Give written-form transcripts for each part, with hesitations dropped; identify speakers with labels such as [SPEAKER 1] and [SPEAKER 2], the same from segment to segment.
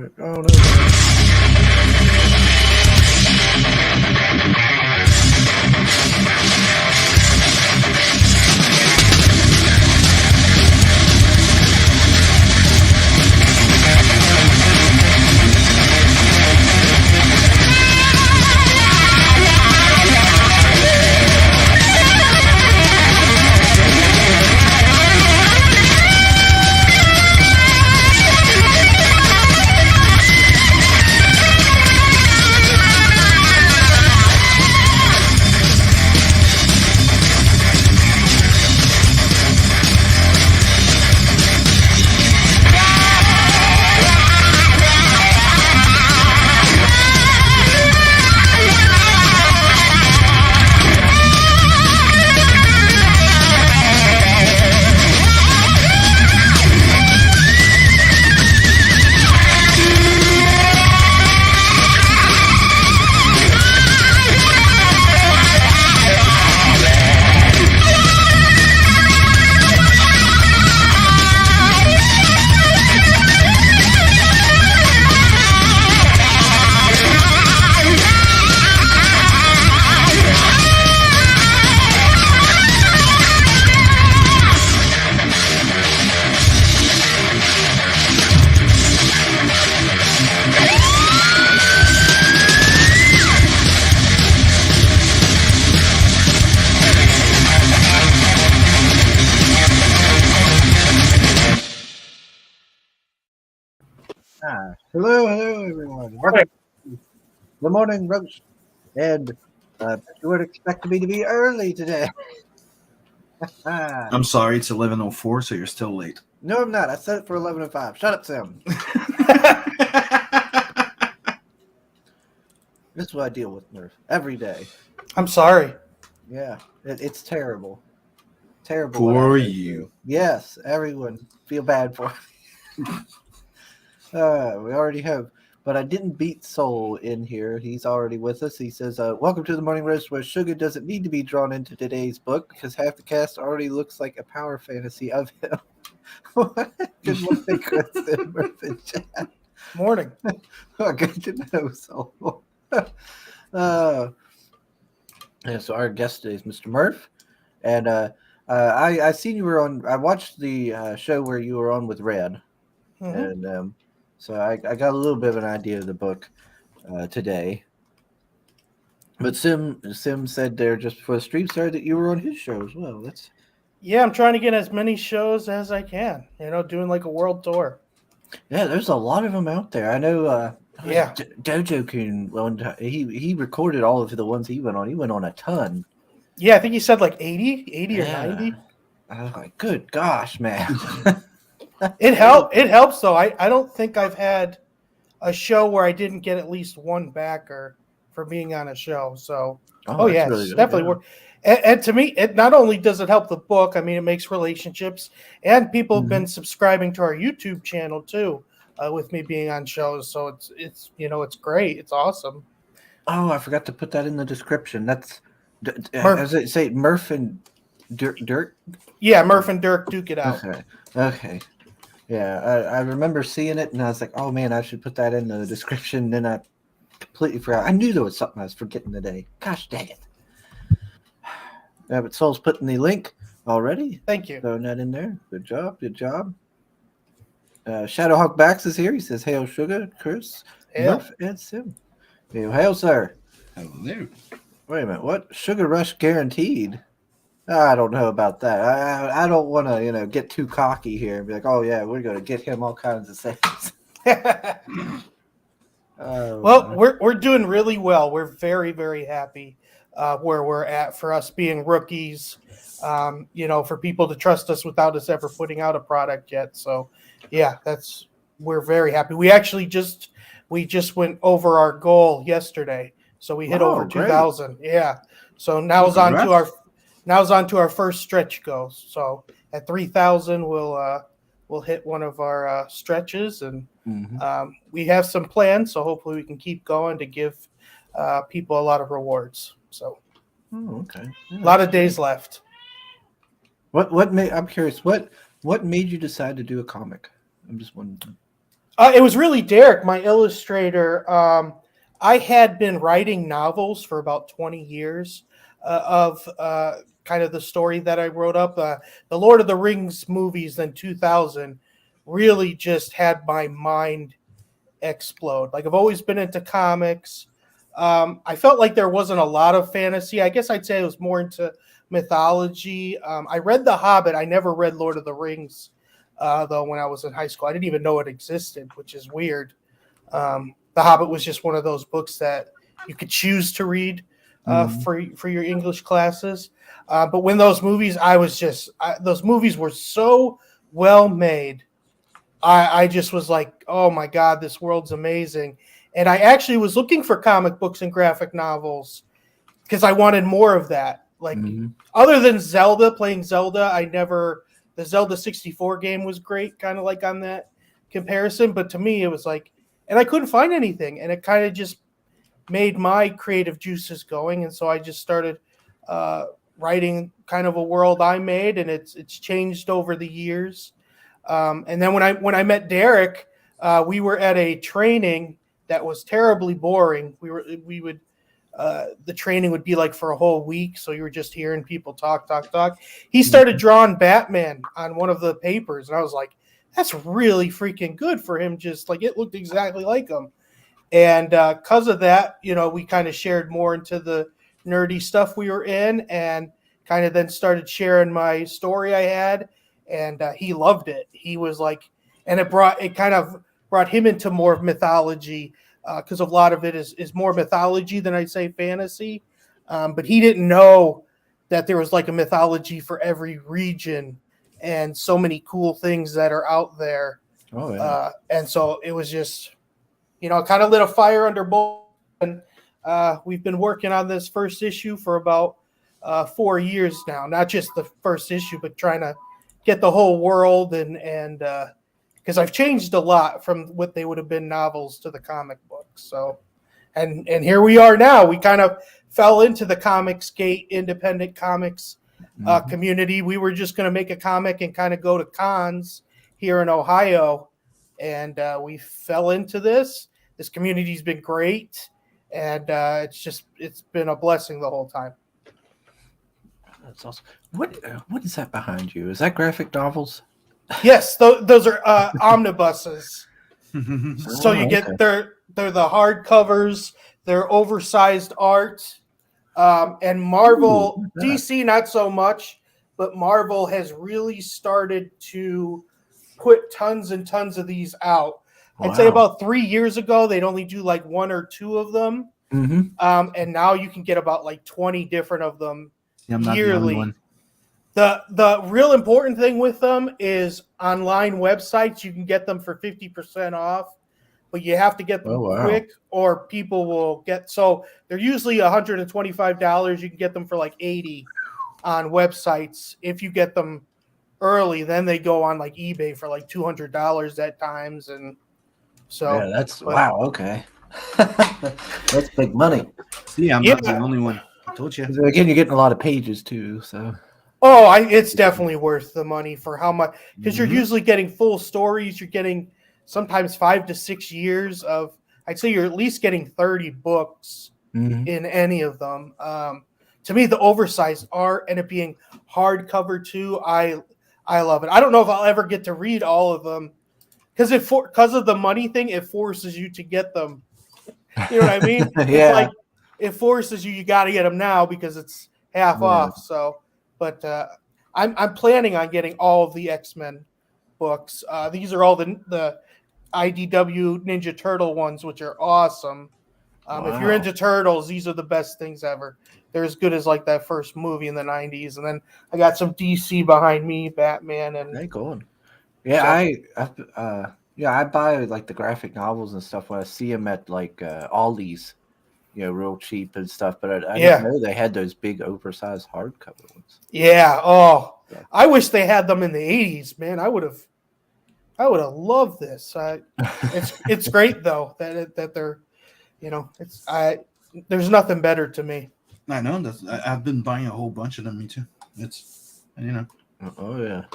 [SPEAKER 1] Oh no. Hello, everyone. Welcome to the morning roast. And you would expect me to be early today.
[SPEAKER 2] I'm sorry, it's 11:04, so you're still late.
[SPEAKER 1] No, I'm not. I set it for 11:05. Shut up, Sam. This is what I deal with, Murph, every day.
[SPEAKER 3] I'm sorry.
[SPEAKER 1] Yeah, it's terrible. Terrible.
[SPEAKER 2] For you.
[SPEAKER 1] Yes, everyone. Feel bad for me. We already have. But I didn't beat Soul in here. He's already with us. He says, welcome to the morning roast where sugar doesn't need to be drawn into today's book because half the cast already looks like a power fantasy of him. Good morning, Chris and Murph and Chad.
[SPEAKER 3] Morning.
[SPEAKER 1] Oh, good to know, Soul. Yeah, so our guest today is Mr. Murph. And I seen you were on, I watched the show where you were on with Red.
[SPEAKER 3] Mm-hmm.
[SPEAKER 1] And so I got a little bit of an idea of the book today. But Sim said there just before the stream started that you were on his show as well.
[SPEAKER 3] Yeah, I'm trying to get as many shows as I can. Doing like a world tour.
[SPEAKER 1] Yeah, there's a lot of them out there. I know.
[SPEAKER 3] Yeah.
[SPEAKER 1] Dojo Kun. He recorded all of the ones he went on. He went on a ton.
[SPEAKER 3] Yeah, I think he said like 80 or 90.
[SPEAKER 1] I was like, good gosh, man.
[SPEAKER 3] It helps though. I don't think I've had a show where I didn't get at least one backer for being on a show. So yeah,
[SPEAKER 1] really
[SPEAKER 3] it's
[SPEAKER 1] good,
[SPEAKER 3] definitely work. And to me, it not only does it help the book, I mean, it makes relationships, and people have been subscribing to our YouTube channel too, with me being on shows. So it's it's great. It's awesome.
[SPEAKER 1] Oh, I forgot to put that in the description. That's as it say, Murph and Dirk.
[SPEAKER 3] Yeah, Murph and Dirk duke it out.
[SPEAKER 1] Okay. Yeah, I remember seeing it, and I was like, oh, man, I should put that in the description. Then I completely forgot. I knew there was something I was forgetting today. Gosh dang it. Yeah, but Soul's putting the link already.
[SPEAKER 3] Thank you.
[SPEAKER 1] Throwing that in there. Good job. Shadowhawk Bax is here. He says, hail, Sugar, Chris, Murph, and Sim. Hail, sir.
[SPEAKER 2] Hello.
[SPEAKER 1] Wait a minute. What? Sugar Rush guaranteed? I don't know about that. I don't want to, get too cocky here and be like, oh, yeah, we're going to get him all kinds of things.
[SPEAKER 3] Well, we're doing really well. We're very, very happy where we're at for us being rookies, for people to trust us without us ever putting out a product yet. So, yeah, we're very happy. We actually just went over our goal yesterday. So we hit over 2,000. Yeah. So now it's on to our first stretch goal. So at 3,000, we'll hit one of our stretches, and we have some plans. So hopefully we can keep going to give people a lot of rewards. So,
[SPEAKER 1] okay,
[SPEAKER 3] a lot of days left.
[SPEAKER 1] I'm curious. What made you decide to do a comic? I'm just wondering.
[SPEAKER 3] It was really Derek, my illustrator. I had been writing novels for about 20 years of kind of the story that I wrote up. The Lord of the Rings movies in 2000 really just had my mind explode. Like I've always been into comics. I felt like there wasn't a lot of fantasy. I guess I'd say I was more into mythology. I read The Hobbit. I never read Lord of the Rings, though, when I was in high school. I didn't even know it existed, which is weird. The Hobbit was just one of those books that you could choose to read for your English classes. But when those movies, those movies were so well made. I just was like, oh my God, this world's amazing. And I actually was looking for comic books and graphic novels because I wanted more of that. Like, other than Zelda, playing Zelda, the Zelda 64 game was great, kind of like on that comparison. But to me, it was like, and I couldn't find anything. And it kind of just made my creative juices going. And so I just started writing kind of a world I made, and it's changed over the years. And then when I met Derek, we were at a training that was terribly boring. The training would be like for a whole week, so you were just hearing people talk. He started drawing Batman on one of the papers, and I was like, that's really freaking good for him. Just like it looked exactly like him. And because of that, we kind of shared more into the nerdy stuff we were in, and kind of then started sharing my story I had. And he loved it. He was like, and it kind of brought him into more mythology, because a lot of it is more mythology than I'd say fantasy. But he didn't know that there was like a mythology for every region and so many cool things that are out there.
[SPEAKER 1] Oh yeah.
[SPEAKER 3] And so it was just, kind of lit a fire under both. And we've been working on this first issue for about 4 years now. Not just the first issue, but trying to get the whole world, and because I've changed a lot from what they would have been novels to the comic books. So, and here we are now. We kind of fell into the Comicsgate independent comics community. We were just going to make a comic and kind of go to cons here in Ohio, and we fell into this. This community's been great, and it's been a blessing the whole time.
[SPEAKER 1] That's awesome. What is that behind you? Is that graphic novels?
[SPEAKER 3] Yes, those are omnibuses. So you get they're the hard covers. They're oversized art, and Marvel, DC not so much, but Marvel has really started to put tons and tons of these out.
[SPEAKER 1] Wow.
[SPEAKER 3] I'd say about 3 years ago they'd only do like 1 or 2 of them, and now you can get about like 20 different of them yearly. The real important thing with them is online websites. You can get them for 50% off, but you have to get them quick, or people will get. So they're usually $125. You can get them for like $80 on websites. If you get them early, then they go on like eBay for like $200 at times. And so
[SPEAKER 1] wow. Okay, that's big money.
[SPEAKER 2] Yeah, I'm not the only one. I told you.
[SPEAKER 1] Again, you're getting a lot of pages too, so.
[SPEAKER 3] Oh, it's definitely worth the money for how much, because you're usually getting full stories. You're getting sometimes 5 to 6 years of, I'd say you're at least getting 30 books in any of them. To me, the oversized art and it being hardcover too, I love it. I don't know if I'll ever get to read all of them, because of the money thing, it forces you to get them. You know what I mean?
[SPEAKER 1] Yeah.
[SPEAKER 3] It's like it forces you got to get them now because it's half off. So. But I'm planning on getting all of the X-Men books. These are all the IDW Ninja Turtle ones, which are awesome. If you're into turtles, these are the best things ever. They're as good as like that first movie in the 90s. And then I got some DC behind me, Batman, and
[SPEAKER 1] Hey, cool. Yeah, so, I buy like the graphic novels and stuff when I see them at like Aldi's. Real cheap and stuff, but I didn't know they had those big oversized hardcover ones.
[SPEAKER 3] Yeah. Oh, I wish they had them in the 80s, man. I would have loved this. It's great though that they're, there's nothing better to me.
[SPEAKER 2] I know. I've been buying a whole bunch of them. Me too.
[SPEAKER 1] Oh yeah.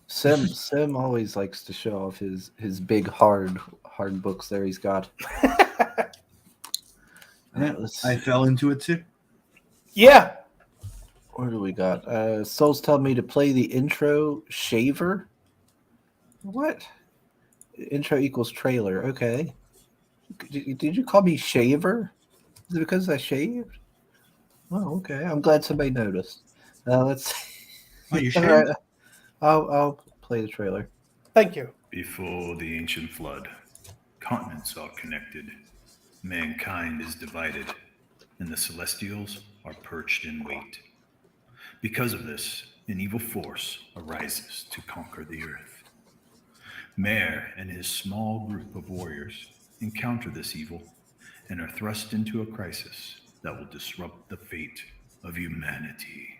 [SPEAKER 1] Sim always likes to show off his big hard hard books there he's got.
[SPEAKER 2] Yeah, I fell into it too.
[SPEAKER 3] Yeah.
[SPEAKER 1] Where do we got? Soul's telling me to play the intro shaver. What? Intro equals trailer. Okay. Did you call me shaver? Is it because I shaved? Oh, okay. I'm glad somebody noticed. Let's see.
[SPEAKER 2] Oh, you
[SPEAKER 1] All
[SPEAKER 2] shaved?
[SPEAKER 1] right. I'll play the trailer.
[SPEAKER 3] Thank you.
[SPEAKER 4] Before the ancient flood, continents are connected, mankind is divided, and the celestials are perched in wait. Because of this, an evil force arises to conquer the earth. Mare and his small group of warriors encounter this evil and are thrust into a crisis that will disrupt the fate of humanity.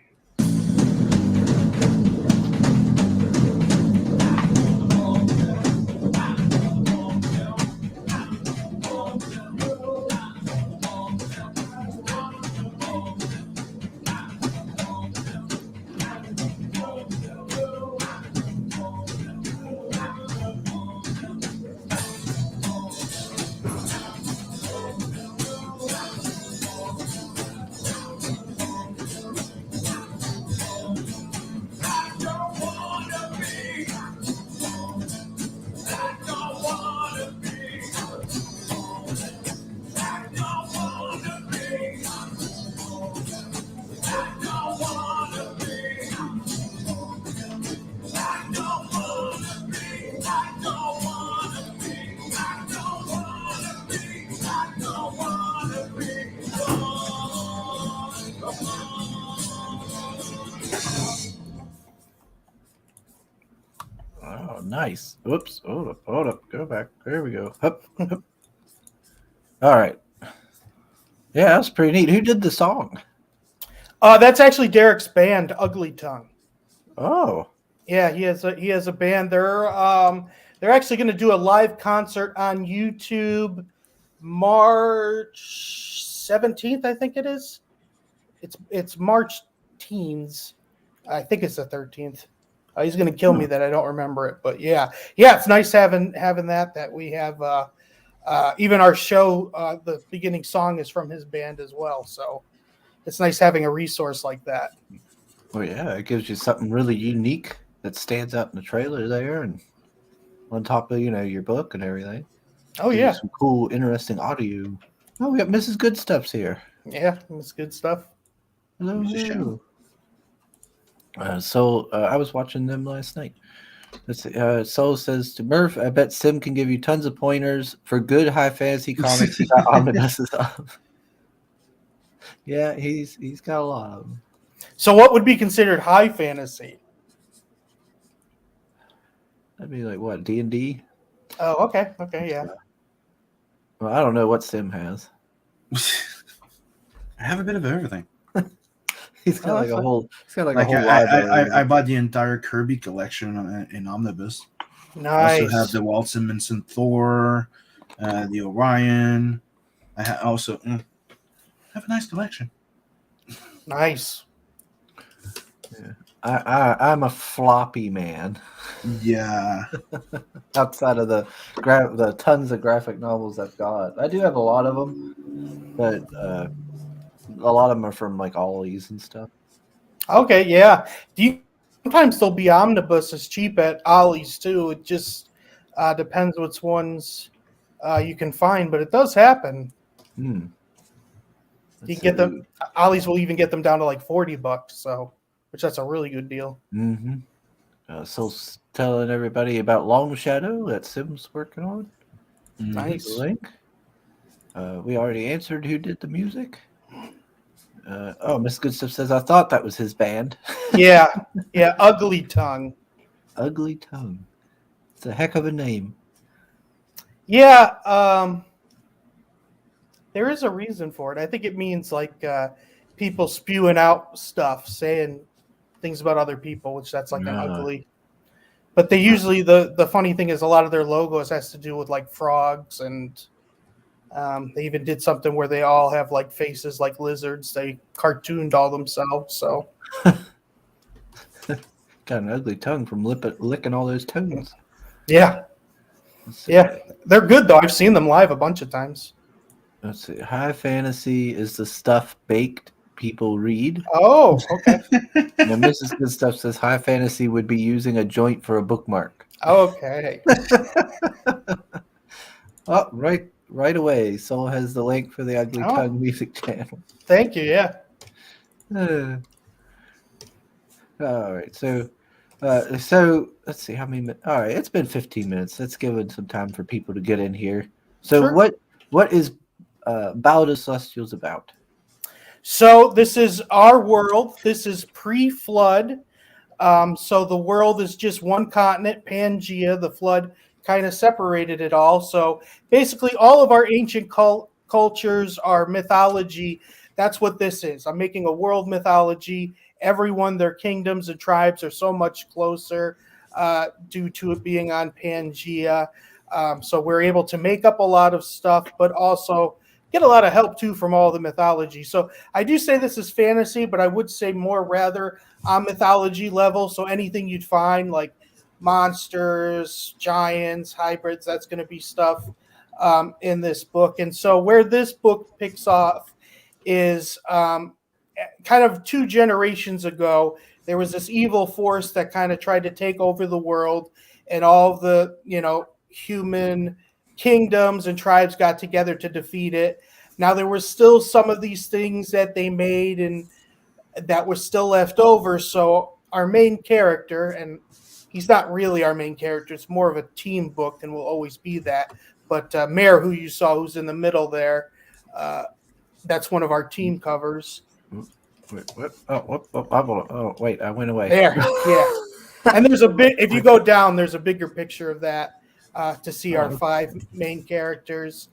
[SPEAKER 1] Oh, nice. Oops. Hold up. Go back. There we go. Hup. All right. Yeah, that's pretty neat. Who did the song?
[SPEAKER 3] That's actually Derek's band, Ugly Tongue.
[SPEAKER 1] Oh.
[SPEAKER 3] Yeah, he has a band. They're actually going to do a live concert on YouTube March 17th, I think it is. It's March teens. I think it's the 13th. He's going to kill me that I don't remember it, but yeah, it's nice having that we have even our show. The beginning song is from his band as well, so it's nice having a resource like that.
[SPEAKER 1] Well, yeah, it gives you something really unique that stands out in the trailer there, and on top of your book and everything.
[SPEAKER 3] Oh
[SPEAKER 1] Gives you
[SPEAKER 3] yeah,
[SPEAKER 1] some cool, interesting audio. Oh, we got Mrs. Good Stuff's here.
[SPEAKER 3] yeah, it's good stuff.
[SPEAKER 1] Hello.
[SPEAKER 2] Who's the show?
[SPEAKER 1] I was watching them last night. Let's see, Soul says to Murph, I bet Sim can give you tons of pointers for good high fantasy comics that omnibuses of. Yeah, he's got a lot of them.
[SPEAKER 3] So, what would be considered high fantasy?
[SPEAKER 1] That'd be like what, D&D?
[SPEAKER 3] Oh, okay, yeah.
[SPEAKER 1] Well, I don't know what Sim has.
[SPEAKER 2] I have a bit of everything.
[SPEAKER 1] He's got like a whole. He's got like a
[SPEAKER 2] Like
[SPEAKER 1] whole library.
[SPEAKER 2] I bought the entire Kirby collection in omnibus.
[SPEAKER 3] Nice.
[SPEAKER 2] I also have the Walt Simonson Thor, the Orion. I also have a nice collection.
[SPEAKER 3] Nice.
[SPEAKER 1] Yeah. I'm a floppy man.
[SPEAKER 2] Yeah.
[SPEAKER 1] Outside of the tons of graphic novels I've got, I do have a lot of them, but a lot of them are from like Ollie's and stuff.
[SPEAKER 3] Okay, yeah. Sometimes there'll be omnibuses cheap at Ollie's too. It just depends which ones you can find, but it does happen. You can get them. Ollie's will even get them down to like $40, so that's a really good deal.
[SPEAKER 1] Mm-hmm. So telling everybody about Long Shadow that Sim's working on.
[SPEAKER 3] Nice.
[SPEAKER 1] Link. We already answered who did the music. Miss Goodstuff says I thought that was his band.
[SPEAKER 3] Yeah, Ugly Tongue.
[SPEAKER 1] Ugly Tongue. It's a heck of a name.
[SPEAKER 3] Yeah, there is a reason for it. I think it means like people spewing out stuff, saying things about other people, which that's like an ugly. But they usually the funny thing is a lot of their logos has to do with like frogs, and they even did something where they all have like faces like lizards. They cartooned all themselves. So
[SPEAKER 1] got an ugly tongue from licking all those tones.
[SPEAKER 3] Yeah.
[SPEAKER 1] Let's see.
[SPEAKER 3] Yeah, they're good though. I've seen them live a bunch of times.
[SPEAKER 1] Let's see. High fantasy is the stuff baked people read.
[SPEAKER 3] Oh, okay.
[SPEAKER 1] And then Mrs. Good Stuff says high fantasy would be using a joint for a bookmark.
[SPEAKER 3] Okay.
[SPEAKER 1] Oh, right away. Soul has the link for the Ugly
[SPEAKER 3] Oh.
[SPEAKER 1] Tongue music channel.
[SPEAKER 3] Thank you. Yeah.
[SPEAKER 1] All right. So let's see how many minutes. All right, it's been 15 minutes. Let's give it some time for people to get in here. So
[SPEAKER 3] Sure.
[SPEAKER 1] what is Ballad of Celestials about?
[SPEAKER 3] So this is our world. This is pre-flood. So the world is just one continent, Pangea. The flood kind of separated it all. So basically, all of our ancient cultures, our mythology, that's what this is. I'm making a world mythology. Everyone, their kingdoms and tribes are so much closer due to it being on Pangea. So we're able to make up a lot of stuff, but also get a lot of help too from all the mythology. So I do say this is fantasy, but I would say more rather on mythology level. So anything you'd find like monsters, giants, hybrids, that's going to be stuff in this book. And so where this book picks off is kind of 2 generations ago, there was this evil force that kind of tried to take over the world, and all the, human kingdoms and tribes got together to defeat it. Now there was still some of these things that they made and that were still left over. So our main character, and he's not really our main character, it's more of a team book and will always be that. But Mare, who you saw, who's in the middle there, that's one of our team covers.
[SPEAKER 1] Wait, what? Oh, wait, I went away.
[SPEAKER 3] There, yeah. And there's a bit, if you go down, there's a bigger picture of that to see our 5 main characters.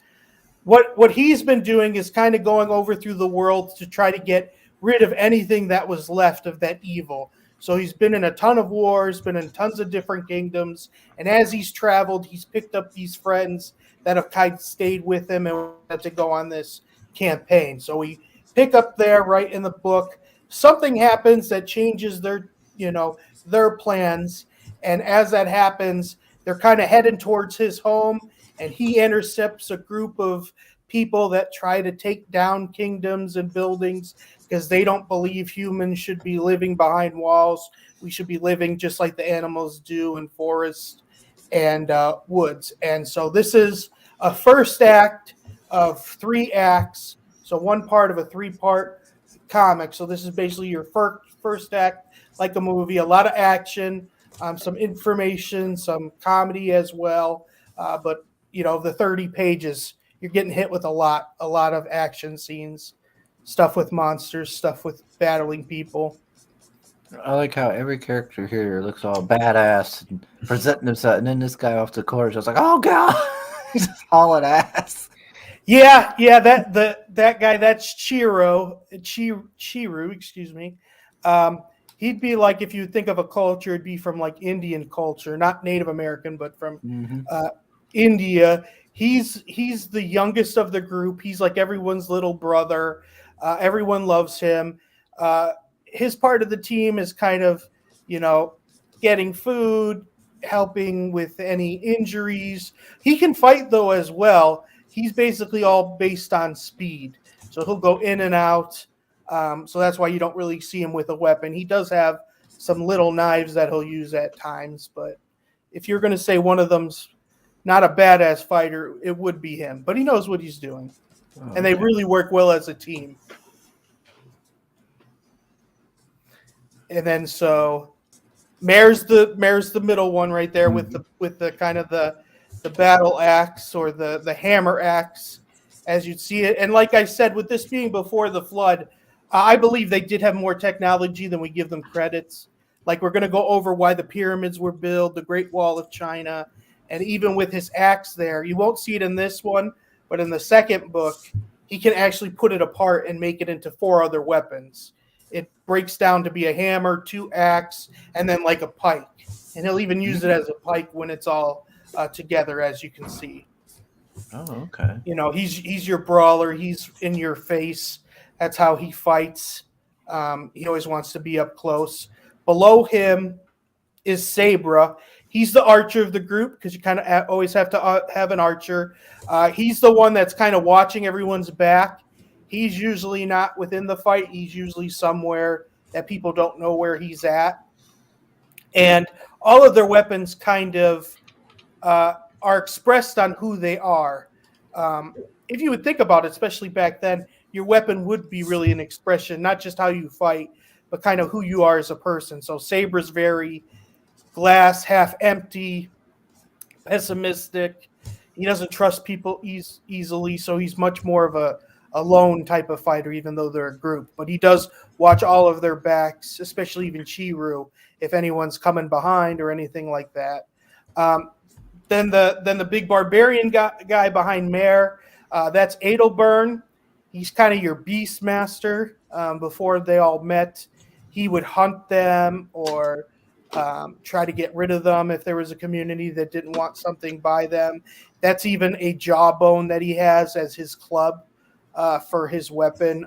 [SPEAKER 3] What he's been doing is kind of going over through the world to try to get rid of anything that was left of that evil. So he's been in a ton of wars, been in tons of different kingdoms, and as he's traveled, he's picked up these friends that have kind of stayed with him and wanted to go on this campaign. So we pick up there right in the book. Something happens that changes their plans, and as that happens, they're kind of heading towards his home, and he intercepts a group of people that try to take down kingdoms and buildings because they don't believe humans should be living behind walls. We should be living just like the animals do in forests and woods. And so this is a first act of 3 acts. So one part of a 3-part comic. So this is basically your first act, like a movie, a lot of action, some information, some comedy as well. But the 30 pages, you're getting hit with a lot of action scenes, stuff with monsters, stuff with battling people.
[SPEAKER 1] I like how every character here looks all badass and presenting himself, and then this guy off the course, I was like, oh god, he's just hauling ass.
[SPEAKER 3] Yeah, that guy, that's Chiru, excuse me. He'd be like, if you think of a culture, it'd be from like Indian culture, not Native American, but from India. He's the youngest of the group. He's like everyone's little brother. Everyone loves him. His part of the team is kind of, getting food, helping with any injuries. He can fight though as well. He's basically all based on speed. So he'll go in and out. So that's why you don't really see him with a weapon. He does have some little knives that he'll use at times. But if you're going to say one of them's not a badass fighter, it would be him. But he knows what he's doing.
[SPEAKER 1] Oh,
[SPEAKER 3] and they really work well as a team. And then so Mare's the middle one right there with the kind of the battle axe or the hammer axe as you'd see it. And like I said, with this being before the flood, I believe they did have more technology than we give them credits. Like we're going to go over why the pyramids were built, the Great Wall of China, and even with his axe there, you won't see it in this one, but in the second book, he can actually put it apart and make it into 4 other weapons. It breaks down to be a hammer, 2 axe, and then like a pike. And he'll even use it as a pike when it's all together, as you can see.
[SPEAKER 1] Oh, okay.
[SPEAKER 3] He's your brawler. He's in your face. That's how he fights. He always wants to be up close. Below him is Sabra. He's the archer of the group because you kind of always have to have an archer. He's the one that's kind of watching everyone's back. He's usually not within the fight. He's usually somewhere that people don't know where he's at. And all of their weapons kind of are expressed on who they are. If you would think about it, especially back then, your weapon would be really an expression, not just how you fight, but kind of who you are as a person. So Saber's very glass half empty, pessimistic. He doesn't trust people easily, so he's much more of a lone type of fighter, even though they're a group. But he does watch all of their backs, especially even Chiru, if anyone's coming behind or anything like that. Then the big barbarian guy behind Mare, that's Adelburn. He's kind of your beast master. Before they all met, he would hunt them or try to get rid of them if there was a community that didn't want something by them. That's even a jawbone that he has as his club for his weapon.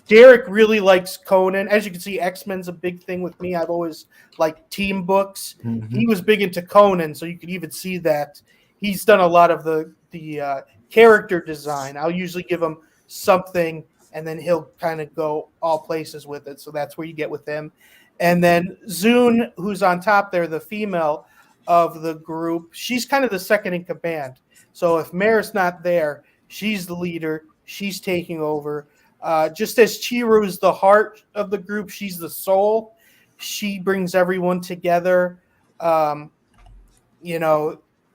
[SPEAKER 3] Derek really likes Conan. As you can see, X-Men's a big thing with me. I've always liked team books. Mm-hmm. He was big into Conan, so you can even see that. He's done a lot of the character design. I'll usually give him something, and then he'll kind of go all places with it. So that's where you get with him. And then Zune, who's on top there, the female of the group, she's kind of the second in command. So if Mare's not there, she's the leader. She's taking over. Just as Chiru is the heart of the group, she's the soul. She brings everyone together.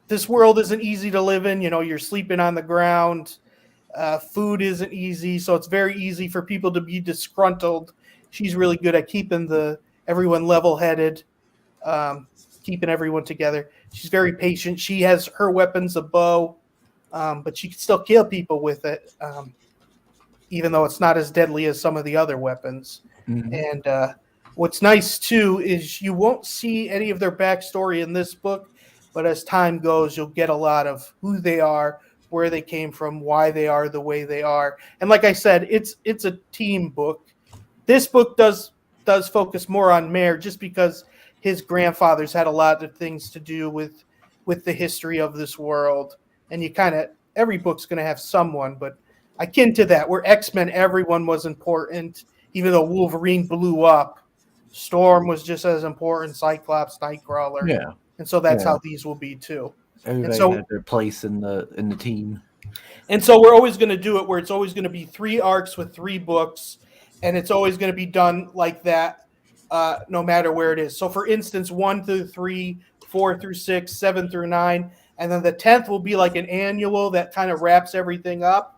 [SPEAKER 3] This world isn't easy to live in. You're sleeping on the ground. Food isn't easy, so it's very easy for people to be disgruntled. She's really good at keeping everyone level-headed, keeping everyone together. She's very patient. She has her weapons, a bow, but she can still kill people with it. Even though it's not as deadly as some of the other weapons. Mm-hmm. And what's nice, too, is you won't see any of their backstory in this book, but as time goes, you'll get a lot of who they are, where they came from, why they are the way they are. And like I said, it's a team book. This book does focus more on Mare just because his grandfathers had a lot of things to do with the history of this world. And every book's going to have someone, but akin to that, where X-Men, everyone was important, even though Wolverine blew up. Storm was just as important, Cyclops, Nightcrawler. Yeah. And so that's how these will be, too.
[SPEAKER 1] Everybody had their place in the team.
[SPEAKER 3] And so we're always going to do it where it's always going to be 3 arcs with 3 books, and it's always going to be done like that no matter where it is. So, for instance, 1 through 3, 4 through 6, 7 through 9, and then the 10th will be like an annual that kind of wraps everything up.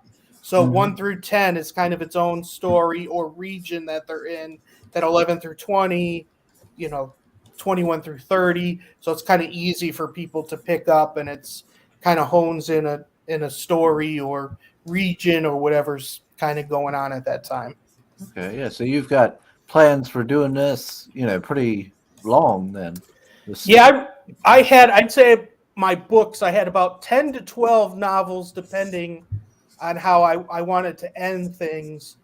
[SPEAKER 3] So 1 through 10 is kind of its own story or region that they're in. That 11 through 20, 21 through 30. So it's kind of easy for people to pick up, and it's kind of hones in a story or region or whatever's kind of going on at that time.
[SPEAKER 1] Okay, yeah. So you've got plans for doing this, pretty long then.
[SPEAKER 3] Yeah, I'd say my books, I had about 10 to 12 novels depending on how I wanted to end things.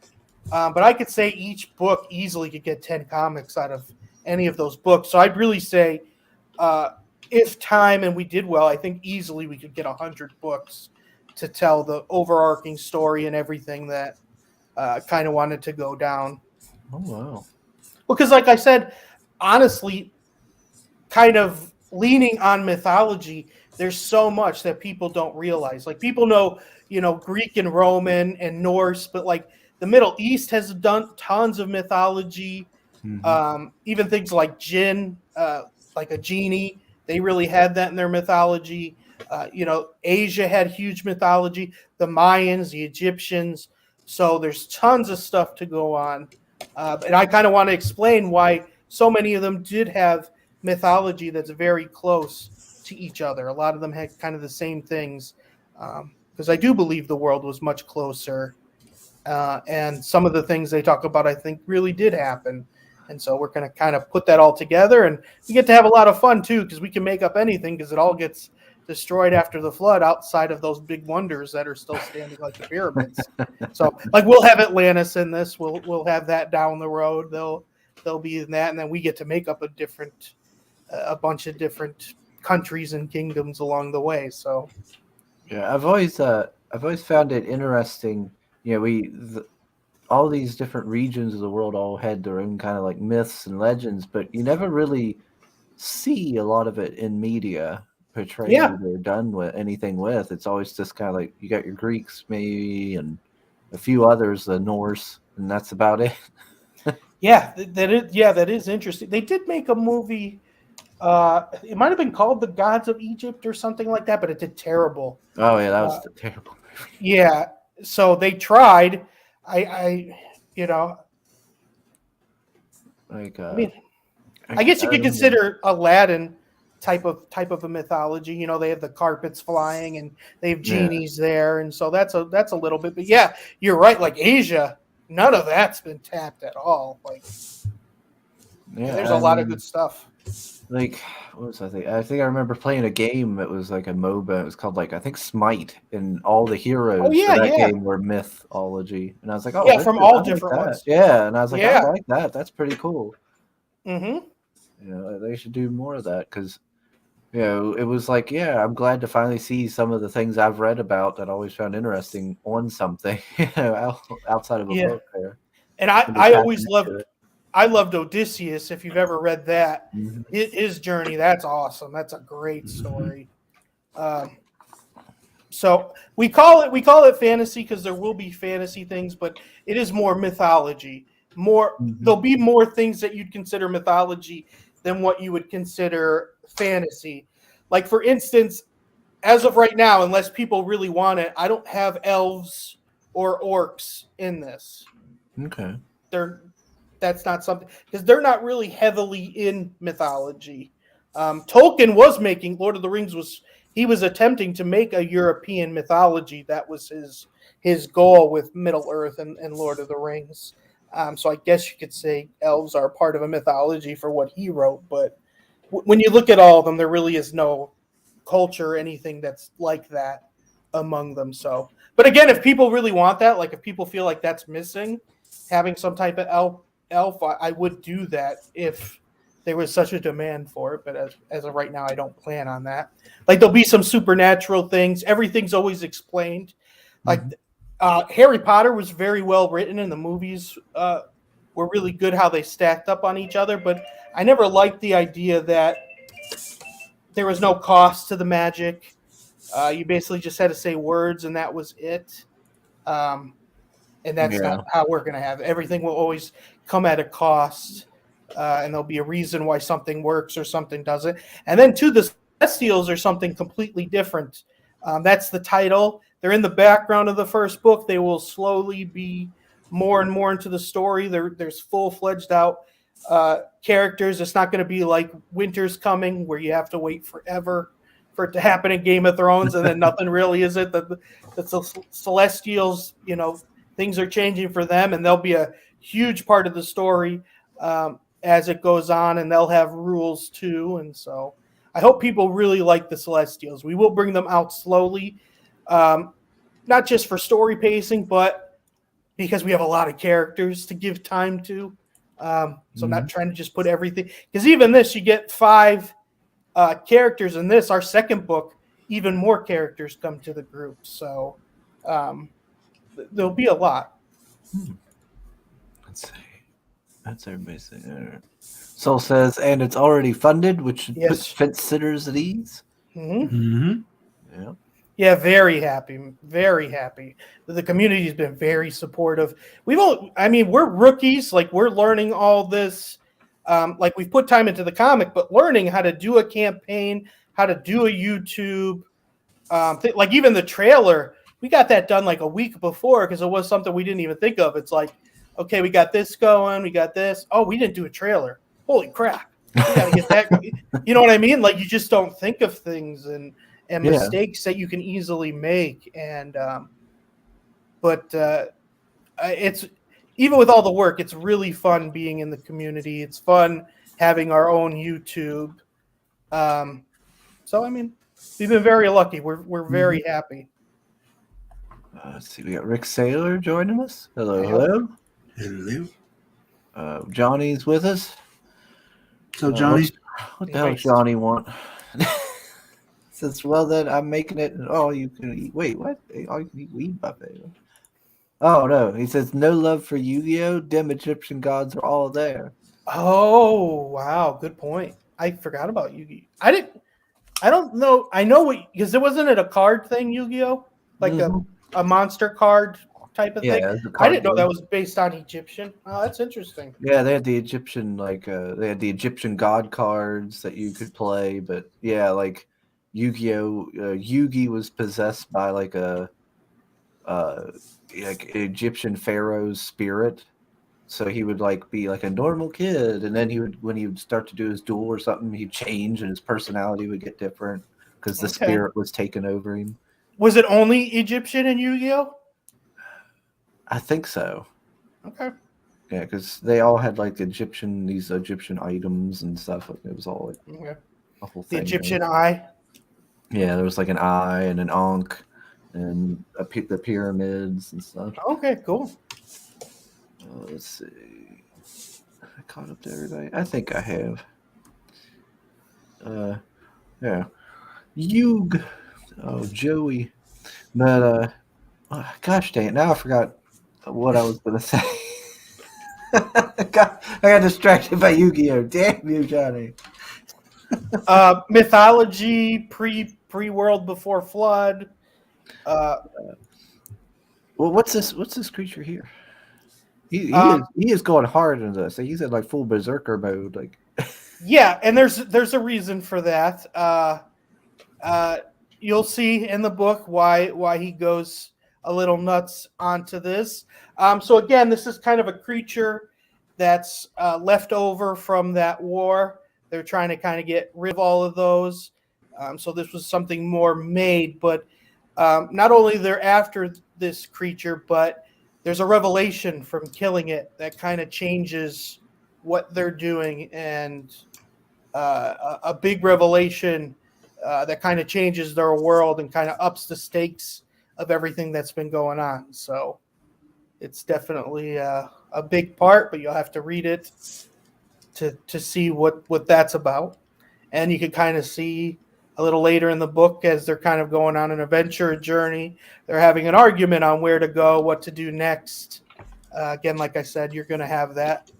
[SPEAKER 3] But I could say each book easily could get 10 comics out of any of those books. So I'd really say if time and we did well, I think easily we could get 100 books to tell the overarching story and everything that kind of wanted to go down.
[SPEAKER 1] Oh, wow.
[SPEAKER 3] Well, because like I said, honestly, kind of leaning on mythology, there's so much that people don't realize. Like people know, Greek and Roman and Norse, but like the Middle East has done tons of mythology. Mm-hmm. Even things like jinn, like a genie, they really had that in their mythology. Asia had huge mythology, the Mayans, the Egyptians. So there's tons of stuff to go on. And I kind of want to explain why so many of them did have mythology that's very close to each other. A lot of them had kind of the same things. Because I do believe the world was much closer. And some of the things they talk about, I think, really did happen. And so we're going to kind of put that all together. And we get to have a lot of fun, too, because we can make up anything because it all gets destroyed after the flood outside of those big wonders that are still standing like the pyramids. So, like, we'll have Atlantis in this. We'll have that down the road. They'll be in that. And then we get to make up a different a bunch of different countries and kingdoms along the way. So
[SPEAKER 1] Yeah, I've always found it interesting. You know, all these different regions of the world all had their own kind of like myths and legends, but you never really see a lot of it in media
[SPEAKER 3] yeah,
[SPEAKER 1] portrayed or done with anything with. It's always just kind of like you got your Greeks maybe and a few others, the Norse, and that's about it.
[SPEAKER 3] yeah, that is interesting. They did make a movie. It might have been called The Gods of Egypt or something like that, but it did terrible.
[SPEAKER 1] Oh yeah, that
[SPEAKER 3] Uh,
[SPEAKER 1] was terrible.
[SPEAKER 3] yeah, so they tried. I you know,
[SPEAKER 1] Like
[SPEAKER 3] I mean,
[SPEAKER 1] I,
[SPEAKER 3] I guess
[SPEAKER 1] I
[SPEAKER 3] you could
[SPEAKER 1] remember.
[SPEAKER 3] consider Aladdin type of a mythology. You know, they have the carpets flying and they have
[SPEAKER 1] Yeah,
[SPEAKER 3] genies there, and so that's a little bit. But yeah, you're right. Like Asia, none of that's been tapped at all. Like there's
[SPEAKER 1] yeah.
[SPEAKER 3] a
[SPEAKER 1] I
[SPEAKER 3] lot of good
[SPEAKER 1] mean,
[SPEAKER 3] stuff.
[SPEAKER 1] like what was I think? I think I remember playing a game. It was like a MOBA. It was called like I think Smite, and all the
[SPEAKER 3] Oh
[SPEAKER 1] heroes for
[SPEAKER 3] yeah,
[SPEAKER 1] that
[SPEAKER 3] yeah,
[SPEAKER 1] game were mythology. And I was like, oh,
[SPEAKER 3] yeah, from
[SPEAKER 1] I
[SPEAKER 3] all
[SPEAKER 1] like
[SPEAKER 3] different
[SPEAKER 1] that.
[SPEAKER 3] ones.
[SPEAKER 1] Yeah, and I was like, I
[SPEAKER 3] Yeah.
[SPEAKER 1] like that. That's pretty cool.
[SPEAKER 3] Mm-hmm.
[SPEAKER 1] You know, they should do more of that because you know it was like, yeah, I'm glad to finally see some of the things I've read about that I always found interesting on something, you know, outside of a
[SPEAKER 3] Yeah,
[SPEAKER 1] book there.
[SPEAKER 3] and
[SPEAKER 1] And to
[SPEAKER 3] I
[SPEAKER 1] tap
[SPEAKER 3] always
[SPEAKER 1] into
[SPEAKER 3] loved
[SPEAKER 1] it.
[SPEAKER 3] I loved Odysseus. If you've ever read that,
[SPEAKER 1] Mhm.
[SPEAKER 3] his journey, that's awesome. That's a great story. Um, so we call it fantasy because there will be fantasy things, but it is more mythology.
[SPEAKER 1] Mhm.
[SPEAKER 3] There'll be more things that you'd consider mythology than what you would consider fantasy. Like for instance, as of right now, unless people really want it, I don't have elves or orcs in this.
[SPEAKER 1] Okay.
[SPEAKER 3] They're That's not something because they're not really heavily in mythology. Tolkien was making Lord of the Rings was he was attempting to make a European mythology. That was his goal with Middle Earth and Lord of the Rings. So I guess you could say elves are part of a mythology for what he wrote. But when you look at all of them, there really is no culture or anything that's like that among them. So, but again, if people really want that, like if people feel like that's missing, having some type of elf, I would do that if there was such a demand for it. But as of right now, I don't plan on that. Like there'll be some supernatural things. Everything's always explained. Like
[SPEAKER 1] Mhm.
[SPEAKER 3] Harry Potter was very well written, and the movies were really good how they stacked up on each other. But I never liked the idea that there was no cost to the magic. You basically just had to say words, and that was it. Um, and that's not
[SPEAKER 1] Yeah.
[SPEAKER 3] how we're going to have it. Everything will always come at a cost, and there'll be a reason why something works or something doesn't. And then, too, the Celestials are something completely different. That's the title. They're in the background of the first book. They will slowly be more and more into the story. There's full-fledged out characters. It's not going to be like Winter's Coming, where you have to wait forever for it to happen in Game of Thrones, and then nothing really is it. The Celestials, things are changing for them, and they'll be a huge part of the story as it goes on, and they'll have rules too. And so I hope people really like the Celestials. We will bring them out slowly, not just for story pacing, but because we have a lot of characters to give time to. So I'm not
[SPEAKER 1] Mhm.
[SPEAKER 3] trying to just put everything, because even this, you get 5 characters in this. Our second book, even more characters come to the group. So um, there'll be a lot.
[SPEAKER 1] Let's see. That's everybody's thing. All right. Soul says, and it's already funded, which should put
[SPEAKER 3] Yes.
[SPEAKER 1] fence sitters at ease.
[SPEAKER 3] Hmm.
[SPEAKER 2] Mm-hmm.
[SPEAKER 1] Yeah.
[SPEAKER 3] Yeah, very happy. Very happy. The community has been very supportive. We're rookies. Like we're learning all this. Like we've put time into the comic, but learning how to do a campaign, how to do a YouTube, like even the trailer, we got that done like a week before because it was something we didn't even think of. It's like, okay, we got this going, we got this. Oh, we didn't do a trailer. Holy crap. We got to get that. You know what I mean? Like you just don't think of things and
[SPEAKER 1] Yeah.
[SPEAKER 3] mistakes that you can easily make. And, but it's, even with all the work, it's really fun being in the community. It's fun having our own YouTube. So, we've been very lucky. We're very happy.
[SPEAKER 1] Let's see. We got Rick Saylor joining us. Hello,
[SPEAKER 3] Yep.
[SPEAKER 1] hello.
[SPEAKER 2] Hello.
[SPEAKER 1] Johnny's with us.
[SPEAKER 2] So Johnny's
[SPEAKER 1] What the hell does
[SPEAKER 3] Nice.
[SPEAKER 1] Johnny want? Says, well, then I'm making it an all you can eat. Wait, what? All you can eat weed buffet. Oh, no. He says, no love for Yu-Gi-Oh! Dim Egyptian gods are all there.
[SPEAKER 3] Oh, wow. Good point. I forgot about Yu-Gi. I don't know. I know what, because it wasn't it a card thing, Yu-Gi-Oh? Like
[SPEAKER 1] Mhm.
[SPEAKER 3] a monster card type of thing.
[SPEAKER 1] Yeah, the
[SPEAKER 3] I
[SPEAKER 1] card
[SPEAKER 3] didn't know that
[SPEAKER 1] game.
[SPEAKER 3] was based on Egyptian. Oh, that's interesting.
[SPEAKER 1] Yeah, they had the Egyptian, they had the Egyptian god cards that you could play. But yeah, like Yu-Gi-Oh! Yugi was possessed by uh, like Egyptian pharaoh's spirit. So he would like be like a normal kid, and then when he would start to do his duel or something, he'd change and his personality would get different because the
[SPEAKER 3] Okay.
[SPEAKER 1] spirit was taken over him.
[SPEAKER 3] Was it only Egyptian in Yu-Gi-Oh?
[SPEAKER 1] I think so.
[SPEAKER 3] Okay.
[SPEAKER 1] Yeah, because they all had like these Egyptian items and stuff. Like, it was all like
[SPEAKER 3] Okay.
[SPEAKER 1] a whole
[SPEAKER 3] The
[SPEAKER 1] thing.
[SPEAKER 3] Egyptian eye.
[SPEAKER 1] Yeah, there was like an eye and an ankh and the pyramids and stuff.
[SPEAKER 3] Okay, cool.
[SPEAKER 1] Let's see. I caught up to everybody. I think I have. Yeah. Yug. Oh, Joey. But gosh dang it! Now I forgot what I was gonna say. I got distracted by Yu-Gi-Oh! Damn you, Johnny.
[SPEAKER 3] Mythology, pre-world before flood.
[SPEAKER 1] Well, what's this creature here? He
[SPEAKER 3] Uh,
[SPEAKER 1] is going hard into this. He's in like full berserker mode. Like,
[SPEAKER 3] Yeah, and there's a reason for that. You'll see in the book why he goes a little nuts onto this. So again, this is kind of a creature that's left over from that war. They're trying to kind of get rid of all of those. So this was something more made, but not only they're after this creature, but there's a revelation from killing it that kind of changes what they're doing, and a big revelation that kind of changes their world and kind of ups the stakes of everything that's been going on. So it's definitely a big part, but you'll have to read it to see what that's about. And you can kind of see a little later in the book, as they're kind of going on an adventure, a journey, they're having an argument on where to go, what to do next. Again, like I said, you're going to have that,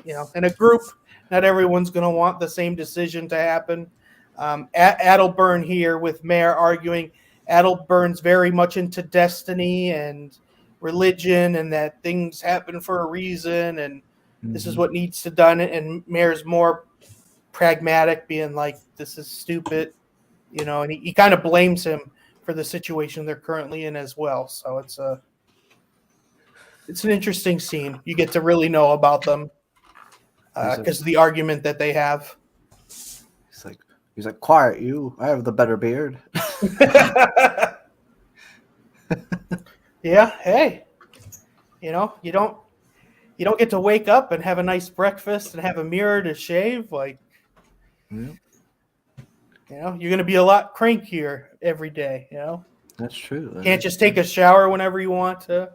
[SPEAKER 3] in a group. Not everyone's going to want the same decision to happen. Adelburn here with Mare arguing. Adelburn's very much into destiny and religion, and that things happen for a reason, and this is what needs to done. And Mare's more pragmatic, being like, this is stupid, and he kind of blames him for the situation they're currently in as well. So it's an interesting scene. You get to really know about them because of the argument that they have.
[SPEAKER 1] He's like, quiet you. I have the better beard.
[SPEAKER 3] Yeah. Hey, you don't get to wake up and have a nice breakfast and have a mirror to shave. Like, you're going to be a lot crankier every day.
[SPEAKER 1] That's true.
[SPEAKER 3] Can't just take a shower whenever you want to.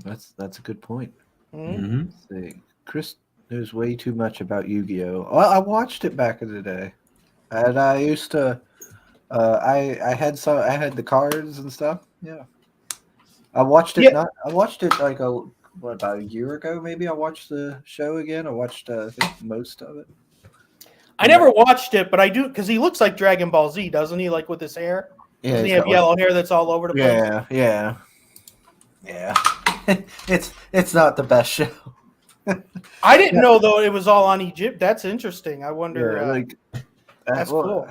[SPEAKER 1] That's a good point.
[SPEAKER 3] Mm-hmm.
[SPEAKER 1] Let's see. Chris knows way too much about Yu-Gi-Oh! Well, I watched it back in the day, and I used to. I had the cards and stuff. Yeah, I watched it.
[SPEAKER 3] Yeah.
[SPEAKER 1] I watched it like about a year ago. Maybe I watched the show again. I watched I think most of it.
[SPEAKER 3] I never watched it, but I do, because he looks like Dragon Ball Z, doesn't he? Like with his hair.
[SPEAKER 1] Yeah,
[SPEAKER 3] doesn't he have yellow hair that's all over the place?
[SPEAKER 1] Yeah. It's not the best show.
[SPEAKER 3] I didn't know though it was all on Egypt. That's interesting. I wonder. That's cool.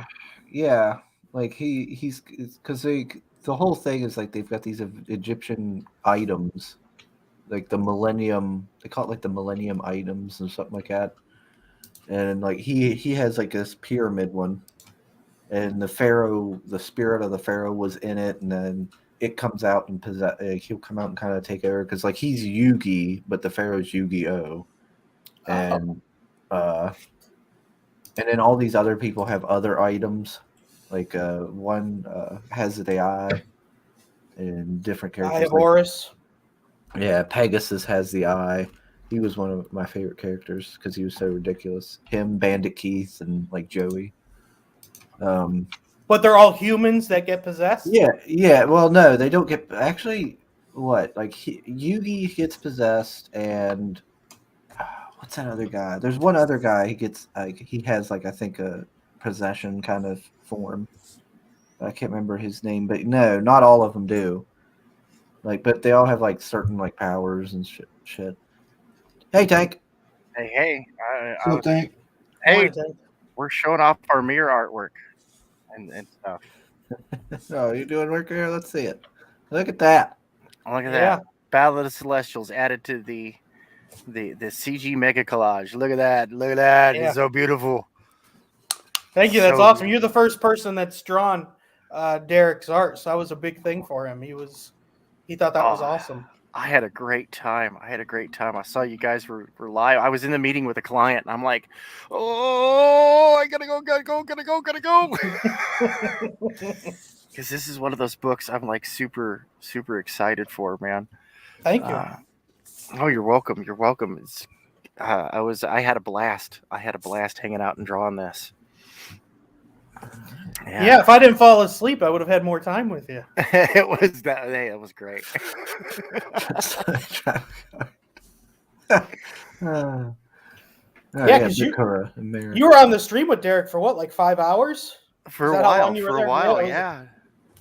[SPEAKER 1] Yeah, like he's because the whole thing is like they've got these Egyptian items, like the Millennium. They call it like the Millennium items and something like that. And like he has like this pyramid one, and the spirit of the pharaoh was in it, and then it comes out and he'll come out and kind of take over, because like he's Yugi, but the pharaoh's Yu-Gi-Oh, and then all these other people have other items, like one has the eye, and different characters.
[SPEAKER 3] I have Horus.
[SPEAKER 1] Yeah, Pegasus has the eye, He was one of my favorite characters because he was so ridiculous. Him, Bandit Keith, and like Joey.
[SPEAKER 3] But they're all humans that get possessed.
[SPEAKER 1] Yeah. Well, no, they don't get. Actually, what? Like Yugi gets possessed, and what's that other guy? There's one other guy. He gets like he has like I think a possession kind of form. I can't remember his name, but no, not all of them do. Like, but they all have like certain like powers and shit. Hey, Tank.
[SPEAKER 5] Hey,
[SPEAKER 2] So thank
[SPEAKER 5] hey,
[SPEAKER 3] Morning, Tank.
[SPEAKER 5] we're showing off our mirror artwork and stuff.
[SPEAKER 1] Oh, you doing work here? Let's see it. Look at that.
[SPEAKER 5] Look at
[SPEAKER 3] Yeah.
[SPEAKER 5] that. Battle of the Celestials added to the CG mega collage. Look at that. Look at that.
[SPEAKER 3] Yeah.
[SPEAKER 5] It's so beautiful.
[SPEAKER 3] Thank you. That's
[SPEAKER 5] So
[SPEAKER 3] awesome.
[SPEAKER 5] good.
[SPEAKER 3] You're the first person that's drawn Derek's art. So that was a big thing for him. He thought that was
[SPEAKER 5] Oh,
[SPEAKER 3] awesome.
[SPEAKER 5] I had a great time. I saw you guys were live. I was in the meeting with a client, and I'm like, oh, I gotta go. Because this is one of those books I'm like super excited for, man.
[SPEAKER 3] Thank you.
[SPEAKER 5] Oh, you're welcome. It's I had a blast. Hanging out and drawing this.
[SPEAKER 3] Yeah, if I didn't fall asleep, I would have had more time with you.
[SPEAKER 5] It was great.
[SPEAKER 3] Yeah, 'cause you were on the stream with Derek for what, like 5 hours?
[SPEAKER 5] For
[SPEAKER 3] Is
[SPEAKER 5] a
[SPEAKER 3] that how
[SPEAKER 5] while,
[SPEAKER 3] long you were there?
[SPEAKER 5] yeah.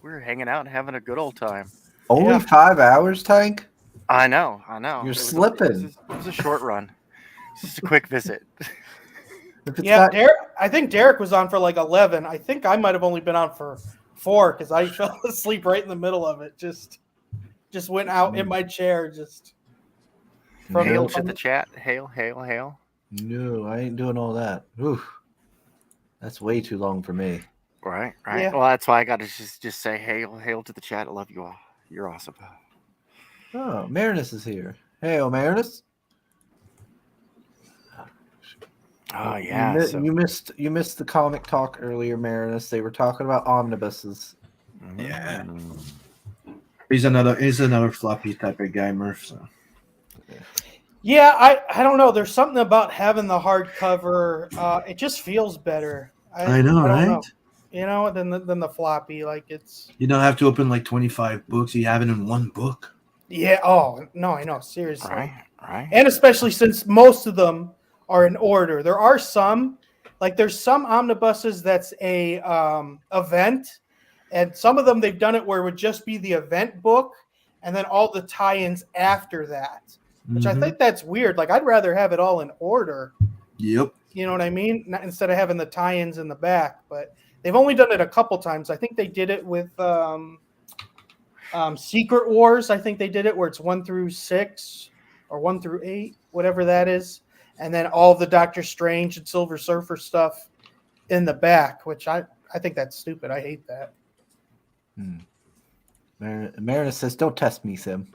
[SPEAKER 5] We were hanging out and having a good old time.
[SPEAKER 1] Only
[SPEAKER 3] Yeah.
[SPEAKER 1] 5 hours, Tank?
[SPEAKER 5] I know.
[SPEAKER 1] You're slipping.
[SPEAKER 5] It was a short run. Just a quick visit.
[SPEAKER 1] If it's
[SPEAKER 3] Yeah,
[SPEAKER 1] not-
[SPEAKER 3] Derek. I think Derek was on for like 11. I think I might have only been on for 4 because I fell asleep right in the middle of it. Just went out in my chair. Just from
[SPEAKER 5] Hail
[SPEAKER 3] the-
[SPEAKER 5] to the chat. Hail.
[SPEAKER 1] No, I ain't doing all that. Oof. That's way too long for me.
[SPEAKER 5] Right.
[SPEAKER 3] Yeah.
[SPEAKER 5] Well, that's why I got to just say hail to the chat. I love you all. You're awesome.
[SPEAKER 1] Oh, Marinus is here. Hey, Marinus.
[SPEAKER 5] Oh yeah.
[SPEAKER 1] You missed the comic talk earlier, Marinus. They were talking about omnibuses.
[SPEAKER 2] Yeah. He's another floppy type of guy, Murph. So.
[SPEAKER 3] Yeah, I don't know. There's something about having the hardcover. It just feels better.
[SPEAKER 2] I know,
[SPEAKER 3] don't
[SPEAKER 2] right?
[SPEAKER 3] know. You know, than the floppy. Like it's.
[SPEAKER 2] You don't have to open like 25 books. You have it in one book.
[SPEAKER 3] Yeah. Oh no, I know. Seriously.
[SPEAKER 5] Right.
[SPEAKER 3] And especially since most of them are in order. There are some, like there's some omnibuses that's a event, and some of them they've done it where it would just be the event book, and then all the tie-ins after that. Which I think that's weird. Like I'd rather have it all in order.
[SPEAKER 2] Yep.
[SPEAKER 3] You know what I mean? Not, instead of having the tie-ins in the back. But they've only done it a couple times. I think they did it with Secret Wars. I think they did it where it's 1 through 6 or 1 through 8, whatever that is, and then all the Doctor Strange and Silver Surfer stuff in the back. Which I think that's stupid. I hate that.
[SPEAKER 1] Marinus says, "Don't test me, Sim."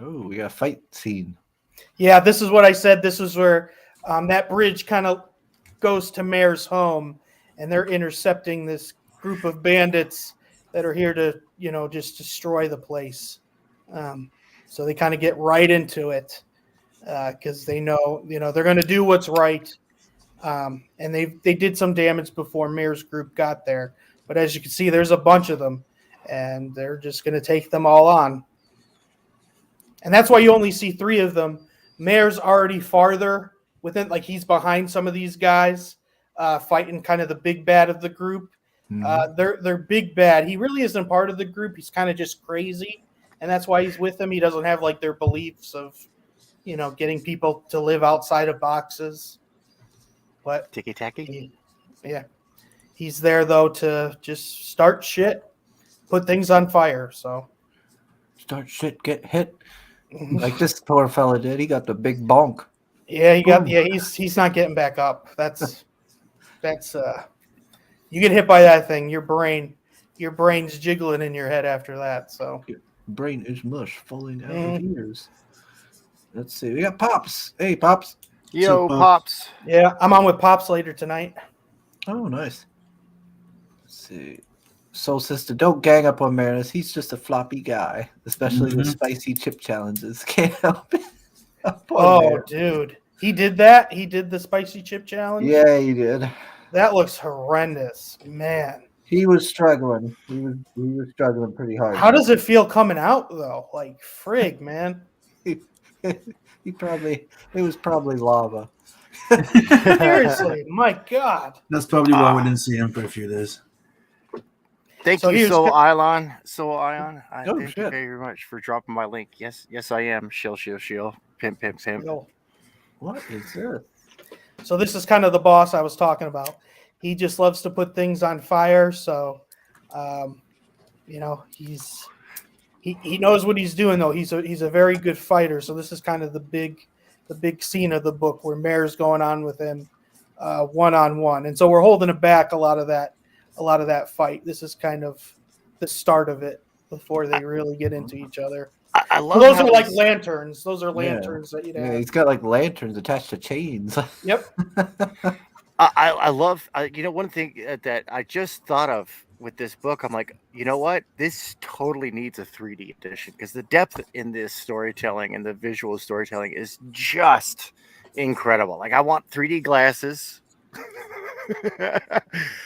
[SPEAKER 1] Oh, we got a fight scene.
[SPEAKER 3] Yeah, this is what I said. This is where that bridge kind of goes to Mayor's home, and they're intercepting this group of bandits that are here to, just destroy the place. So they kind of get right into it because they know, they're going to do what's right. And they did some damage before Mayor's group got there. But as you can see, there's a bunch of them, and they're just going to take them all on. And that's why you only see 3 of them. Mayor's already farther within, like he's behind some of these guys, fighting kind of the big bad of the group. They're big bad. He really isn't part of the group. He's kind of just crazy, and that's why he's with them. He doesn't have like their beliefs of, getting people to live outside of boxes. But
[SPEAKER 5] Ticky tacky.
[SPEAKER 3] Yeah, he's there though to just start shit, put things on fire. So
[SPEAKER 1] start shit, get hit. Like this poor fella did. He got the big bonk.
[SPEAKER 3] Yeah, he's not getting back up. That's you get hit by that thing, your brain's jiggling in your head after that. So
[SPEAKER 1] your brain is mush falling out of ears. Let's see. We got Pops. Hey, Pops.
[SPEAKER 5] Yo,
[SPEAKER 2] So,
[SPEAKER 5] Pops.
[SPEAKER 3] yeah, I'm on with Pops later tonight.
[SPEAKER 1] Oh, nice. Let's see. Soul Sister, don't gang up on Marinus. He's just a floppy guy, especially with
[SPEAKER 2] Mhm.
[SPEAKER 1] spicy chip challenges. Can't help it. Poor
[SPEAKER 3] Oh,
[SPEAKER 1] Marinus.
[SPEAKER 3] dude. He did that? He did the spicy chip challenge?
[SPEAKER 1] Yeah, he did.
[SPEAKER 3] That looks horrendous. Man.
[SPEAKER 1] He was struggling. He was struggling pretty hard.
[SPEAKER 3] How does it feel coming out, though? Like, frig, man.
[SPEAKER 1] He it was probably lava.
[SPEAKER 3] Seriously, my God.
[SPEAKER 2] That's probably why we didn't see him for a few days.
[SPEAKER 5] Thank
[SPEAKER 3] So
[SPEAKER 5] you,
[SPEAKER 3] here's
[SPEAKER 5] Soul
[SPEAKER 3] co-
[SPEAKER 5] Ion. Soul Ion.
[SPEAKER 1] Oh,
[SPEAKER 5] Thank you
[SPEAKER 1] shit.
[SPEAKER 5] very much for dropping my link. Yes, I am. Shill. Pimp.
[SPEAKER 3] Yo.
[SPEAKER 1] What is this?
[SPEAKER 3] So this is kind of the boss I was talking about. He just loves to put things on fire. So, he knows what he's doing, though. He's a very good fighter. So this is kind of the big scene of the book where Mare's going on with him, 1-on-1. And so we're holding it back a lot of that fight. This is kind of the start of it before they really get into each other.
[SPEAKER 5] I love
[SPEAKER 3] Those
[SPEAKER 5] how
[SPEAKER 3] are like
[SPEAKER 5] this-
[SPEAKER 3] lanterns. Those are lanterns that you'd
[SPEAKER 1] Yeah,
[SPEAKER 3] have.
[SPEAKER 1] he's got like lanterns attached to chains.
[SPEAKER 3] Yep.
[SPEAKER 5] I love, one thing that I just thought of with this book. I'm like, you know what? This totally needs a 3D edition because the depth in this storytelling and the visual storytelling is just incredible. Like, I want 3D glasses.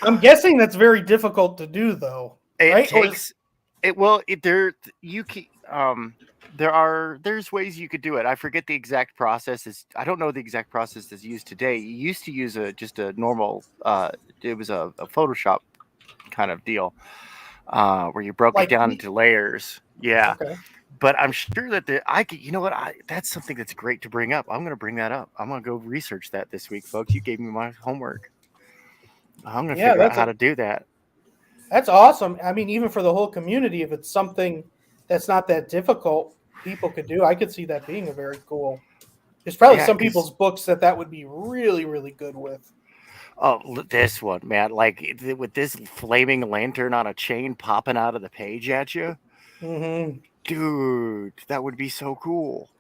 [SPEAKER 3] I'm guessing that's very difficult to do, though.
[SPEAKER 5] It
[SPEAKER 3] Right? Or
[SPEAKER 5] takes it. Well, there's ways you could do it. I forget the exact process. I don't know the exact process that's used today. You used to use just a normal. It was a Photoshop kind of deal where you broke
[SPEAKER 3] Like
[SPEAKER 5] it down
[SPEAKER 3] we-
[SPEAKER 5] into layers. Yeah,
[SPEAKER 3] Okay.
[SPEAKER 5] but I'm sure that I could. You know what? That's something that's great to bring up. I'm going to bring that up. I'm going to go research that this week, folks. You gave me my homework. I'm going to figure out how to do that.
[SPEAKER 3] That's awesome. I mean, even for the whole community, if it's something that's not that difficult, people could do. I could see that being a very cool. There's probably
[SPEAKER 5] Yeah,
[SPEAKER 3] some
[SPEAKER 5] 'cause-
[SPEAKER 3] people's books that would be really, really good with.
[SPEAKER 5] Oh, this one, man! Like with this flaming lantern on a chain popping out of the page at you,
[SPEAKER 3] Hmm.
[SPEAKER 5] dude. That would be so cool.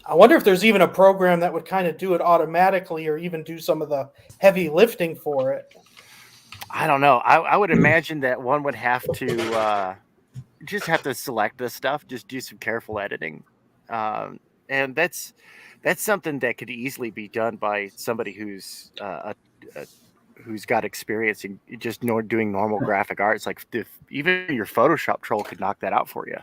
[SPEAKER 3] I wonder if there's even a program that would kind of do it automatically, or even do some of the heavy lifting for it.
[SPEAKER 5] I don't know. I would imagine that one would have to just have to select this stuff, just do some careful editing, and that's something that could easily be done by somebody who's got experience in just doing normal graphic arts. Like even your Photoshop troll could knock that out for you.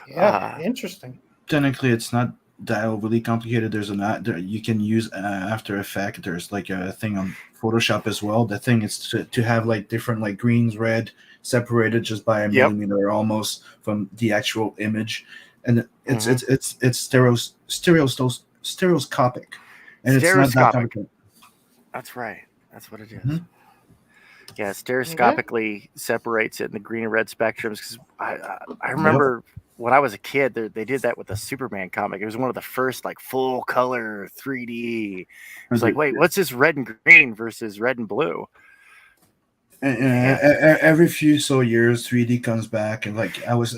[SPEAKER 3] Yeah, interesting.
[SPEAKER 2] Technically, it's not that overly complicated. You can use After Effects. There's like a thing on Photoshop as well. The thing is to have like different like greens, red, separated just by a millimeter almost from the actual image, and it's stereoscopic, and it's not that complicated.
[SPEAKER 5] That's right. That's what it is.
[SPEAKER 2] Mhm.
[SPEAKER 5] Yeah, stereoscopically separates it in the green and red spectrums. Because I remember when I was a kid, they did that with the Superman comic. It was one of the first like full color 3D. It was like, wait, what's this red and green versus red and blue?
[SPEAKER 2] Every few years 3D comes back, and like I was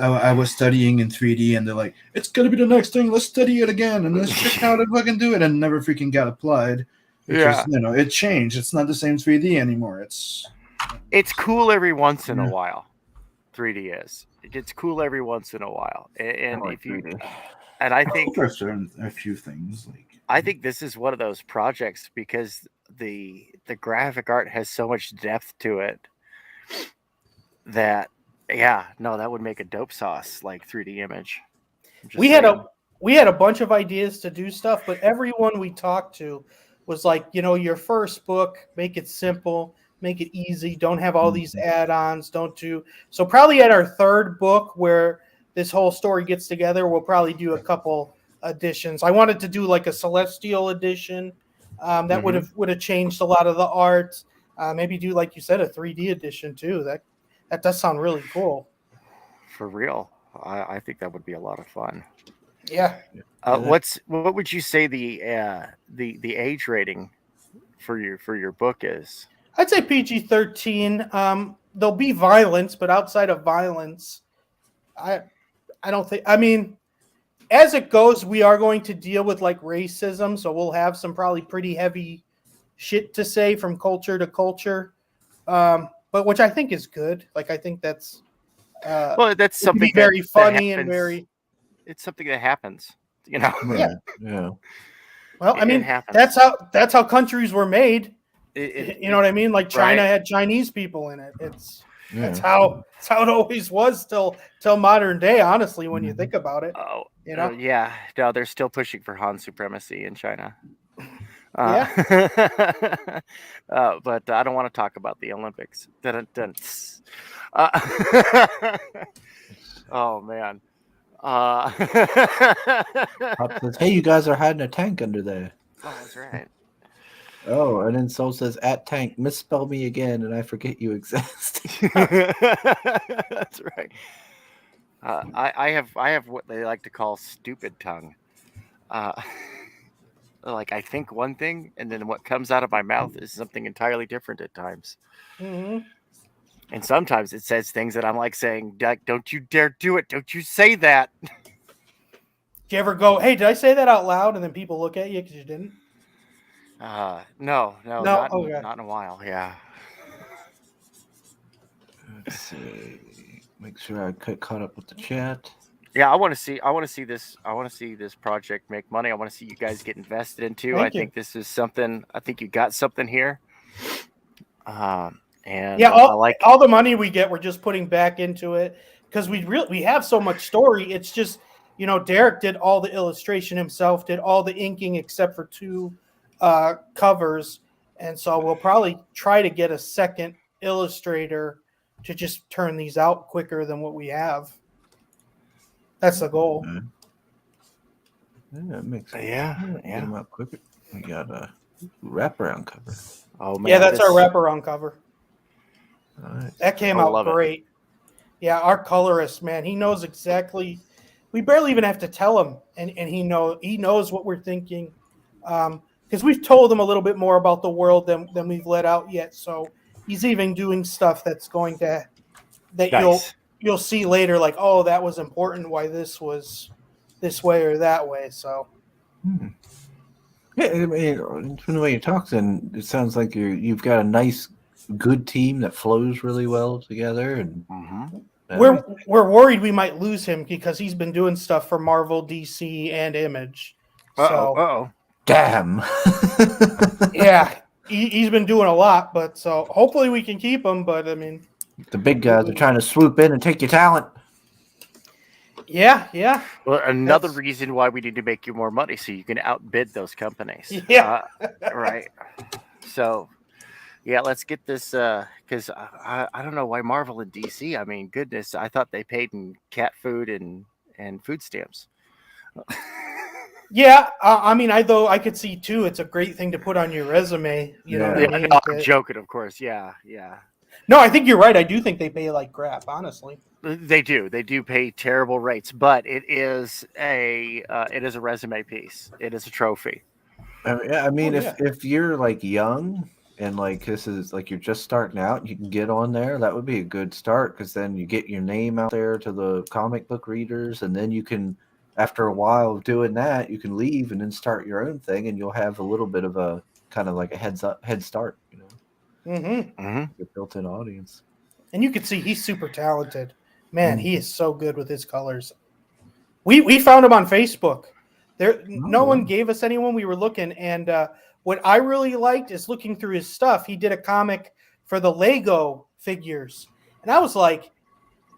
[SPEAKER 2] studying in 3D, and they're like, it's gonna be the next thing, let's study it again and let's check how to fucking do it, and never freaking got applied because it changed. It's not the same 3D anymore. It's
[SPEAKER 5] cool every once in a while. 3D is. It's cool every once in a while, and
[SPEAKER 1] like
[SPEAKER 5] if you
[SPEAKER 1] 3D.
[SPEAKER 5] and I think
[SPEAKER 2] for a few things like
[SPEAKER 5] I think this is one of those projects because the graphic art has so much depth to it that that would make a dope sauce like 3D image.
[SPEAKER 3] We had a bunch of ideas to do stuff, but everyone we talked to was like, your first book, make it simple, make it easy, don't have all these add-ons, so probably at our third book where this whole story gets together, we'll probably do a couple editions. I wanted to do like a Celestial edition that would have changed a lot of the art. Maybe do, like you said, a 3D edition too. That does sound really cool.
[SPEAKER 5] For real. I think that would be a lot of fun.
[SPEAKER 3] Yeah.
[SPEAKER 5] What would you say the age rating for your book is?
[SPEAKER 3] I'd say PG-13. There'll be violence, but outside of violence, I don't think. I mean, as it goes, we are going to deal with like racism, so we'll have some probably pretty heavy shit to say from culture to culture. but which I think is good. Like I think that's
[SPEAKER 5] Well, that's
[SPEAKER 3] it can be
[SPEAKER 5] something
[SPEAKER 3] very
[SPEAKER 5] that
[SPEAKER 3] funny and
[SPEAKER 5] happens.
[SPEAKER 3] very.
[SPEAKER 5] It's something that happens. You know,
[SPEAKER 1] Right. Yeah.
[SPEAKER 3] Well, I
[SPEAKER 5] it
[SPEAKER 3] mean,
[SPEAKER 5] happens.
[SPEAKER 3] that's how countries were made. You know what I mean? Like China
[SPEAKER 5] right.
[SPEAKER 3] had Chinese people in it. That's
[SPEAKER 1] Yeah.
[SPEAKER 3] how it always was till modern day. Honestly, when you
[SPEAKER 1] Mhm.
[SPEAKER 3] think about it,
[SPEAKER 5] Oh,
[SPEAKER 3] you know.
[SPEAKER 5] yeah. No, they're still pushing for Han supremacy in China.
[SPEAKER 3] Yeah.
[SPEAKER 5] But I don't want to talk about the Olympics. Dun, dun, tss. Oh man.
[SPEAKER 1] Pop says, "Hey, you guys are hiding a tank under there."
[SPEAKER 5] Oh, that's right.
[SPEAKER 1] Oh, and then Soul says, "At tank, misspell me again, and I forget you exist."
[SPEAKER 5] That's right. I have what they like to call stupid tongue. Uh, like I think one thing, and then what comes out of my mouth is something entirely different at times.
[SPEAKER 3] Mm-hmm.
[SPEAKER 5] And sometimes it says things that I'm like saying, "Don't you dare do it! Don't you say that!"
[SPEAKER 3] Do you ever go, "Hey, did I say that out loud?" And then people look at you because you didn't.
[SPEAKER 5] No,
[SPEAKER 3] No.
[SPEAKER 5] not
[SPEAKER 3] Okay.
[SPEAKER 5] not in a while. Yeah.
[SPEAKER 1] Let's see. Make sure I get caught up with the chat.
[SPEAKER 5] Yeah, I want to see this. I want to see this project make money. I want to see you guys get invested into.
[SPEAKER 3] Thank
[SPEAKER 5] I
[SPEAKER 3] you.
[SPEAKER 5] think this is something. I think you got something here. And
[SPEAKER 3] Yeah,
[SPEAKER 5] I like.
[SPEAKER 3] all the money we get, we're just putting back into it because we have so much story. It's just Derek did all the illustration himself, did all the inking except for 2 covers, and so we'll probably try to get a second illustrator to just turn these out quicker than what we have. That's the goal.
[SPEAKER 1] Yeah, it makes sense.
[SPEAKER 5] Yeah.
[SPEAKER 1] Get them out quicker. We got a wraparound cover.
[SPEAKER 5] Oh man.
[SPEAKER 3] Yeah, that's our wraparound cover.
[SPEAKER 1] Nice.
[SPEAKER 3] That came
[SPEAKER 5] I
[SPEAKER 3] out
[SPEAKER 5] love it.
[SPEAKER 3] great. Yeah, our colorist, man, he knows exactly. We barely even have to tell him, and he knows what we're thinking, because we've told him a little bit more about the world than we've let out yet. So he's even doing stuff that's going to
[SPEAKER 5] Nice.
[SPEAKER 3] you'll see later, like, oh, that was important. Why this was this way or that way. So
[SPEAKER 1] Yeah, I mean, from the way you talk, then it sounds like you've got a nice, good team that flows really well together, and
[SPEAKER 3] we're worried we might lose him because he's been doing stuff for Marvel, DC, and Image. So
[SPEAKER 1] damn.
[SPEAKER 3] yeah, he's been doing a lot, but so hopefully we can keep him. But I mean,
[SPEAKER 1] The big guys are trying to swoop in and take your talent.
[SPEAKER 3] Yeah.
[SPEAKER 5] Well, another reason why we need to make you more money so you can outbid those companies.
[SPEAKER 3] Yeah.
[SPEAKER 5] Right. So, yeah, let's get this because I don't know why Marvel and DC. I mean, goodness, I thought they paid in cat food and food stamps.
[SPEAKER 3] Yeah, I mean, I could see too. It's a great thing to put on your resume. You know what I mean?
[SPEAKER 5] I'm joking, of course. Yeah.
[SPEAKER 3] No, I think you're right. I do think they pay like crap, honestly.
[SPEAKER 5] They do pay terrible rates, but it is a resume piece. It is a trophy.
[SPEAKER 1] I mean, if you're like young and like this is like you're just starting out, you can get on there. That would be a good start because then you get your name out there to the comic book readers, and then you can, after a while of doing that, you can leave and then start your own thing, and you'll have a little bit of a kind of like a head start, Your built-in audience.
[SPEAKER 3] And you can see he's super talented. Man, he is so good with his colors. We found him on Facebook. No one gave us anyone. We were looking, and what I really liked is looking through his stuff. He did a comic for the Lego figures, and I was like,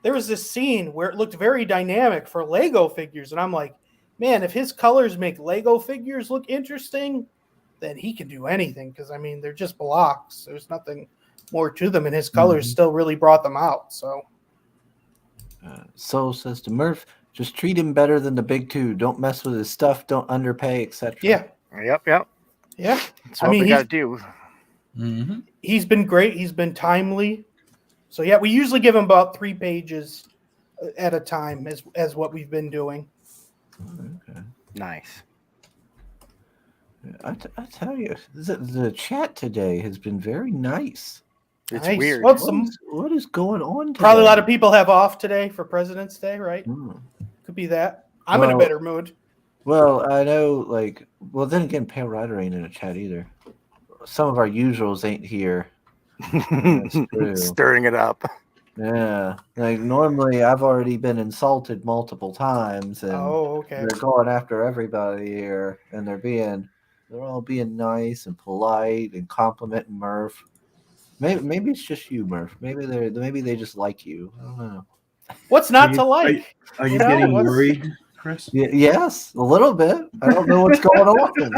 [SPEAKER 3] there was this scene where it looked very dynamic for Lego figures, and I'm like, man, if his colors make Lego figures look interesting, then he can do anything. Because I mean, they're just blocks. There's nothing more to them, and his colors still really brought them out. So.
[SPEAKER 1] Soul says to Murph, just treat him better than the big 2. Don't mess with his stuff. Don't underpay, etc.
[SPEAKER 3] Yeah.
[SPEAKER 5] Yep.
[SPEAKER 3] Yeah.
[SPEAKER 5] That's what we got to do.
[SPEAKER 3] He's been great. He's been timely. So, yeah, we usually give him about 3 pages at a time as what we've been doing.
[SPEAKER 1] Okay.
[SPEAKER 5] Nice.
[SPEAKER 1] I tell you, the chat today has been very nice.
[SPEAKER 5] It's
[SPEAKER 3] nice.
[SPEAKER 5] weird.
[SPEAKER 1] What is going on today?
[SPEAKER 3] Probably a lot of people have off today for President's Day, right? Could be that. I'm in a better mood.
[SPEAKER 1] Well, I know, then again, Pale Rider ain't in a chat either. Some of our usuals ain't here. That's true.
[SPEAKER 5] Stirring it up.
[SPEAKER 1] Yeah, like normally I've already been insulted multiple times, and
[SPEAKER 3] Oh, okay.
[SPEAKER 1] they're going after everybody here, and they're all being nice and polite and complimenting Murph. Maybe it's just you, Murph. Maybe they just like you. I don't know.
[SPEAKER 3] What's
[SPEAKER 2] Are
[SPEAKER 3] not
[SPEAKER 2] you
[SPEAKER 3] to like?
[SPEAKER 2] are you
[SPEAKER 3] know,
[SPEAKER 2] getting
[SPEAKER 3] what's-
[SPEAKER 2] worried, Chris?
[SPEAKER 1] Yes, a little bit. I don't know what's going on.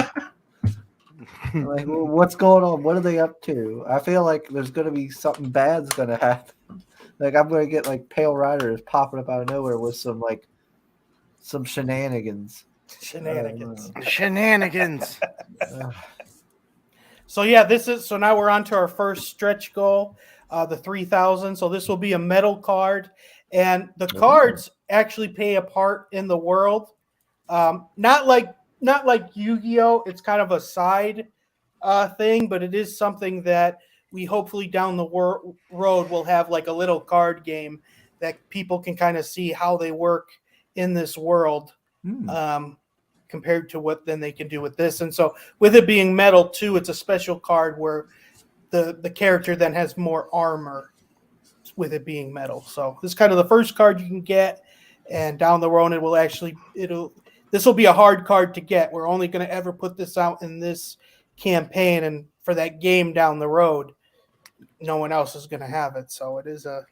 [SPEAKER 1] Like, well, what's going on? What are they up to? I feel like there's going to be something bad's going to happen. Like I'm going to get like Pale Riders popping up out of nowhere with some shenanigans.
[SPEAKER 3] Shenanigans.
[SPEAKER 5] Shenanigans.
[SPEAKER 3] So yeah, so now we're on to our first stretch goal, the 3,000. So this will be a metal card, and the cards actually play a part in the world. Not like Yu-Gi-Oh! It's kind of a side thing, but it is something that we hopefully down the road will have like a little card game that people can kind of see how they work in this world. Compared to what then they can do with this. And so with it being metal too, it's a special card where the character then has more armor with it being metal. So this is kind of the first card you can get, and down the road this will be a hard card to get. We're only going to ever put this out in this campaign, and for that game down the road, no one else is going to have it. So it is a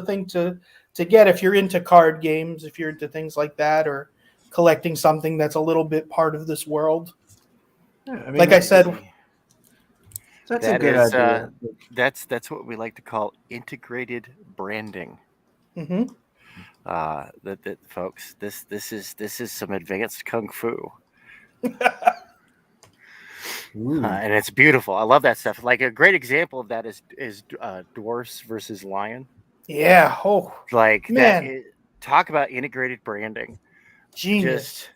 [SPEAKER 3] thing to get if you're into card games, if you're into things like that, or collecting something that's a little bit part of this world.
[SPEAKER 1] Yeah, I mean,
[SPEAKER 3] Like I said,
[SPEAKER 1] that's a good idea.
[SPEAKER 5] That's what we like to call integrated branding.
[SPEAKER 3] Mm-hmm.
[SPEAKER 5] That folks, this is some advanced kung fu. And it's beautiful. I love that stuff. Like a great example of that is dwarfs versus lion.
[SPEAKER 3] Yeah. Oh,
[SPEAKER 5] like
[SPEAKER 3] man.
[SPEAKER 5] that. Talk about integrated branding.
[SPEAKER 3] Genius.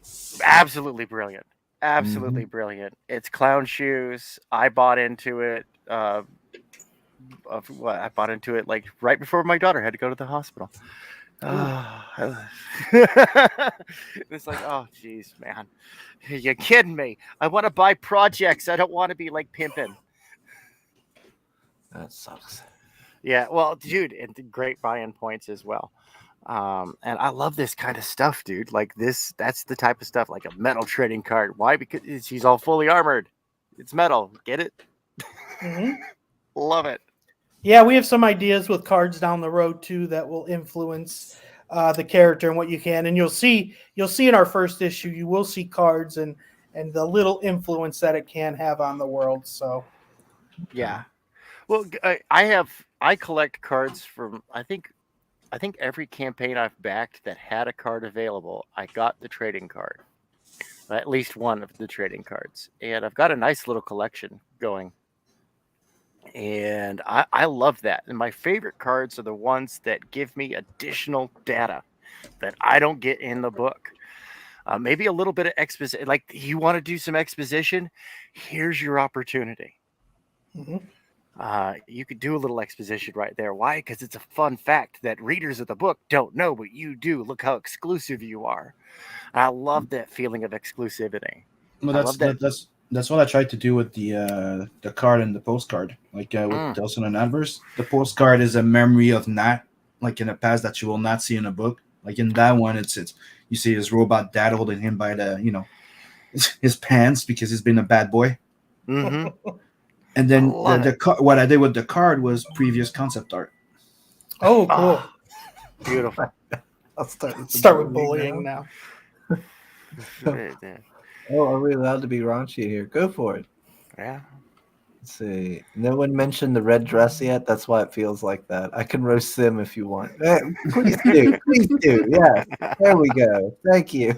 [SPEAKER 5] Just absolutely brilliant. Absolutely brilliant. It's clown shoes. I bought into it. I bought into it like right before my daughter had to go to the hospital. It's like, oh geez, man, you're kidding me. I want to buy projects. I don't want to be like pimping.
[SPEAKER 1] That sucks.
[SPEAKER 5] Yeah, well, dude, and great buy-in points as well. And I love this kind of stuff, dude. Like that's the type of stuff, like a metal trading card. Why? Because she's all fully armored. It's metal. Get it? Love it.
[SPEAKER 3] Yeah, we have some ideas with cards down the road too that will influence the character and what you can. And you'll see in our first issue, you will see cards and the little influence that it can have on the world. So,
[SPEAKER 5] yeah. Well, I collect cards from I think every campaign I've backed that had a card available, I got the trading card. At least one of the trading cards. And I've got a nice little collection going. And I love that. And my favorite cards are the ones that give me additional data that I don't get in the book. Maybe a little bit of exposition. Like, you want to do some exposition? Here's your opportunity. You could do a little exposition right there. Why? Because it's a fun fact that readers of the book don't know, but you do. Look how exclusive you are. I love that feeling of exclusivity.
[SPEAKER 2] Well, that's what I tried to do with the card and the postcard. Like with Delson and Adverse, the postcard is a memory of Nat, like in the past that you will not see in a book. Like in that one, it's you see his robot dad holding him by the his pants because he's been a bad boy. And then what I did with the card was previous concept art.
[SPEAKER 3] Oh, cool!
[SPEAKER 5] Beautiful.
[SPEAKER 1] I'll
[SPEAKER 3] start with bullying now.
[SPEAKER 1] Oh, are we allowed to be raunchy here? Go for it.
[SPEAKER 5] Yeah.
[SPEAKER 1] Let's see. No one mentioned the red dress yet. That's why it feels like that. I can roast Sim if you want. Please do. Please do. Yeah. There we go. Thank you.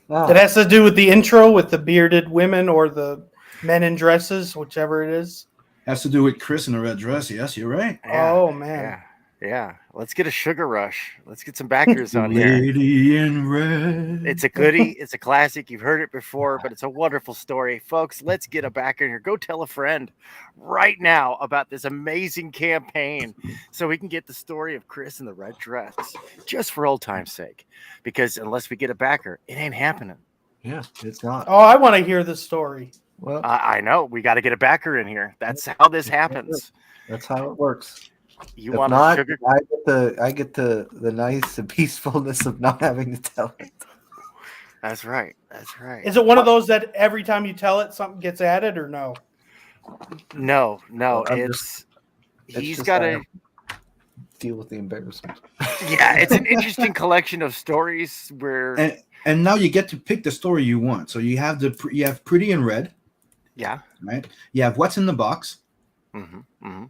[SPEAKER 3] It has to do with the intro with the bearded women or the men in dresses, whichever it is.
[SPEAKER 2] Has to do with Chris in a red dress. Yes, you're right.
[SPEAKER 5] Yeah,
[SPEAKER 3] oh man.
[SPEAKER 5] Yeah. Let's get a sugar rush. Let's get some backers on here.
[SPEAKER 2] Lady in red.
[SPEAKER 5] It's a goodie. It's a classic. You've heard it before, but it's a wonderful story. Folks, let's get a backer in here. Go tell a friend right now about this amazing campaign so we can get the story of Chris in the red dress just for old time's sake. Because unless we get a backer, it ain't happening.
[SPEAKER 1] Yeah, it's not.
[SPEAKER 3] Oh, I want to hear the story.
[SPEAKER 1] Well,
[SPEAKER 5] I know. We got to get a backer in here. That's how this happens.
[SPEAKER 1] that's how it works.
[SPEAKER 5] You
[SPEAKER 1] If
[SPEAKER 5] want
[SPEAKER 1] not,
[SPEAKER 5] a sugar?
[SPEAKER 1] I get the nice and peacefulness of not having to tell it.
[SPEAKER 5] That's right. That's right.
[SPEAKER 3] Is it one of those that every time you tell it, something gets added, or no?
[SPEAKER 5] No.
[SPEAKER 1] I'm
[SPEAKER 5] It's he's
[SPEAKER 1] just
[SPEAKER 5] got to.
[SPEAKER 1] deal with the embarrassment.
[SPEAKER 5] Yeah, it's an interesting collection of stories where.
[SPEAKER 2] And now you get to pick the story you want. So you have Pretty in Red,
[SPEAKER 5] Yeah.
[SPEAKER 2] right? You have What's in the Box,
[SPEAKER 5] Mm-hmm.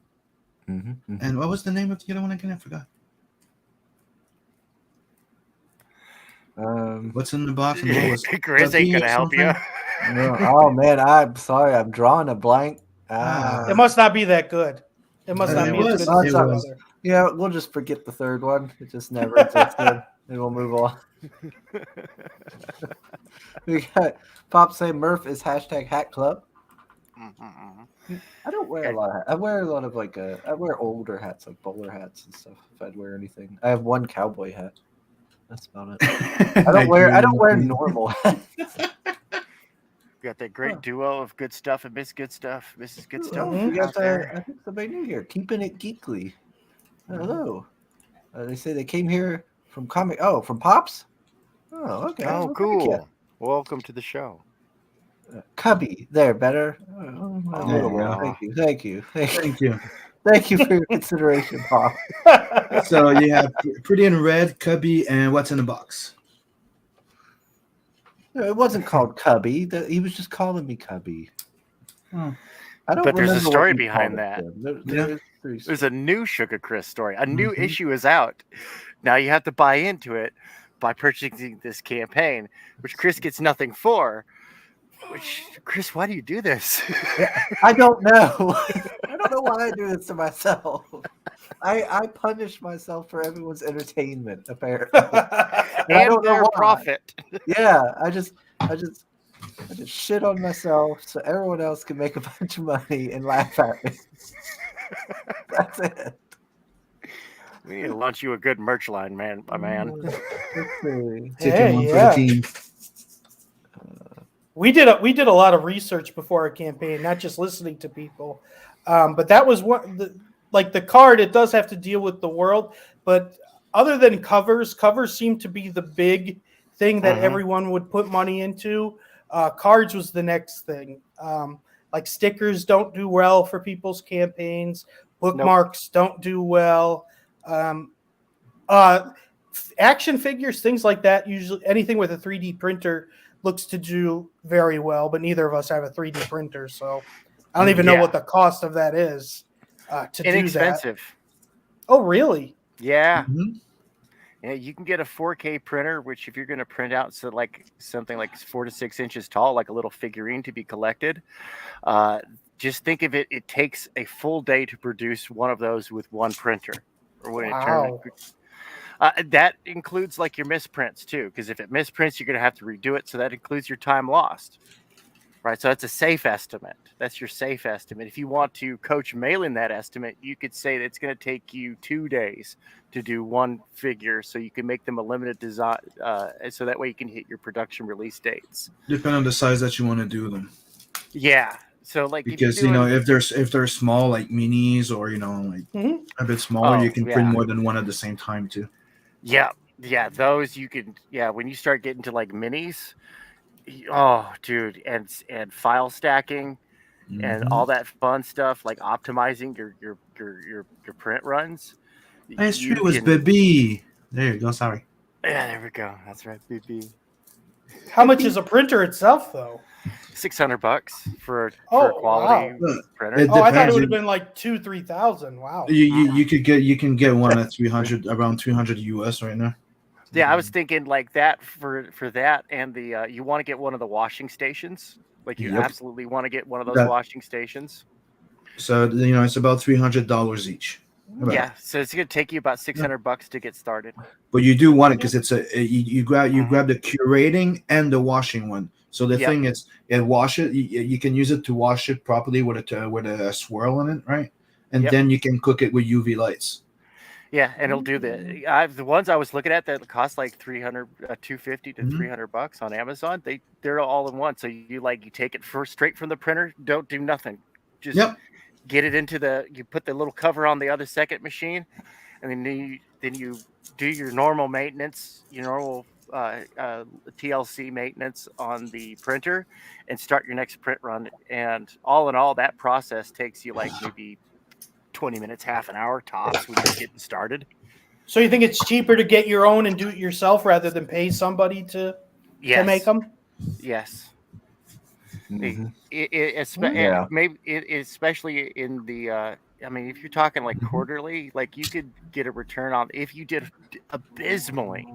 [SPEAKER 2] and what was the name of the other one again? I forgot. What's in the box? And what was
[SPEAKER 5] Chris ain't gonna help you.
[SPEAKER 1] No, oh man, I'm sorry. I'm drawing a blank.
[SPEAKER 3] It must not be that good. It must not
[SPEAKER 2] It
[SPEAKER 3] be as
[SPEAKER 2] was.
[SPEAKER 3] good as
[SPEAKER 2] It
[SPEAKER 3] the
[SPEAKER 2] was.
[SPEAKER 3] other.
[SPEAKER 1] Yeah, we'll just forget the third one. It just never existed. And we'll move on. We got Pop say Murph is hashtag Hat Club. I don't wear a lot of hats. I wear a lot of I wear older hats like bowler hats and stuff. If I'd wear anything, I have one cowboy hat. That's about it. I don't wear normal hats.
[SPEAKER 5] We got that great duo of good stuff and Miss Good Stuff. Mrs. Good Stuff.
[SPEAKER 1] We got
[SPEAKER 5] out there.
[SPEAKER 1] I think somebody new here. Keeping it geekly. Hello. They say they came here from from Pops. Oh, okay.
[SPEAKER 5] Oh,
[SPEAKER 1] Well,
[SPEAKER 5] cool.
[SPEAKER 1] thank you.
[SPEAKER 5] Welcome to the show.
[SPEAKER 1] Cubby, there, better.
[SPEAKER 2] There you go.
[SPEAKER 1] Thank you.
[SPEAKER 2] Thank you.
[SPEAKER 1] Thank you for your consideration, Pop.
[SPEAKER 2] So you have Pretty in Red, Cubby, and What's in the Box.
[SPEAKER 1] No, it wasn't called Cubby. He was just calling me Cubby.
[SPEAKER 2] Oh.
[SPEAKER 1] I don't
[SPEAKER 5] But there's a
[SPEAKER 1] remember
[SPEAKER 5] story
[SPEAKER 1] what he
[SPEAKER 5] behind
[SPEAKER 1] called
[SPEAKER 5] that.
[SPEAKER 1] it. There is three
[SPEAKER 5] There's a new Sugar Chris story. A new
[SPEAKER 2] Mhm.
[SPEAKER 5] issue is out. Now you have to buy into it by purchasing this campaign, which Chris gets nothing for. Which, Chris, why do you do this?
[SPEAKER 1] I don't know. I don't know why I do this to myself. I punish myself for everyone's entertainment, apparently. I
[SPEAKER 5] and
[SPEAKER 1] don't know
[SPEAKER 5] their
[SPEAKER 1] why.
[SPEAKER 5] profit.
[SPEAKER 1] Yeah, I just shit on myself so everyone else can make a bunch of money and laugh at me. That's it.
[SPEAKER 5] We need to launch you a good merch line, man, my man.
[SPEAKER 1] Let's see.
[SPEAKER 2] Taking one for
[SPEAKER 3] yeah.
[SPEAKER 2] the team.
[SPEAKER 3] We did a lot of research before our campaign, not just listening to people. But that was the card. It does have to deal with the world, but other than covers seem to be the big thing that everyone would put money into. Cards was the next thing. Like stickers don't do well for people's campaigns. Bookmarks don't do well. Action figures, things like that. Usually, anything with a 3D printer looks to do very well, but neither of us have a 3D printer, so I don't even know what the cost of that is to do that.
[SPEAKER 5] Inexpensive.
[SPEAKER 3] Oh, really?
[SPEAKER 5] Yeah.
[SPEAKER 2] Mhm.
[SPEAKER 5] Yeah, you can get a 4K printer, which if you're going to print out something like 4 to 6 inches tall, like a little figurine to be collected, just think of it. It takes a full day to produce one of those with one printer.
[SPEAKER 3] Wow.
[SPEAKER 5] That includes like your misprints too, because if it misprints, you're going to have to redo it. So that includes your time lost, right? So that's a safe estimate. That's your safe estimate. If you want to coach mailing that estimate, you could say that it's going to take you 2 days to do one figure, so you can make them a limited design, so that way you can hit your production release dates.
[SPEAKER 2] Depending on the size that you want to do them.
[SPEAKER 5] Yeah. So like
[SPEAKER 2] Because if they're small like minis or like a bit smaller, you can print more than one at the same time too.
[SPEAKER 5] Yeah, those you can. Yeah, when you start getting to like minis, oh, dude, and file stacking and all that fun stuff, like optimizing your print runs.
[SPEAKER 2] History was baby. There you go. Sorry.
[SPEAKER 5] Yeah, there we go. That's right, BB.
[SPEAKER 3] How much is a printer itself, though?
[SPEAKER 5] $600 for a quality printer.
[SPEAKER 3] I thought it would have been like 2,000-3,000. Wow.
[SPEAKER 2] You can get one at 300, around 300 US right now.
[SPEAKER 5] Yeah, I was thinking like that for that, and the you want to get one of the washing stations. Like you absolutely want to get one of those washing stations.
[SPEAKER 2] So it's about $300 each.
[SPEAKER 5] Yeah, so it's gonna take you about $600 to get started.
[SPEAKER 2] But you do want it because it's you grab the curating and the washing one. So the thing is, wash it. You can use it to wash it properly with a swirl in it, right? And then you can cook it with UV lights.
[SPEAKER 5] Yeah, and it'll do the ones I was looking at that cost like 300, 250 to
[SPEAKER 2] Mhm.
[SPEAKER 5] $300 on Amazon. They're all in one. So you take it straight from the printer. Don't do nothing. Just
[SPEAKER 2] Yep.
[SPEAKER 5] get it you put the little cover on the other second machine, and then you do your normal maintenance, your normal TLC maintenance on the printer, and start your next print run. And all in all, that process takes you like maybe 20 minutes, half an hour tops when you're getting started.
[SPEAKER 3] So you think it's cheaper to get your own and do it yourself rather than pay somebody to make
[SPEAKER 5] Yes,
[SPEAKER 3] them?
[SPEAKER 5] yes.
[SPEAKER 1] Mhm.
[SPEAKER 5] And maybe especially in the. I mean, if you're talking like
[SPEAKER 2] Mhm.
[SPEAKER 5] quarterly, like you could get a return on if you did abysmally,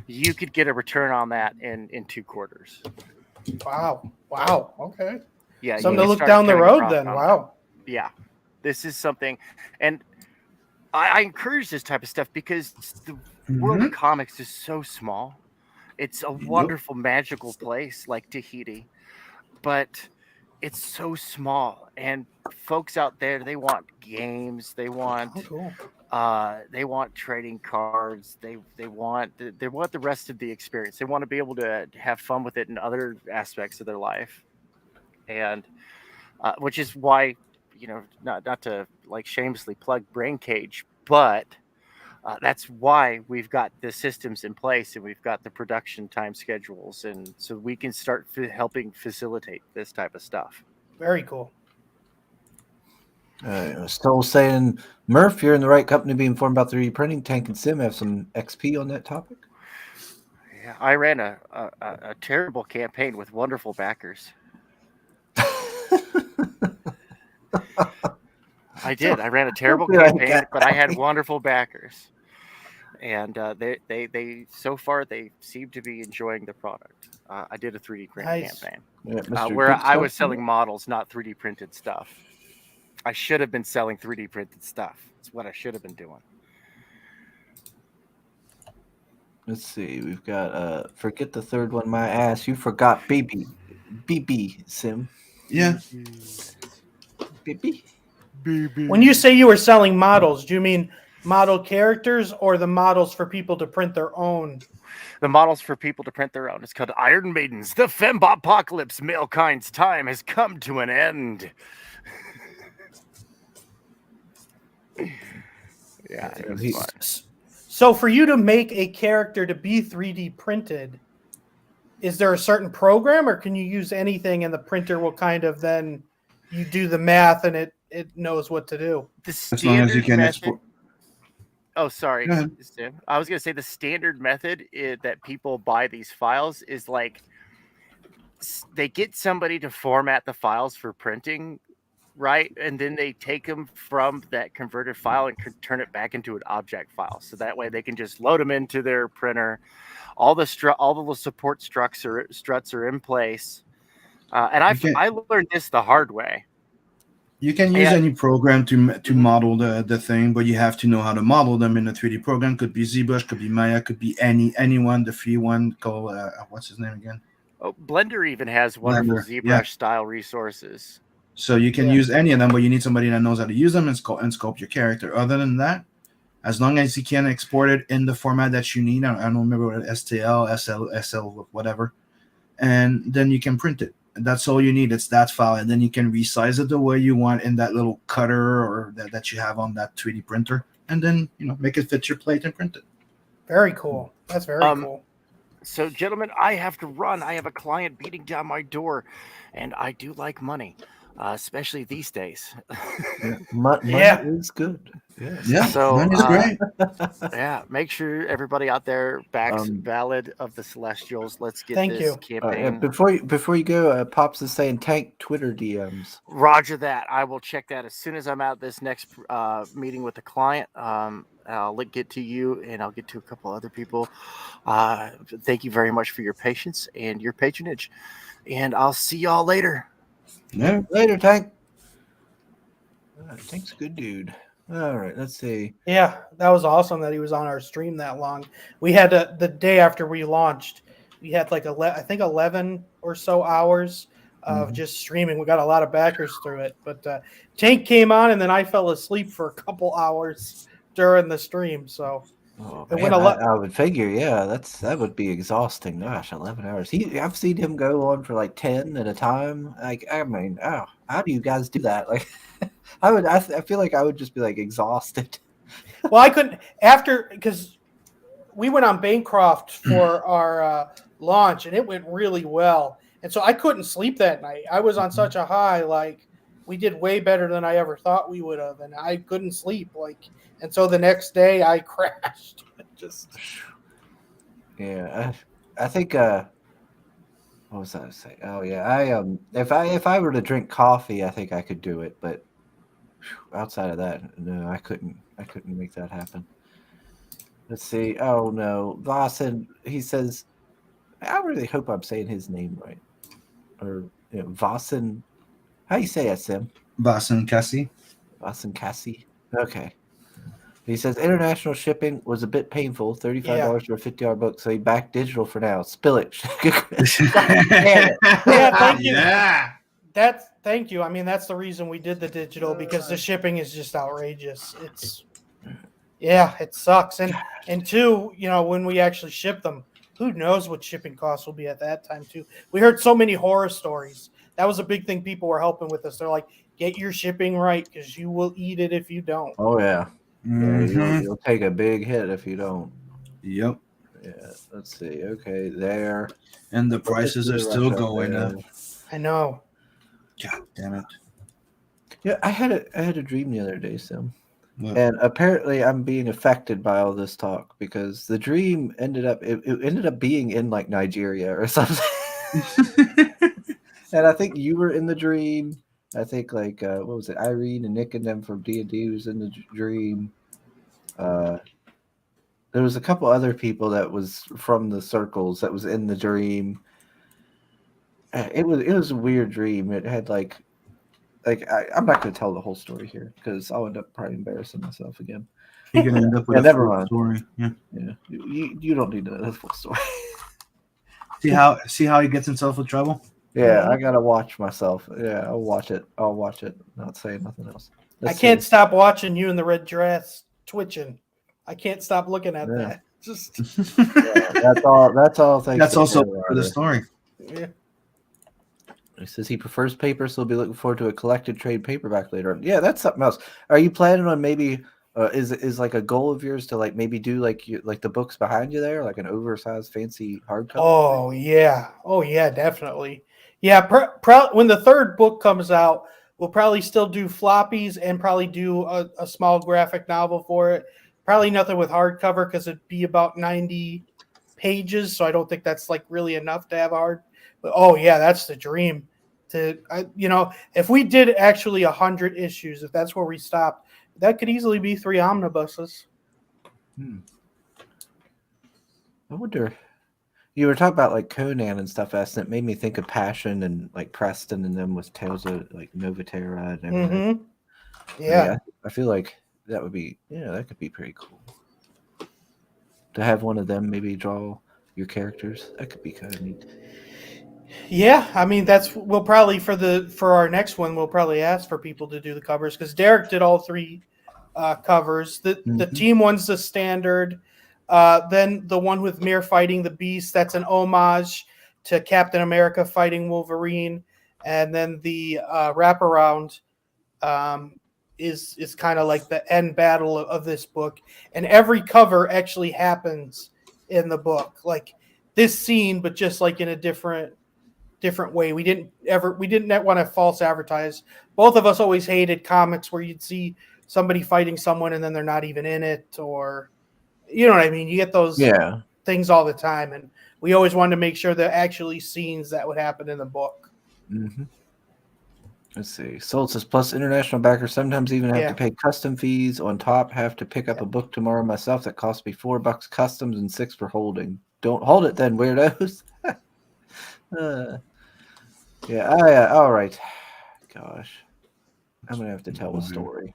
[SPEAKER 5] you could get a return on that in 2 quarters.
[SPEAKER 3] Wow. Wow. Okay.
[SPEAKER 5] Yeah, you
[SPEAKER 3] Something to
[SPEAKER 5] could
[SPEAKER 3] look
[SPEAKER 5] start
[SPEAKER 3] down the
[SPEAKER 5] turning a
[SPEAKER 3] road
[SPEAKER 5] profit
[SPEAKER 3] then.
[SPEAKER 5] on that.
[SPEAKER 3] Wow.
[SPEAKER 5] Yeah, this is something, and I encourage this type of stuff because the world of
[SPEAKER 2] Mhm.
[SPEAKER 5] comics is so small. It's a
[SPEAKER 2] Yep.
[SPEAKER 5] wonderful, magical place like Tahiti, but it's so small. And folks out there, they want games,
[SPEAKER 3] Oh, cool.
[SPEAKER 5] they want trading cards, they want the rest of the experience. They want to be able to have fun with it in other aspects of their life, and which is why not to like shamelessly plug Brain Cage, but that's why we've got the systems in place and we've got the production time schedules, and so we can start helping facilitate this type of stuff.
[SPEAKER 3] Very cool.
[SPEAKER 1] Still saying, Murph, you're in the right company to be informed about 3D printing. Tank and Sim have some XP on that topic.
[SPEAKER 5] Yeah, I ran a terrible campaign with wonderful backers. I did. I ran a terrible
[SPEAKER 1] feel like
[SPEAKER 5] campaign,
[SPEAKER 1] that.
[SPEAKER 5] but I had wonderful backers, and they so far they seem to be enjoying the product. I did a 3D print
[SPEAKER 3] Nice.
[SPEAKER 5] campaign
[SPEAKER 1] Yeah, Mr.
[SPEAKER 5] where
[SPEAKER 1] Good
[SPEAKER 5] I
[SPEAKER 1] Stuff.
[SPEAKER 5] was selling models, not 3D printed stuff. I should have been selling 3D printed stuff. It's what I should have been doing.
[SPEAKER 1] Let's see. We've got forget the third one, my ass. You forgot BB Sim.
[SPEAKER 2] Yeah.
[SPEAKER 1] BB.
[SPEAKER 3] When you say you were selling models, do you mean model characters or the models for people to print their own?
[SPEAKER 5] The models for people to print their own. It's called Iron Maidens. The Fembopocalypse. Malekind's time has come to an end. Yeah, it was fun.
[SPEAKER 3] So for you to make a character to be 3D printed, is there a certain program or can you use anything and the printer will kind of then you do the math and it knows what to do?
[SPEAKER 5] The
[SPEAKER 2] As long as you
[SPEAKER 5] standard
[SPEAKER 2] can
[SPEAKER 5] method.
[SPEAKER 2] export.
[SPEAKER 5] Oh, sorry,
[SPEAKER 2] Go ahead.
[SPEAKER 5] Sim. I was gonna say the standard method that people buy these files is like they get somebody to format the files for printing, right? And then they take them from that converted file and turn it back into an object file. So that way they can just load them into their printer. All the support struts are in place. And
[SPEAKER 2] You can
[SPEAKER 5] I learned this the hard way.
[SPEAKER 2] you can use
[SPEAKER 5] Yeah.
[SPEAKER 2] any program to model the thing, but you have to know how to model them in a 3D program. Could be ZBrush, could be Maya, could be anyone. The free one called what's his name again?
[SPEAKER 5] Oh, Blender even has wonderful
[SPEAKER 2] Blender,
[SPEAKER 5] ZBrush
[SPEAKER 2] yeah.
[SPEAKER 5] style resources.
[SPEAKER 2] So you can
[SPEAKER 3] Yeah.
[SPEAKER 2] use any of them, but you need somebody that knows how to use them and sculpt your character. Other than that, as long as you can export it in the format that you need, I don't remember what STL, SL, whatever, and then you can print it. That's all you need. It's that file, and then you can resize it the way you want in that little cutter or that you have on that 3D printer, and then make it fit your plate and print it.
[SPEAKER 3] Very cool. That's very cool.
[SPEAKER 5] So, gentlemen, I have to run. I have a client beating down my door, and I do like money, especially these days.
[SPEAKER 1] Money
[SPEAKER 3] Yeah.
[SPEAKER 1] is good. Yes.
[SPEAKER 2] Yeah,
[SPEAKER 5] So,
[SPEAKER 2] money's great.
[SPEAKER 5] Yeah, make sure everybody out there backs Ballad of the Celestials. Let's get
[SPEAKER 3] Thank
[SPEAKER 5] this
[SPEAKER 3] you.
[SPEAKER 5] campaign.
[SPEAKER 1] Before you go, Pops is saying Tank Twitter DMs.
[SPEAKER 5] Roger that. I will check that as soon as I'm out this next meeting with the client. I'll get to you, and I'll get to a couple other people. Thank you very much for your patience and your patronage, and I'll see y'all later.
[SPEAKER 2] Yeah.
[SPEAKER 1] Later, Tank. Tank's a good dude. All right, let's see.
[SPEAKER 3] Yeah, that was awesome that he was on our stream that long. We had the day after we launched, we had like 11 or so hours of just streaming. We got a lot of backers through it, but Tank came on and then I fell asleep for a couple hours during the stream. So
[SPEAKER 1] Oh
[SPEAKER 3] it
[SPEAKER 1] man,
[SPEAKER 3] went a lot.
[SPEAKER 1] I would figure, yeah, that would be exhausting. Gosh, 11 hours. I've seen him go on for like 10 at a time. Like, I mean, oh, how do you guys do that? Like, I feel like I would just be like exhausted.
[SPEAKER 3] Well, I couldn't after because we went on Bancroft for our launch, and it went really well. And so I couldn't sleep that night. I was on such a high, like we did way better than I ever thought we would have, and I couldn't sleep. Like, and so the next day I crashed. Just
[SPEAKER 1] Yeah, I think what was I saying? Oh yeah, if I were to drink coffee, I think I could do it, but outside of that, no, I couldn't make that happen. Let's see. Oh no, Vossen. He says, I really hope I'm saying his name right, or Vossen. How do you say it, Sim?
[SPEAKER 2] Boston Cassie.
[SPEAKER 1] Vossen Cassie. Okay. He says international shipping was a bit painful. $35 for a 50-hour book, so he backed digital for now. Spill it.
[SPEAKER 3] Yeah, thank you.
[SPEAKER 2] Yeah.
[SPEAKER 3] Thank you. I mean, that's the reason we did the digital, because the shipping is just outrageous. It sucks. And two, when we actually ship them, who knows what shipping costs will be at that time too. We heard so many horror stories. That was a big thing people were helping with us. They're like, get your shipping right because you will eat it if you don't.
[SPEAKER 1] Oh yeah.
[SPEAKER 2] Mhm.
[SPEAKER 1] Yeah, you'll take a big hit if you don't.
[SPEAKER 2] Yep.
[SPEAKER 1] Yeah, let's see. Okay, there.
[SPEAKER 2] And the prices are still going up.
[SPEAKER 3] I know.
[SPEAKER 2] God damn it.
[SPEAKER 1] Yeah, I had a dream the other day, Sim.
[SPEAKER 2] What?
[SPEAKER 1] And apparently I'm being affected by all this talk because the dream ended up being in like Nigeria or something. And I think you were in the dream. I think like what was it? Irene and Nick and them from D&D was in the dream. There was a couple other people that was from the circles that was in the dream. It was a weird dream. It had I'm not going to tell the whole story here because I'll end up probably embarrassing myself again.
[SPEAKER 2] You're gonna end up with a
[SPEAKER 1] never
[SPEAKER 2] full
[SPEAKER 1] mind.
[SPEAKER 2] story. Yeah.
[SPEAKER 1] Yeah, you don't need to know the full story.
[SPEAKER 2] See how he gets himself in trouble?
[SPEAKER 1] Yeah, I gotta watch myself. Yeah, I'll watch it. Not say nothing else.
[SPEAKER 3] I can't stop watching you in the red dress twitching. I can't stop looking at
[SPEAKER 1] Yeah.
[SPEAKER 3] that. Just
[SPEAKER 1] That's all. That's all. Thanks.
[SPEAKER 2] That's
[SPEAKER 1] to
[SPEAKER 2] also
[SPEAKER 1] Taylor
[SPEAKER 2] for the
[SPEAKER 1] Arthur.
[SPEAKER 2] story.
[SPEAKER 3] yeah.
[SPEAKER 1] He says he prefers paper, so he'll be looking forward to a collected trade paperback later on. Yeah, that's something else. Are you planning on maybe? Is like a goal of yours to like maybe do like the books behind you there, like an oversized fancy hardcover?
[SPEAKER 3] Oh yeah, definitely. Yeah, when the third book comes out, we'll probably still do floppies and probably do a small graphic novel for it. Probably nothing with hardcover because it'd be about 90 pages, so I don't think that's like really enough to have hard. But oh yeah, that's the dream. If we did actually 100 issues, if that's where we stopped, that could easily be 3 omnibuses.
[SPEAKER 1] I wonder. You were talking about like Conan and stuff, and it made me think of Passion and like Preston and them with Tales of like Novaterra and everything.
[SPEAKER 3] Mm-hmm. Yeah.
[SPEAKER 1] I feel like that would be that could be pretty cool. To have one of them maybe draw your characters, that could be kind of neat.
[SPEAKER 3] Yeah, I mean we'll probably for our next one we'll probably ask for people to do the covers because Derek did all 3 covers. The team one's the standard. Then the one with Mir fighting the Beast, that's an homage to Captain America fighting Wolverine, and then the wraparound is kind of like the end battle of this book, and every cover actually happens in the book, like this scene, but just like in a different way. We didn't want to false advertise. Both of us always hated comics where you'd see somebody fighting someone and then they're not even in it, or you know what I mean? You get those things all the time, and we always wanted to make sure there are actually scenes that would happen in the book.
[SPEAKER 1] Mm-hmm. Let's see. Sold says plus international backers sometimes even have to pay custom fees on top. Have to pick up a book tomorrow myself that cost me $4 customs and $6 for holding. Don't hold it then, weirdos. All right. Gosh, I'm gonna have to tell a story.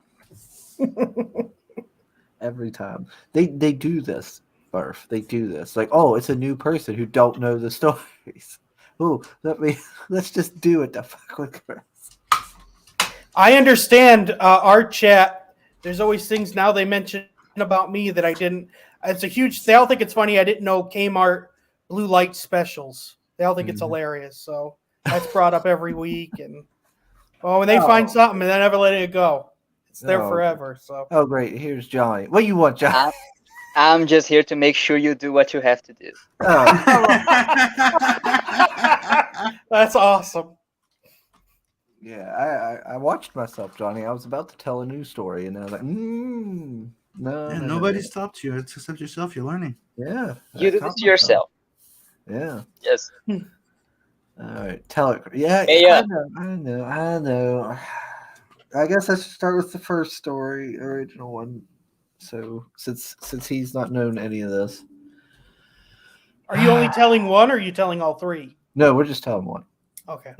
[SPEAKER 1] Every time they do this, Murph, they do this. Like, oh, it's a new person who don't know the stories. Oh, let's just do it to fuck with Chris.
[SPEAKER 3] I understand our chat. There's always things now they mention about me that I didn't. It's a huge. They all think it's funny. I didn't know Kmart blue light specials. They all think it's
[SPEAKER 1] Mhm.
[SPEAKER 3] hilarious. So that's brought up every week. And when they find something and they never let it go, it's there
[SPEAKER 1] Oh.
[SPEAKER 3] forever. So
[SPEAKER 1] Oh, great. Here's Johnny. What you want, Johnny?
[SPEAKER 6] I'm just here to make sure you do what you have to do.
[SPEAKER 1] Oh,
[SPEAKER 3] that's awesome.
[SPEAKER 1] yeah. I watched myself, Johnny. I was about to tell a news story, and I was like, no,
[SPEAKER 2] Yeah,
[SPEAKER 1] no,
[SPEAKER 2] nobody
[SPEAKER 1] no.
[SPEAKER 2] stopped you. It's except yourself. You're learning.
[SPEAKER 1] Yeah.
[SPEAKER 6] You
[SPEAKER 1] I
[SPEAKER 6] do
[SPEAKER 1] caught
[SPEAKER 6] this to
[SPEAKER 1] myself.
[SPEAKER 6] yourself.
[SPEAKER 1] Yeah.
[SPEAKER 6] Yes.
[SPEAKER 1] All right. Tell it. Yeah.
[SPEAKER 6] Hey,
[SPEAKER 1] I know. I guess I should start with the first story, original one. So since he's not known any of this.
[SPEAKER 3] Are you only telling one, or are you telling all three?
[SPEAKER 1] No, we're just telling one.
[SPEAKER 3] Okay.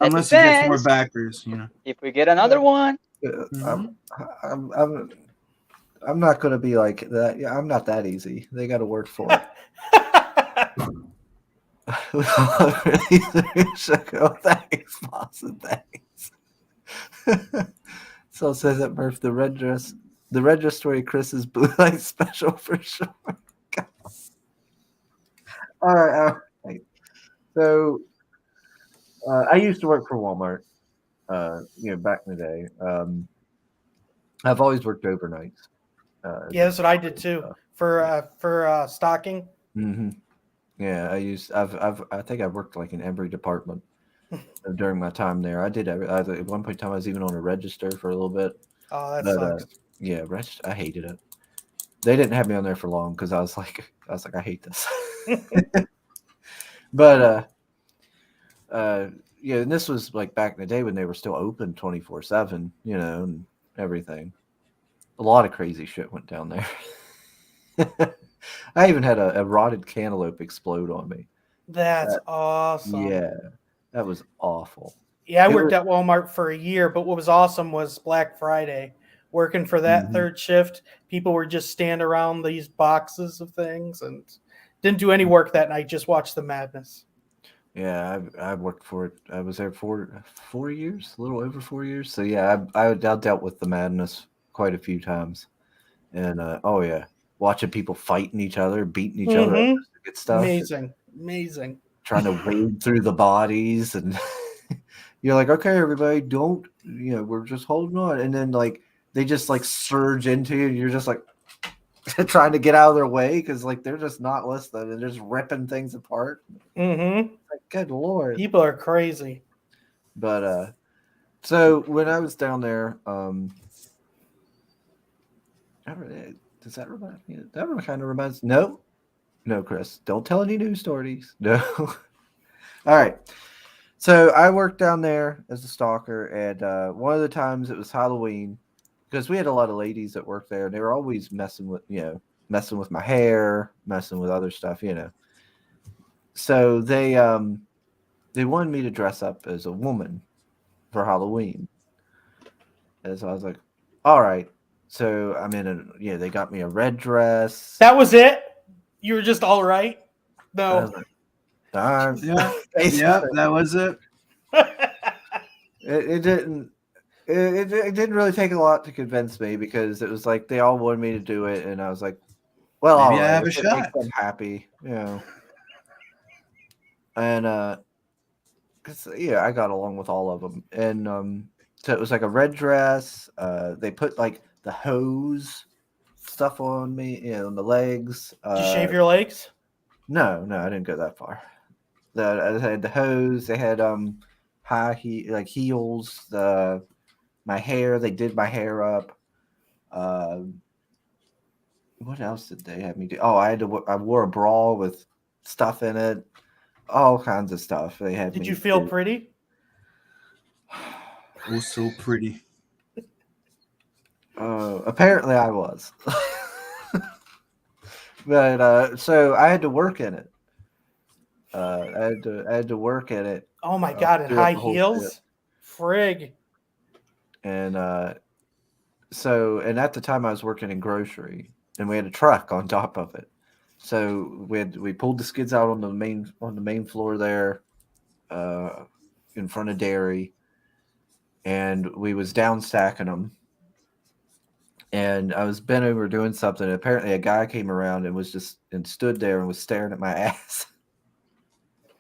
[SPEAKER 2] Unless he gets more
[SPEAKER 6] depends.
[SPEAKER 2] backers, you know.
[SPEAKER 6] If we get another one,
[SPEAKER 1] I'm, I'm not going to be like that. Yeah, I'm not that easy. They got to work for it. Oh, thanks, boss, and thanks. So it says that Murph, the red dress story, Chris's blue light special for sure. All right. So I used to work for Walmart. Back in the day. I've always worked overnights.
[SPEAKER 3] Yeah, that's what I did too for stocking.
[SPEAKER 1] Mm-hmm. Yeah, I think I've worked like in every department during my time there. I did. At one point in time, I was even on a register for a little bit.
[SPEAKER 3] Oh, that
[SPEAKER 1] But
[SPEAKER 3] sucks.
[SPEAKER 1] yeah, register. I hated it. They didn't have me on there for long because I was like, I hate this. But yeah, and this was like back in the day when they were still open 24/7, and everything. A lot of crazy shit went down there. I even had a rotted cantaloupe explode on me.
[SPEAKER 3] That's awesome.
[SPEAKER 1] Yeah, that was awful.
[SPEAKER 3] Yeah, I
[SPEAKER 1] It
[SPEAKER 3] worked
[SPEAKER 1] was-
[SPEAKER 3] at Walmart for a year, but what was awesome was Black Friday. Working for that
[SPEAKER 1] Mhm.
[SPEAKER 3] third shift, people were just standing around these boxes of things and didn't do any work that night, just watched the madness.
[SPEAKER 1] Yeah, I worked for it. I was there for 4 years, a little over 4 years. So yeah, I dealt with the madness quite a few times, and oh yeah, watching people fighting each other, beating each other up
[SPEAKER 3] Mhm.
[SPEAKER 1] just to get stuff,
[SPEAKER 3] Amazing.
[SPEAKER 1] trying to wade through the bodies, and you're like, okay, everybody, don't, we're just holding on, and then like they just like surge into you, and you're just like trying to get out of their way because like they're just not listening and they're just ripping things apart.
[SPEAKER 3] Mm-hmm.
[SPEAKER 1] Like, good lord.
[SPEAKER 3] People are crazy.
[SPEAKER 1] But so when I was down there, does that remind me? That kind of reminds. No, Chris, don't tell any news stories. No. All right. So I worked down there as a stalker, and one of the times it was Halloween because we had a lot of ladies that worked there, and they were always messing with my hair, messing with other stuff, So they wanted me to dress up as a woman for Halloween. And so I was like, all right. So I'm they got me a red dress.
[SPEAKER 3] That was it? You were just all right?
[SPEAKER 1] I was
[SPEAKER 3] No.
[SPEAKER 1] like, darn.
[SPEAKER 2] Yeah, that was it.
[SPEAKER 1] It didn't. It didn't really take a lot to convince me because it was like they all wanted me to do it, and I was like, well,
[SPEAKER 2] Maybe
[SPEAKER 1] all
[SPEAKER 2] I
[SPEAKER 1] right,
[SPEAKER 2] have a
[SPEAKER 1] if it makes
[SPEAKER 2] shot.
[SPEAKER 1] them happy, And cause I got along with all of them, and so it was like a red dress. They put like the hose stuff on me, on the legs.
[SPEAKER 3] Did you shave your legs?
[SPEAKER 1] No, I didn't go that far. I had the hose. They had high heels. My hair. They did my hair up. What else did they have me do? Oh, I wore a bra with stuff in it. All kinds of stuff. They had.
[SPEAKER 3] Did
[SPEAKER 1] me
[SPEAKER 3] you feel
[SPEAKER 1] do.
[SPEAKER 3] pretty?
[SPEAKER 2] Oh, so pretty.
[SPEAKER 1] Apparently, I was. But so I had to work in it. I had to work in it.
[SPEAKER 3] Oh my god, in
[SPEAKER 1] throughout
[SPEAKER 3] high
[SPEAKER 1] the whole
[SPEAKER 3] heels?
[SPEAKER 1] trip.
[SPEAKER 3] Frig.
[SPEAKER 1] And and at the time I was working in grocery, and we had a truck on top of it. So we pulled the skids out on the main floor there, in front of dairy, and we was down stacking them. and I was bent over doing something. And apparently, a guy came around and stood there and was staring at my ass.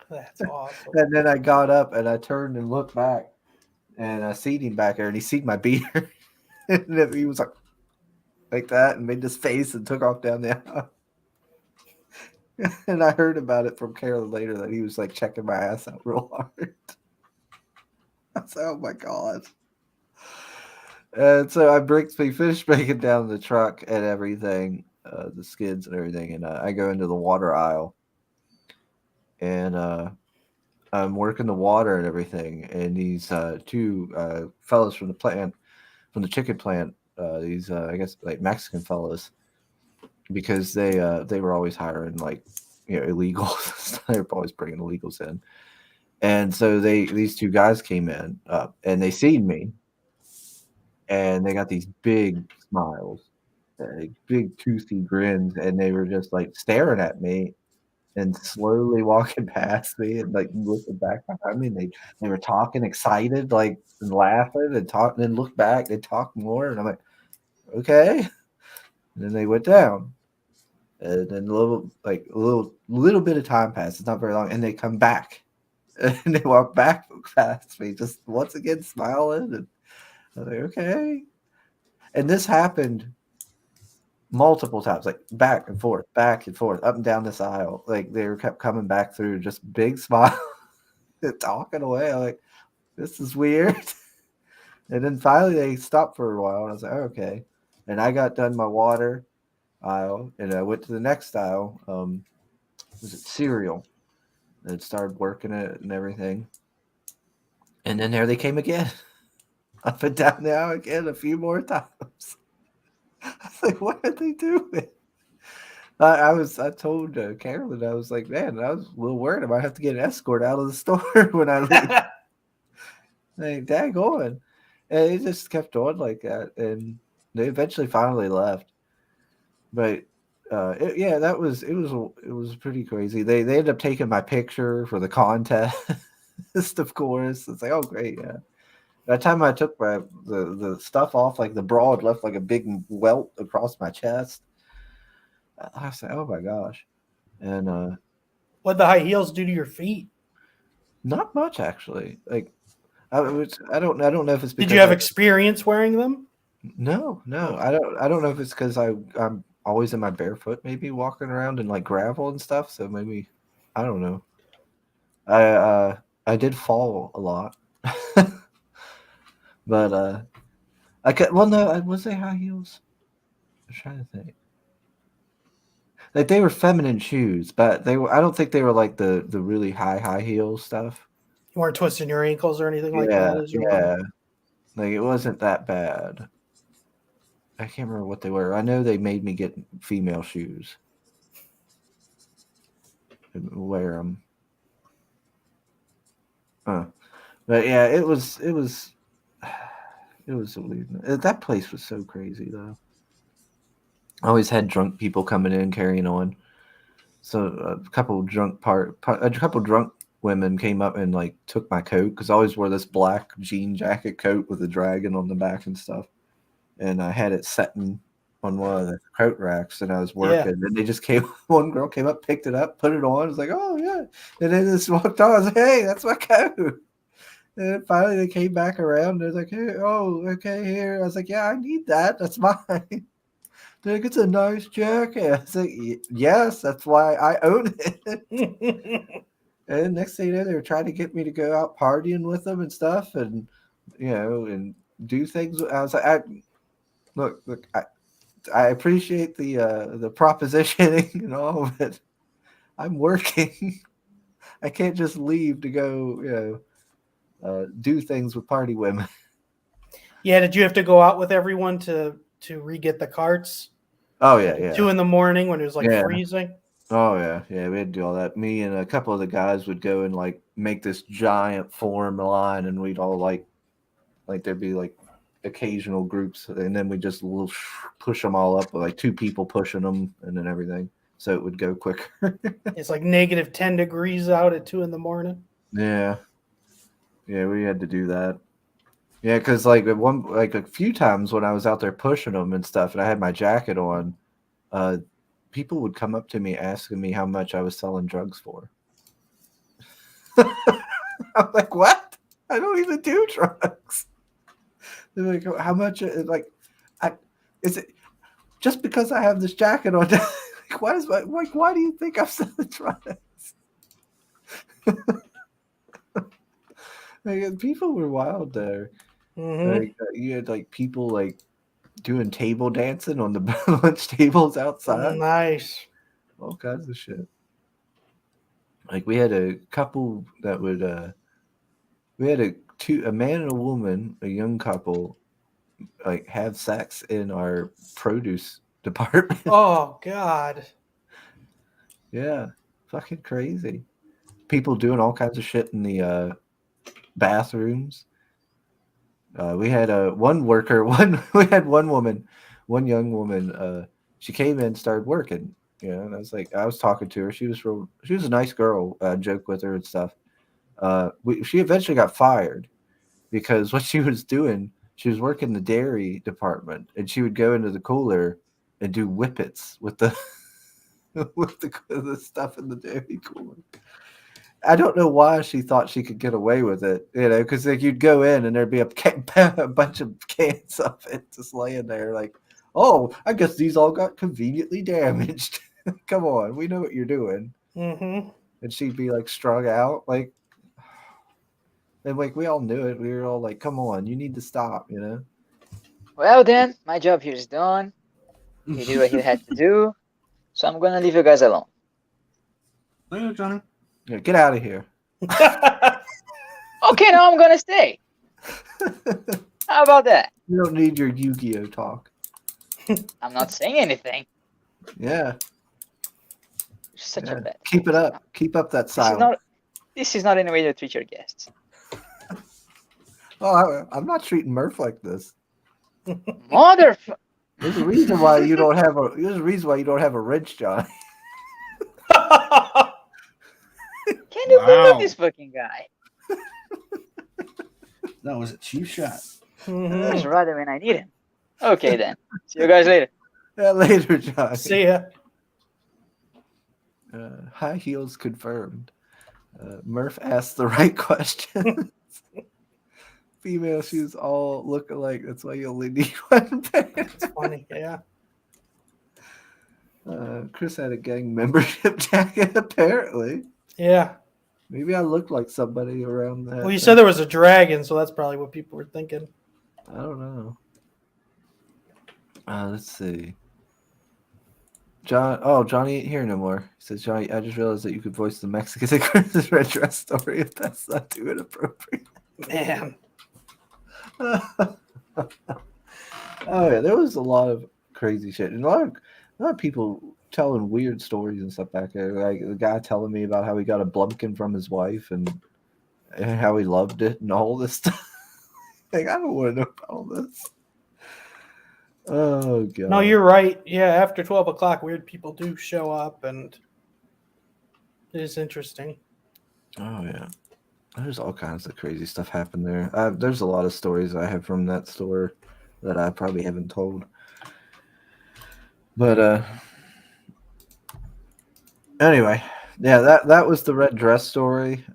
[SPEAKER 3] That's awesome.
[SPEAKER 1] And then I got up and I turned and looked back, and I seen him back there, and he seen my beard, and he was like that, and made this face and took off down the aisle. And I heard about it from Carolyn later that he was like checking my ass out real hard. I was like, oh my god. And so we finished breaking down the truck and everything, the skids and everything, and I go into the water aisle, and I'm working the water and everything, and these two fellas from the chicken plant, these I guess like Mexican fellas, because they were always hiring like illegals. They were always bringing illegals in, and so these two guys came in and they seen me. And they got these big smiles, like big toothy grins, and they were just like staring at me and slowly walking past me and like looking back behind me. And they were talking excited, like and laughing and talking, and look back, they talk more, and I'm like, okay. And then they went down, and then a little bit of time passed. It's not very long, and they come back, and they walk back past me, just once again smiling, and I'm like, okay. And this happened multiple times, like back and forth, up and down this aisle. Like they kept coming back through, just big smile, and talking away. I'm like, this is weird. And then finally they stopped for a while, and I was like, oh, okay. And I got done my water aisle, and I went to the next aisle. Was it cereal? And started working it and everything. And then there they came again, up and down the aisle again a few more times. I was like, what are they doing? I told Carolyn, I was like, man, I was a little worried I might have to get an escort out of the store when I leave. Like, daggone. And it just kept on like that. And they eventually finally left. But it was pretty crazy. They ended up taking my picture for the contest, of course. It's like, oh great, yeah. By the time I took the stuff off, like the bra had left like a big welt across my chest. I was like, oh my gosh. And
[SPEAKER 3] What'd the high heels do to your feet?
[SPEAKER 1] not much actually. Like I don't know if it's because
[SPEAKER 3] Did you have experience wearing them?
[SPEAKER 1] No. I don't know if it's because I'm always in my barefoot, maybe walking around in like gravel and stuff. So maybe I don't know. I did fall a lot. But was they high heels? I'm trying to think. Like they were feminine shoes, but I don't think they were like the really high heel stuff.
[SPEAKER 3] You weren't twisting your ankles or anything like
[SPEAKER 1] Yeah,
[SPEAKER 3] that as you
[SPEAKER 1] yeah.
[SPEAKER 3] were?
[SPEAKER 1] Like it wasn't that bad. I can't remember what they were. I know they made me get female shoes and wear them. But yeah, it was that place was so crazy though. I always had drunk people coming in carrying on. So a couple drunk women came up and like took my coat because I always wore this black jean jacket coat with a dragon on the back and stuff, and I had it setting on one of the coat racks, and I was working, and they just came. One girl came up, picked it up, put it on. I was like, oh yeah, and then just walked on. I was like, hey, that's my coat. And then finally they came back around. They're like, hey, oh, okay, here. I was like, yeah, I need that. That's mine. They're like, it's a nice jacket. I was like, yes, that's why I own it. And next thing you know, they were trying to get me to go out partying with them and stuff, and and do things. I was like, look, I appreciate the propositioning and all, but I'm working. I can't just leave to go, do things with party women.
[SPEAKER 3] Yeah, did you have to go out with everyone to re-get the carts?
[SPEAKER 1] Oh yeah.
[SPEAKER 3] 2 a.m. when it was like freezing.
[SPEAKER 1] Oh yeah, we had to do all that. Me and a couple of the guys would go and like make this giant form line, and we'd all like there'd be like occasional groups, and then we just push them all up with like 2 people pushing them, and then everything, so it would go quicker.
[SPEAKER 3] It's like negative 10 degrees out at 2 a.m.
[SPEAKER 1] Yeah, we had to do that. Yeah, because like a few times when I was out there pushing them and stuff, and I had my jacket on, people would come up to me asking me how much I was selling drugs for. I'm like, what? I don't even do drugs. They're like, "Oh, how much? Like, is it just because I have this jacket on? Like, why do you think I'm selling drugs? Like, people were wild there.
[SPEAKER 3] Mhm.
[SPEAKER 1] Like, you had like people like doing table dancing on the lunch tables outside,
[SPEAKER 3] Nice.
[SPEAKER 1] all kinds of shit. Like we had a couple that would we had a man and a woman, a young couple, like have sex in our produce department.
[SPEAKER 3] Oh God.
[SPEAKER 1] Yeah, fucking crazy. People doing all kinds of shit in the bathrooms. We had one worker, we had one woman, one young woman. She came in, started working. And I was talking to her. She was a nice girl. Joke with her and stuff. She eventually got fired because what she was doing, she was working the dairy department, and she would go into the cooler and do whippets with the with the stuff in the dairy cooler. I don't know why she thought she could get away with it, because like you'd go in and there'd be a bunch of cans of it just laying there, like, oh, I guess these all got conveniently damaged. Come on, we know what you're doing.
[SPEAKER 3] Mm-hmm.
[SPEAKER 1] And she'd be like strung out, like, and like we all knew it. We were all like, come on, you need to stop,
[SPEAKER 6] Well then, my job here is done. He did what he had to do, so I'm gonna leave you guys alone.
[SPEAKER 2] Later, Johnny.
[SPEAKER 1] Yeah, get out of here.
[SPEAKER 6] Okay, now I'm gonna stay. How about that?
[SPEAKER 1] You don't need your Yu-Gi-Oh talk.
[SPEAKER 6] I'm not saying anything.
[SPEAKER 1] Yeah,
[SPEAKER 6] You're such
[SPEAKER 1] yeah.
[SPEAKER 6] a bad.
[SPEAKER 1] Keep it up. Keep up that
[SPEAKER 6] This is
[SPEAKER 1] silence.
[SPEAKER 6] not. This is not any way to treat your guests.
[SPEAKER 1] Oh, I'm not treating Murph like this.
[SPEAKER 6] Motherfucker!
[SPEAKER 1] There's a reason why you don't have a. There's a reason why you don't have a wrench, John.
[SPEAKER 6] Can you
[SPEAKER 2] Wow.
[SPEAKER 6] believe this fucking guy?
[SPEAKER 2] That was a cheap shot.
[SPEAKER 3] Mhm.
[SPEAKER 6] He's rather when I need him. Okay then. See you guys later.
[SPEAKER 1] Yeah, later, John.
[SPEAKER 3] See ya.
[SPEAKER 1] High heels confirmed. Murph asked the right question. Female shoes all look alike. That's why you only need one pair.
[SPEAKER 3] It's funny. Yeah.
[SPEAKER 1] Chris had a gang membership jacket, apparently.
[SPEAKER 3] Yeah.
[SPEAKER 1] Maybe I looked like somebody around that.
[SPEAKER 3] Well, you said there was a dragon, so that's probably what people were thinking.
[SPEAKER 1] I don't know. Let's see. Johnny ain't here no more. He says, Johnny, I just realized that you could voice the Mexican Christmas red dress story if that's not too inappropriate.
[SPEAKER 3] Man.
[SPEAKER 1] Oh yeah, there was a lot of crazy shit, and a lot of people telling weird stories and stuff back there. Like the guy telling me about how he got a blumpkin from his wife and how he loved it and all this stuff. Like, I don't want to know about all this. Oh god.
[SPEAKER 3] No, you're right. Yeah, after 12 o'clock, weird people do show up, and it is interesting.
[SPEAKER 1] Oh yeah. There's all kinds of crazy stuff happen there. There's a lot of stories I have from that store that I probably haven't told. But anyway, yeah, that was the red dress story.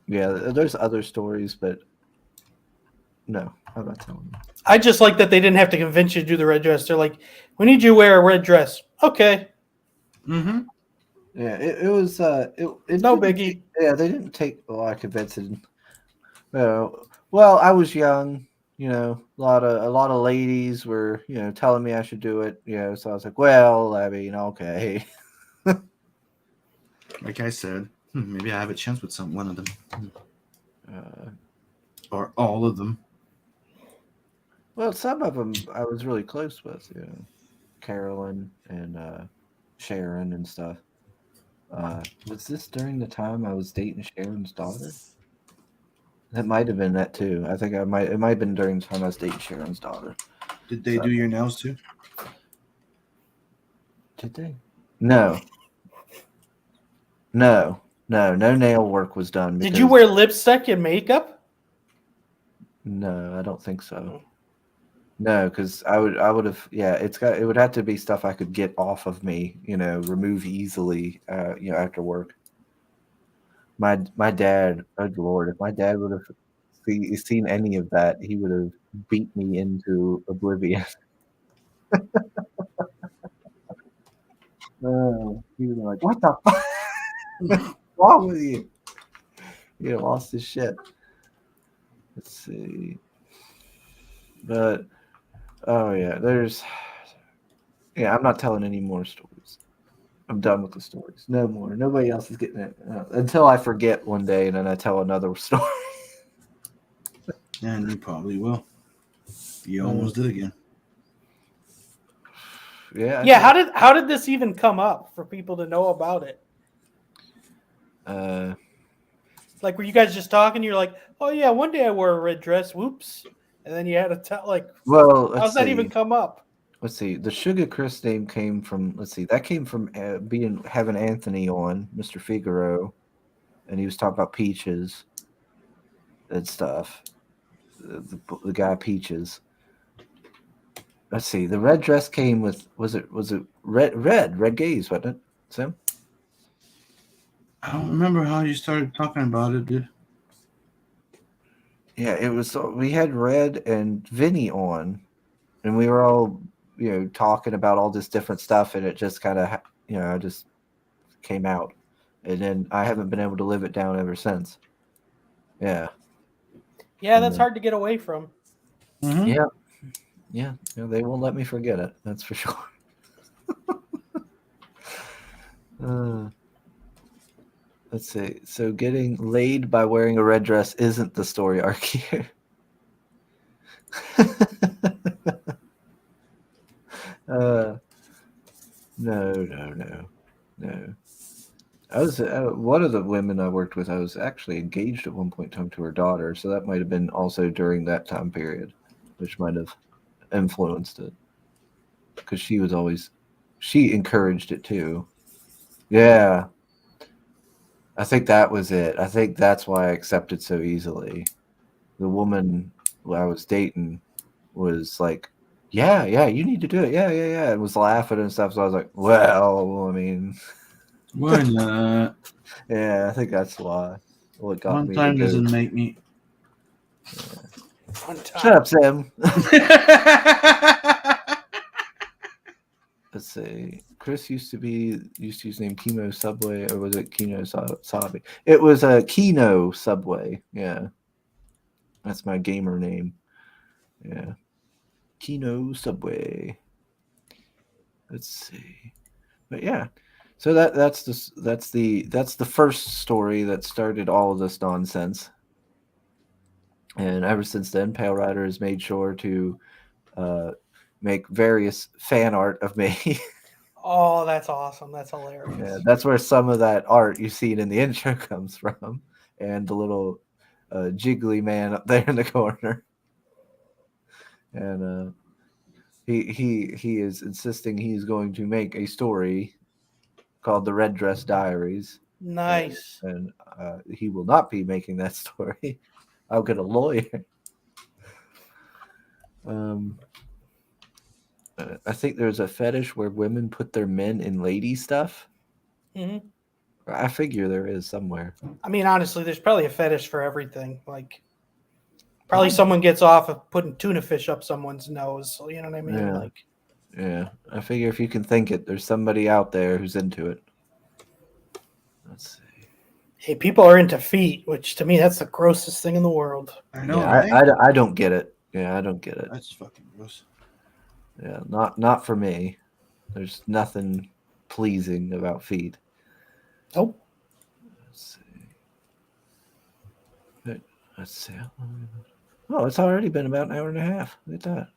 [SPEAKER 1] Yeah, there's other stories, but no, I'm not telling you.
[SPEAKER 3] I just like that they didn't have to convince you to do the red dress. They're like, we need you to wear a red dress. Okay.
[SPEAKER 2] Mm-hmm.
[SPEAKER 1] Yeah, it was it
[SPEAKER 3] No
[SPEAKER 1] didn't-
[SPEAKER 3] biggie.
[SPEAKER 1] Yeah, they didn't take a lot of convincing. Well, I was young, a lot of ladies were, telling me I should do it, so I was like, well, I mean, okay.
[SPEAKER 2] Like I said, maybe I have a chance with one of them. Or all of them.
[SPEAKER 1] Well, some of them I was really close with, Carolyn and Sharon and stuff. Was this during the time I was dating Sharon's daughter? That might have been that too. I think it might have been during the time I was dating Sharon's daughter.
[SPEAKER 2] Did they do your nails too?
[SPEAKER 1] Did they? No. No nail work was done.
[SPEAKER 3] Did you wear lipstick and makeup?
[SPEAKER 1] No, I don't think so. No, because I would have. Yeah, it would have to be stuff I could get off of me. Remove easily. After work. My dad. Oh Lord, if my dad would have seen any of that, he would have beat me into oblivion. Oh, he was like, "What the fuck? What's wrong with you?" He lost his shit. Let's see. But oh yeah, I'm not telling any more stories. I'm done with the stories. No more. Nobody else is getting it until I forget one day, and then I tell another story.
[SPEAKER 2] And you probably will. You almost did again.
[SPEAKER 1] Yeah.
[SPEAKER 3] Yeah. How did this even come up for people to know about it? Like, were you guys just talking? You're like, oh yeah, one day I wore a red dress. Whoops. And then you had to tell, like,
[SPEAKER 1] well,
[SPEAKER 3] how's that even come up?
[SPEAKER 1] Let's see. The Sugar Chris name came from. Let's see. That came from having Anthony on, Mr. Figaro, and he was talking about peaches and stuff. The guy Peaches. Let's see. The red dress came with. Was it red gaze? Wasn't it, Sam?
[SPEAKER 2] I don't remember how you started talking about it, dude.
[SPEAKER 1] Yeah, it was. We had Red and Vinny on, and we were all talking about all this different stuff, and it just kind of just came out, and then I haven't been able to live it down ever since. Yeah.
[SPEAKER 3] Yeah, that's hard to get away from.
[SPEAKER 2] Mm-hmm.
[SPEAKER 1] Yeah, they won't let me forget it. That's for sure. Let's see. So getting laid by wearing a red dress isn't the story arc here. No. I was one of the women I worked with. I was actually engaged at one point in time to her daughter, so that might have been also during that time period, which might have influenced it. Because she encouraged it too. Yeah, I think that was it. I think that's why I accepted so easily. The woman who I was dating was like, yeah, you need to do it. Yeah. And was laughing and stuff. So I was like, well, I mean,
[SPEAKER 2] why not?
[SPEAKER 1] Yeah, I think that's why. What got
[SPEAKER 2] One
[SPEAKER 1] me
[SPEAKER 2] time
[SPEAKER 1] to go.
[SPEAKER 2] doesn't make me.
[SPEAKER 3] One time.
[SPEAKER 1] Shut up, Sam. Let's see. Chris used to use the name Kino Subway, or was it Kino Sabi? It was a Kino Subway. Yeah, that's my gamer name. Yeah, Kino Subway. Let's see. But yeah, so that's the first story that started all of this nonsense. And ever since then, Pale Rider has made sure to make various fan art of me.
[SPEAKER 3] Oh, that's awesome. That's hilarious.
[SPEAKER 1] Yeah, that's where some of that art you've seen in the intro comes from. And the little jiggly man up there in the corner. And he is insisting he's going to make a story called The Red Dress Diaries.
[SPEAKER 3] Nice.
[SPEAKER 1] And he will not be making that story. I'll get a lawyer. I think there's a fetish where women put their men in lady stuff.
[SPEAKER 3] Mm-hmm.
[SPEAKER 1] I figure there is somewhere.
[SPEAKER 3] I mean, honestly, there's probably a fetish for everything. Like, probably someone gets off of putting tuna fish up someone's nose. You know what I mean?
[SPEAKER 1] Yeah. Yeah. I figure if you can think it, there's somebody out there who's into it. Let's see.
[SPEAKER 3] Hey, people are into feet, which to me, that's the grossest thing in the world.
[SPEAKER 2] I know.
[SPEAKER 1] Yeah, I don't get it. Yeah, I don't get it.
[SPEAKER 2] That's fucking gross.
[SPEAKER 1] Yeah, not for me. There's nothing pleasing about feet.
[SPEAKER 3] Nope.
[SPEAKER 1] Let's see. Oh, it's already been about an hour and a half. Look at that.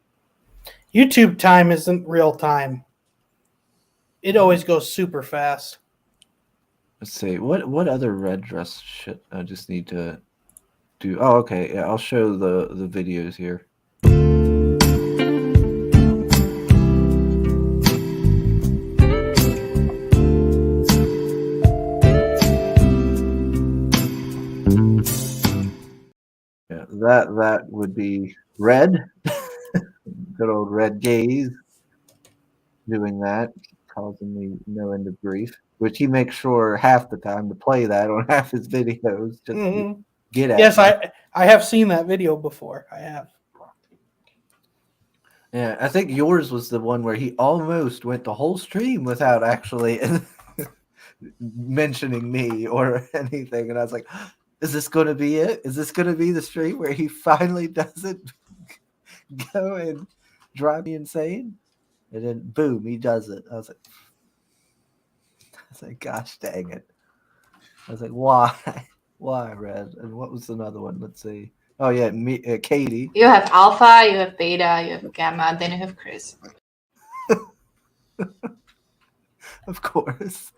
[SPEAKER 3] YouTube time isn't real time. It always goes super fast.
[SPEAKER 1] Let's see. What other red dress shit I just need to do? Oh, okay. Yeah, I'll show the videos here. that would be Red, good old Red Gaze, doing that, causing me no end of grief. Which he makes sure half the time to play that on half his videos just to
[SPEAKER 3] Mhm.
[SPEAKER 1] get at
[SPEAKER 3] Yes,
[SPEAKER 1] me.
[SPEAKER 3] I have seen that video before. I have.
[SPEAKER 1] Yeah, I think yours was the one where he almost went the whole stream without actually mentioning me or anything, and I was like, "Is this going to be it? Is this going to be the stream where he finally doesn't go and drive me insane?" And then boom, he does it. I was like, "Gosh dang it!" I was like, "Why, why, Red?" And what was another one? Let's see. Oh yeah, me, Katie.
[SPEAKER 7] You have alpha, you have beta, you have gamma, then you have Chris.
[SPEAKER 1] Of course.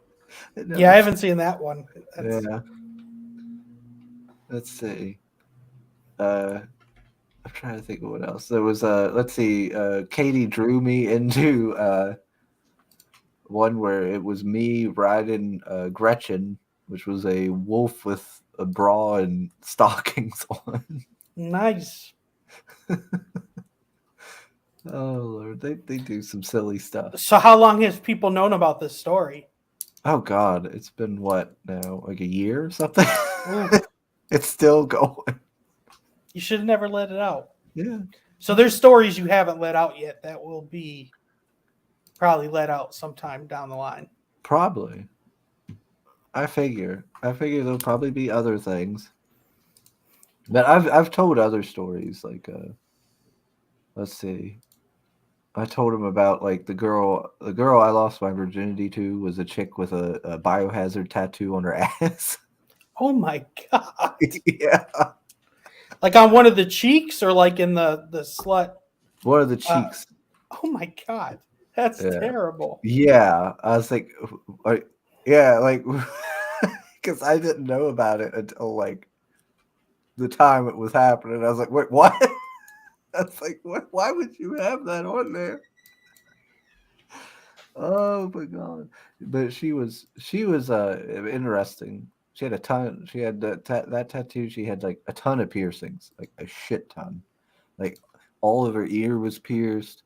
[SPEAKER 3] Yeah, I haven't seen that one. That's...
[SPEAKER 1] Yeah. Let's see. I'm trying to think of what else. There was let's see, Katie drew me into one where it was me riding Gretchen, which was a wolf with a bra and stockings on.
[SPEAKER 3] Nice.
[SPEAKER 1] Oh Lord, they do some silly stuff.
[SPEAKER 3] So how long has people known about this story?
[SPEAKER 1] Oh God, it's been what now, like a year or something?
[SPEAKER 3] Ooh,
[SPEAKER 1] It's still going.
[SPEAKER 3] you should have never let it out.
[SPEAKER 1] Yeah.
[SPEAKER 3] So there's stories you haven't let out yet that will be probably let out sometime down the line.
[SPEAKER 1] Probably. I figure there'll probably be other things. But I've told other stories, like let's see. I told him about like the girl I lost my virginity to was a chick with a biohazard tattoo on her ass.
[SPEAKER 3] Oh my god!
[SPEAKER 1] Yeah.
[SPEAKER 3] Like on one of the cheeks, or like in the slut?
[SPEAKER 1] One of the cheeks.
[SPEAKER 3] Oh my god, that's
[SPEAKER 1] Yeah.
[SPEAKER 3] terrible.
[SPEAKER 1] Yeah. I was like yeah, like because I didn't know about it until like the time it was happening. I was like, wait, what? I was like, what? Why would you have that on there? Oh my god! But she was interesting. She had a ton. She had that tattoo. She had like a ton of piercings, like a shit ton. Like all of her ear was pierced.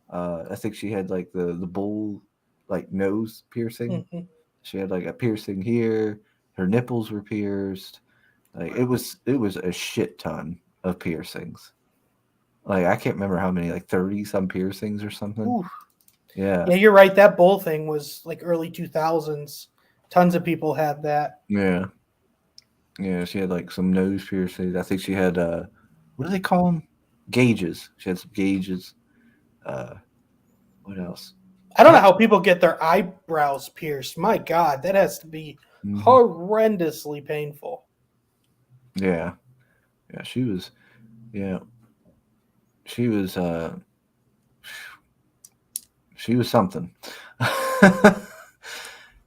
[SPEAKER 1] I think she had like the bull like nose piercing.
[SPEAKER 3] Mhm.
[SPEAKER 1] She had like a piercing here. Her nipples were pierced. Like it was a shit ton of piercings. Like I can't remember how many, like 30 some piercings or something.
[SPEAKER 3] Oof.
[SPEAKER 1] Yeah.
[SPEAKER 3] Yeah, you're right. That bull thing was like early 2000s. Tons of people had that.
[SPEAKER 1] Yeah. Yeah, she had like some nose piercings. I think she had what do they call them? Gauges. She had some gauges. What else?
[SPEAKER 3] I don't know how people get their eyebrows pierced. My God, that has to be
[SPEAKER 1] Mhm.
[SPEAKER 3] horrendously painful.
[SPEAKER 1] Yeah. Yeah, she was she was something.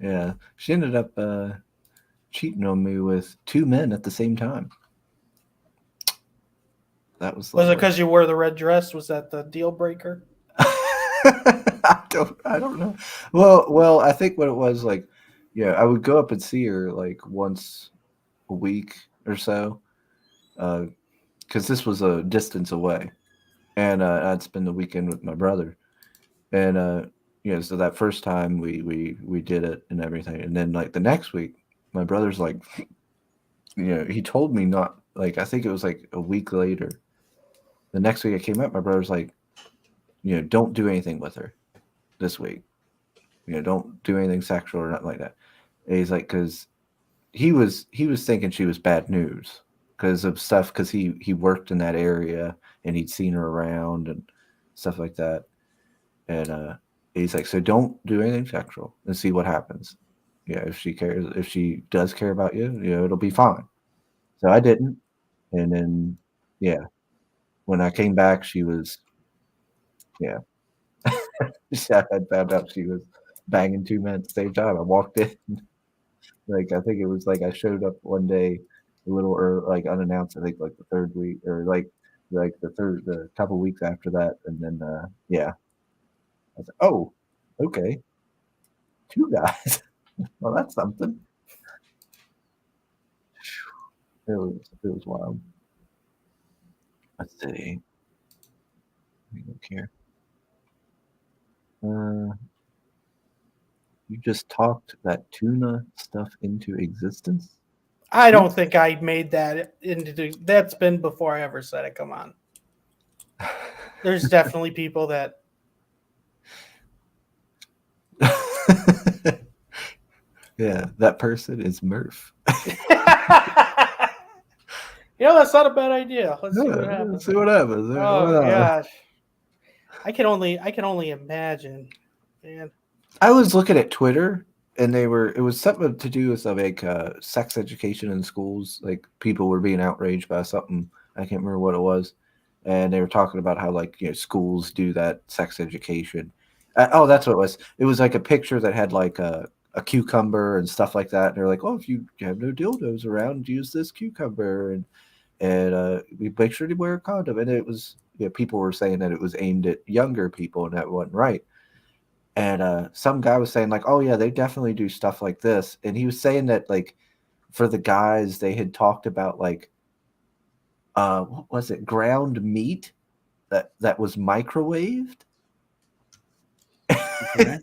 [SPEAKER 1] Yeah. She ended up cheating on me with two men at the same time. That was
[SPEAKER 3] Was it
[SPEAKER 1] like
[SPEAKER 3] because you wore the red dress? Was that the deal breaker?
[SPEAKER 1] I don't know. Well, I think what it was like, yeah, I would go up and see her like once a week or so, because this was a distance away, and I'd spend the weekend with my brother, and so that first time we did it and everything, and then like the next week, my brother's like, he told me not like I think it was like a week later. The next week I came up, my brother's like, don't do anything with her this week. Don't do anything sexual or nothing like that. And he's like, because he was thinking she was bad news because of stuff, because he worked in that area and he'd seen her around and stuff like that. And he's like, so don't do anything sexual and see what happens. Yeah, if she does care about you, it'll be fine. So I didn't, and then yeah, when I came back, she was yeah. I had found out she was banging two men at the same time. I walked in, like I think it was like I showed up one day a little early, like unannounced. I think like the third week or like the couple weeks after that, and then yeah, I was like, oh, okay, two guys. Well, that's something. It was wild. Let's see. Let me look here. You just talked that tuna stuff into existence?
[SPEAKER 3] I don't think I made that into. That's been before I ever said it. Come on. There's definitely people that.
[SPEAKER 1] Yeah, that person is Murph.
[SPEAKER 3] That's not a bad idea. Let's see what
[SPEAKER 1] Yeah,
[SPEAKER 3] happens.
[SPEAKER 1] let's see what happens.
[SPEAKER 3] Oh
[SPEAKER 1] Why not?
[SPEAKER 3] gosh, I can only imagine, man.
[SPEAKER 1] I was looking at Twitter, and it was something to do with like sex education in schools. Like people were being outraged by something. I can't remember what it was, and they were talking about how like schools do that sex education. Oh, that's what it was. It was like a picture that had like a cucumber and stuff like that. And they're like, oh, if you have no dildos around, use this cucumber and we make sure to wear a condom. And it was people were saying that it was aimed at younger people, and that wasn't right. And some guy was saying like, oh yeah, they definitely do stuff like this. And he was saying that like for the guys, they had talked about like what was it, ground meat that was microwaved.
[SPEAKER 2] Okay.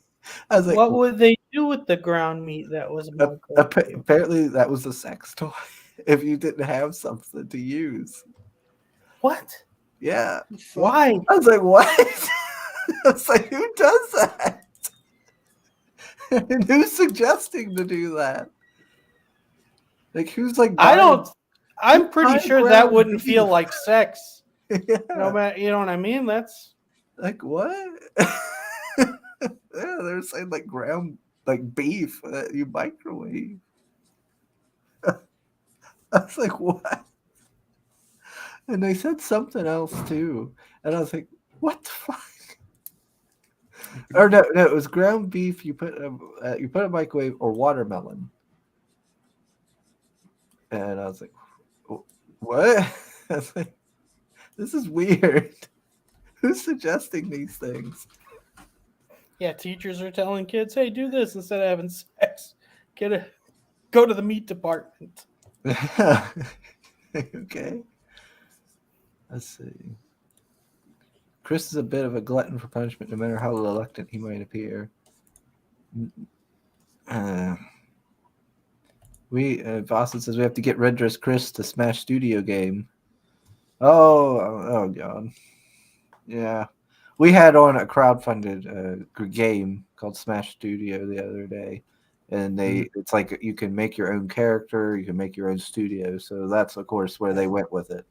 [SPEAKER 1] I was like,
[SPEAKER 3] What would they do with the ground meat that was microwaved?
[SPEAKER 1] apparently that was a sex toy if you didn't have something to use.
[SPEAKER 3] What?
[SPEAKER 1] Yeah.
[SPEAKER 3] Why?
[SPEAKER 1] I was like, what? I was like, who does that? And who's suggesting to do that? Like, who's like,
[SPEAKER 3] I'm pretty
[SPEAKER 1] buying
[SPEAKER 3] sure that
[SPEAKER 1] ground
[SPEAKER 3] wouldn't feel
[SPEAKER 1] beef?
[SPEAKER 3] like sex.
[SPEAKER 1] Yeah.
[SPEAKER 3] No matter, you know what I mean? That's
[SPEAKER 1] Like, what? Yeah, they're saying like ground, like beef that you microwave. I was like, what? And they said something else too. And I was like, what the fuck? Or no, it was ground beef. You put a microwave or watermelon. And I was like, what? I was like, this is weird. Who's suggesting these things?
[SPEAKER 3] yeah. Teachers are telling kids, "Hey, do this instead of having sex. Go to the meat department."
[SPEAKER 1] Okay. Let's see. Chris is a bit of a glutton for punishment, no matter how reluctant he might appear. Boston says we have to get Red Dress Chris to Smash Studio game. Oh God. Yeah. We had on a crowdfunded game called Smash Studio the other day. And it's like you can make your own character, you can make your own studio. So that's of course where they went with it.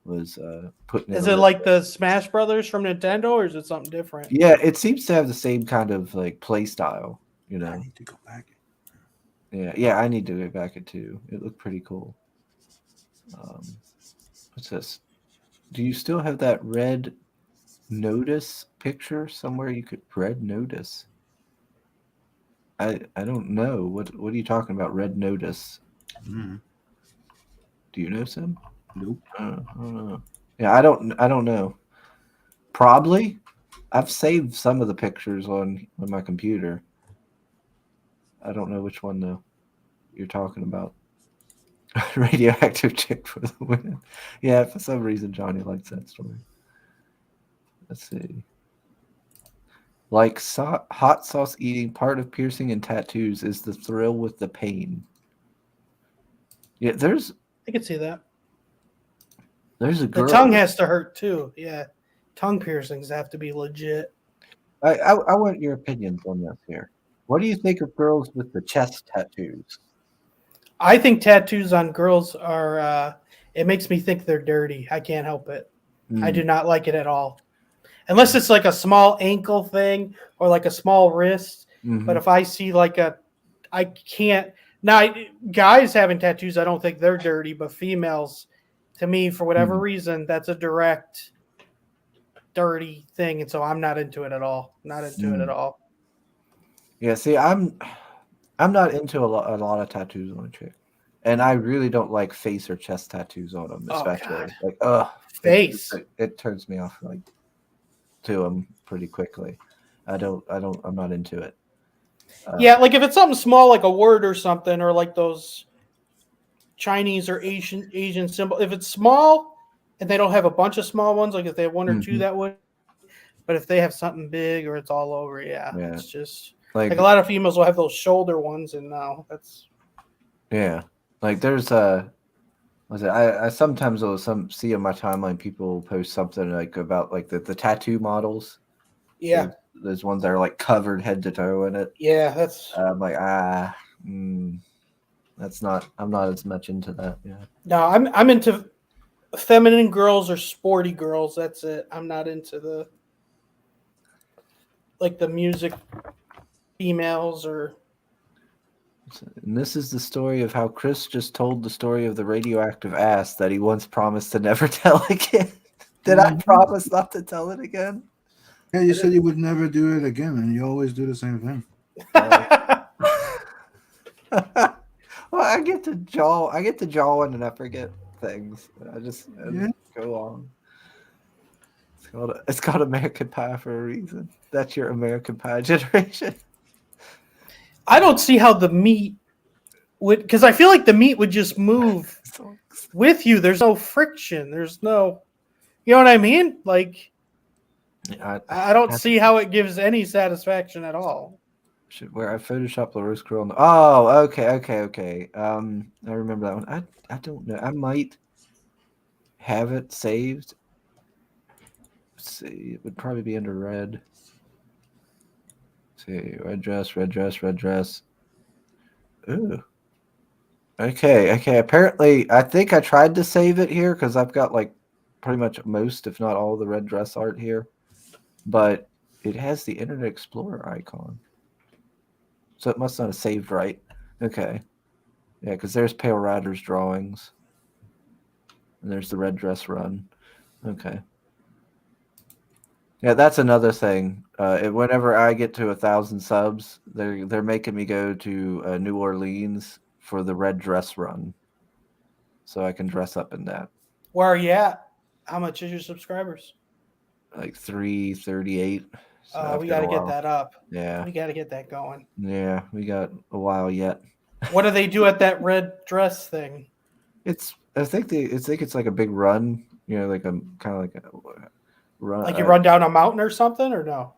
[SPEAKER 1] Was putting
[SPEAKER 3] Is it like the Smash Brothers from Nintendo, or is it something different?
[SPEAKER 1] Yeah, it seems to have the same kind of like play style,
[SPEAKER 2] I need to go back.
[SPEAKER 1] Yeah, I need to go back it too. It looked pretty cool. What's this? Do you still have that red notice picture somewhere? You could red notice. I don't know. What are you talking about? Red notice.
[SPEAKER 2] Mm.
[SPEAKER 1] Do you know Sim?
[SPEAKER 2] Nope.
[SPEAKER 1] I don't know. Yeah, I don't know. Probably. I've saved some of the pictures on my computer. I don't know which one though you're talking about. Radioactive chick for the win. Yeah, for some reason Johnny likes that story. Let's see. Like hot sauce eating, part of piercing and tattoos is the thrill with the pain. Yeah,
[SPEAKER 3] I can see that.
[SPEAKER 1] There's a girl.
[SPEAKER 3] The tongue has to hurt too. Yeah, tongue piercings have to be legit.
[SPEAKER 1] I want your opinions on this here. What do you think of girls with the chest tattoos?
[SPEAKER 3] I think tattoos on girls are. It makes me think they're dirty. I can't help it. I do not like it at all, unless it's like a small ankle thing or like a small wrist.
[SPEAKER 1] Mm-hmm.
[SPEAKER 3] But if I see I can't. Now, guys having tattoos, I don't think they're dirty, but females, to me, for whatever reason, that's a direct dirty thing, and so I'm not into it at all. Not into it at all.
[SPEAKER 1] Yeah, see, I'm not into a lot of tattoos on a chick, and I really don't like face or chest tattoos on them, especially
[SPEAKER 3] face.
[SPEAKER 1] It turns me off to them pretty quickly. I'm not into it.
[SPEAKER 3] Yeah, like if it's something small, like a word or something, or like those Chinese or Asian symbol. If it's small and they don't have a bunch of small ones, like if they have one or two
[SPEAKER 1] Mhm.
[SPEAKER 3] that would. But if they have something big or it's all over,
[SPEAKER 1] Yeah.
[SPEAKER 3] it's just
[SPEAKER 1] Like
[SPEAKER 3] like a lot of females will have those shoulder ones, and now that's
[SPEAKER 1] yeah, like there's was it? I sometimes will see on my timeline people post something like about like the tattoo models.
[SPEAKER 3] yeah,
[SPEAKER 1] There's ones that are like covered head to toe in it.
[SPEAKER 3] yeah, that's
[SPEAKER 1] I'm like that's not. I'm not as much into that. Yeah.
[SPEAKER 3] no. I'm into feminine girls or sporty girls. That's it. I'm not into the music females or
[SPEAKER 1] And this is the story of how Chris just told the story of the radioactive ass that he once promised to never tell again. Did I promise not to tell it again?
[SPEAKER 2] Yeah, you said you would never do it again, and you always do the same thing.
[SPEAKER 1] Well, I get to jaw in and I forget things. I just go on. It's called American Pie for a reason. That's your American Pie generation.
[SPEAKER 3] I don't see how the meat would, because I feel like the meat would just move with you. There's no friction. There's no, you know what I mean? Like, I don't see how it gives any satisfaction at all.
[SPEAKER 1] Where I photoshopped the roast grill. Oh, okay. I remember that one. I don't know. I might have it saved. Let's see, it would probably be under red. Let's see, red dress. Ooh. Okay. Apparently, I think I tried to save it here because I've got like pretty much most, if not all, the red dress art here. But it has the Internet Explorer icon. So it must not have saved right. Okay. Yeah, because there's Pale Rider's drawings. And there's the red dress run. Okay. Yeah, that's another thing. Whenever I get to 1,000 subs, they're making me go to New Orleans for the red dress run, so I can dress up in that.
[SPEAKER 3] Where are you at? How much is your subscribers?
[SPEAKER 1] Like 338. So
[SPEAKER 3] We got to get that up.
[SPEAKER 1] Yeah.
[SPEAKER 3] We got to get that going.
[SPEAKER 1] Yeah, we got a while yet.
[SPEAKER 3] What do they do at that red dress thing?
[SPEAKER 1] I think it's like a big run. You know, like a kind of like a run.
[SPEAKER 3] Like you run down a mountain or something, or no?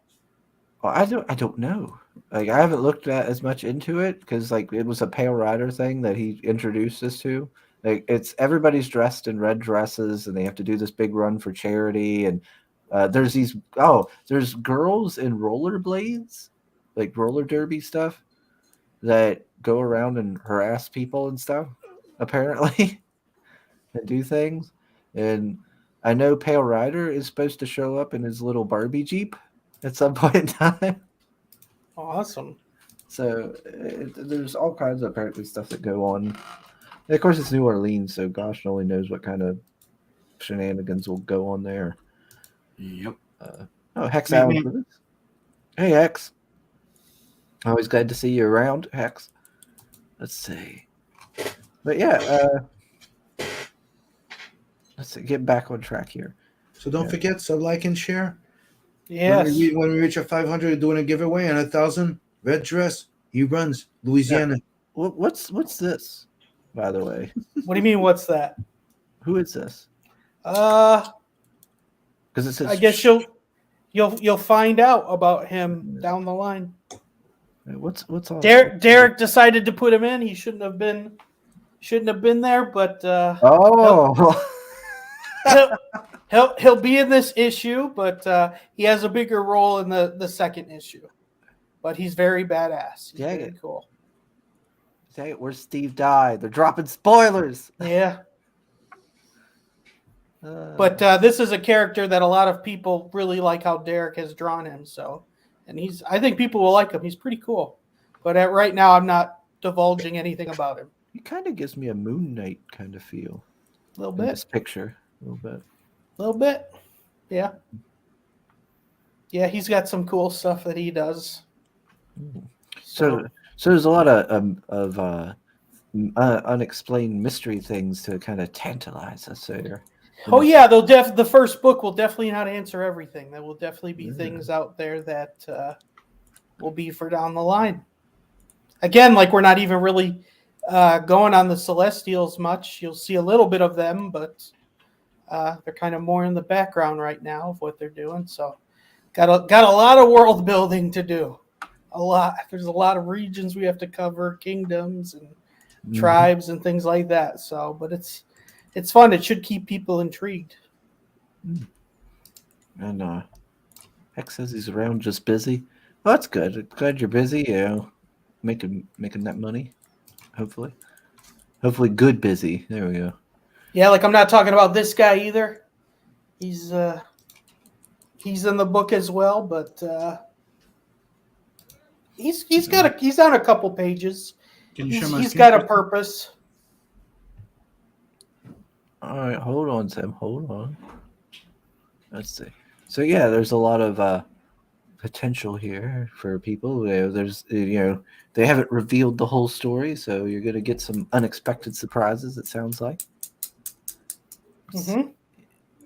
[SPEAKER 1] Well, I don't know. Like I haven't looked at as much into it because like it was a Pale Rider thing that he introduced us to. Like it's everybody's dressed in red dresses and they have to do this big run for charity. And there's girls in rollerblades, like roller derby stuff, that go around and harass people and stuff, apparently, and do things. And I know Pale Rider is supposed to show up in his little Barbie Jeep at some point in time.
[SPEAKER 3] Awesome.
[SPEAKER 1] So there's all kinds of apparently stuff that go on. And of course, it's New Orleans, so gosh only knows what kind of shenanigans will go on there.
[SPEAKER 2] Yep.
[SPEAKER 1] Hex
[SPEAKER 2] Me-
[SPEAKER 1] Allen
[SPEAKER 2] me-
[SPEAKER 1] with us. Hey, Hex. Always glad to see you around, Hex. Let's see. But yeah, let's see, get back on track here.
[SPEAKER 2] So don't forget, sub, like, and share.
[SPEAKER 3] Yes.
[SPEAKER 2] When we reach a 500, we're doing a giveaway, and 1,000, red dress. He runs Louisiana.
[SPEAKER 1] What's this, by the way?
[SPEAKER 3] What do you mean? What's that?
[SPEAKER 1] Who is this?
[SPEAKER 3] Because
[SPEAKER 1] it says.
[SPEAKER 3] I guess you'll find out about him down the line.
[SPEAKER 1] What's all?
[SPEAKER 3] Derek decided to put him in. He shouldn't have been there, but he'll be in this issue, but he has a bigger role in the second issue. But he's very badass. He's very cool.
[SPEAKER 1] Dang it, where's Steve died? They're dropping spoilers.
[SPEAKER 3] Yeah. But this is a character that a lot of people really like how Derek has drawn him. So, and I think people will like him. He's pretty cool. But right now, I'm not divulging anything about him.
[SPEAKER 1] He kind of gives me a Moon Knight kind of feel.
[SPEAKER 3] A little bit.
[SPEAKER 1] This picture, a little bit.
[SPEAKER 3] Yeah. Yeah, he's got some cool stuff that he does.
[SPEAKER 1] So there's a lot of unexplained mystery things to kind of tantalize us here.
[SPEAKER 3] Oh yeah, the first book will definitely not answer everything. There will definitely be things out there that will be for down the line. Again, like we're not even really going on the Celestials much. You'll see a little bit of them, but They're kind of more in the background right now of what they're doing. So got a lot of world building to do. A lot. There's a lot of regions we have to cover, kingdoms and tribes and things like that. So, but it's fun. It should keep people intrigued.
[SPEAKER 1] And Hex says he's around, just busy. Well, that's good. Glad you're busy. Making that money. Hopefully good busy. There we go.
[SPEAKER 3] Yeah, like I'm not talking about this guy either. He's in the book as well, but he's on a couple pages.
[SPEAKER 2] Can you show my
[SPEAKER 3] He's
[SPEAKER 2] screen,
[SPEAKER 3] got a
[SPEAKER 2] Kristen?
[SPEAKER 3] purpose.
[SPEAKER 1] All right, hold on, Sam. Hold on. Let's see. So yeah, there's a lot of potential here for people. There's they haven't revealed the whole story, so you're gonna get some unexpected surprises. It sounds like.
[SPEAKER 3] Mm-hmm.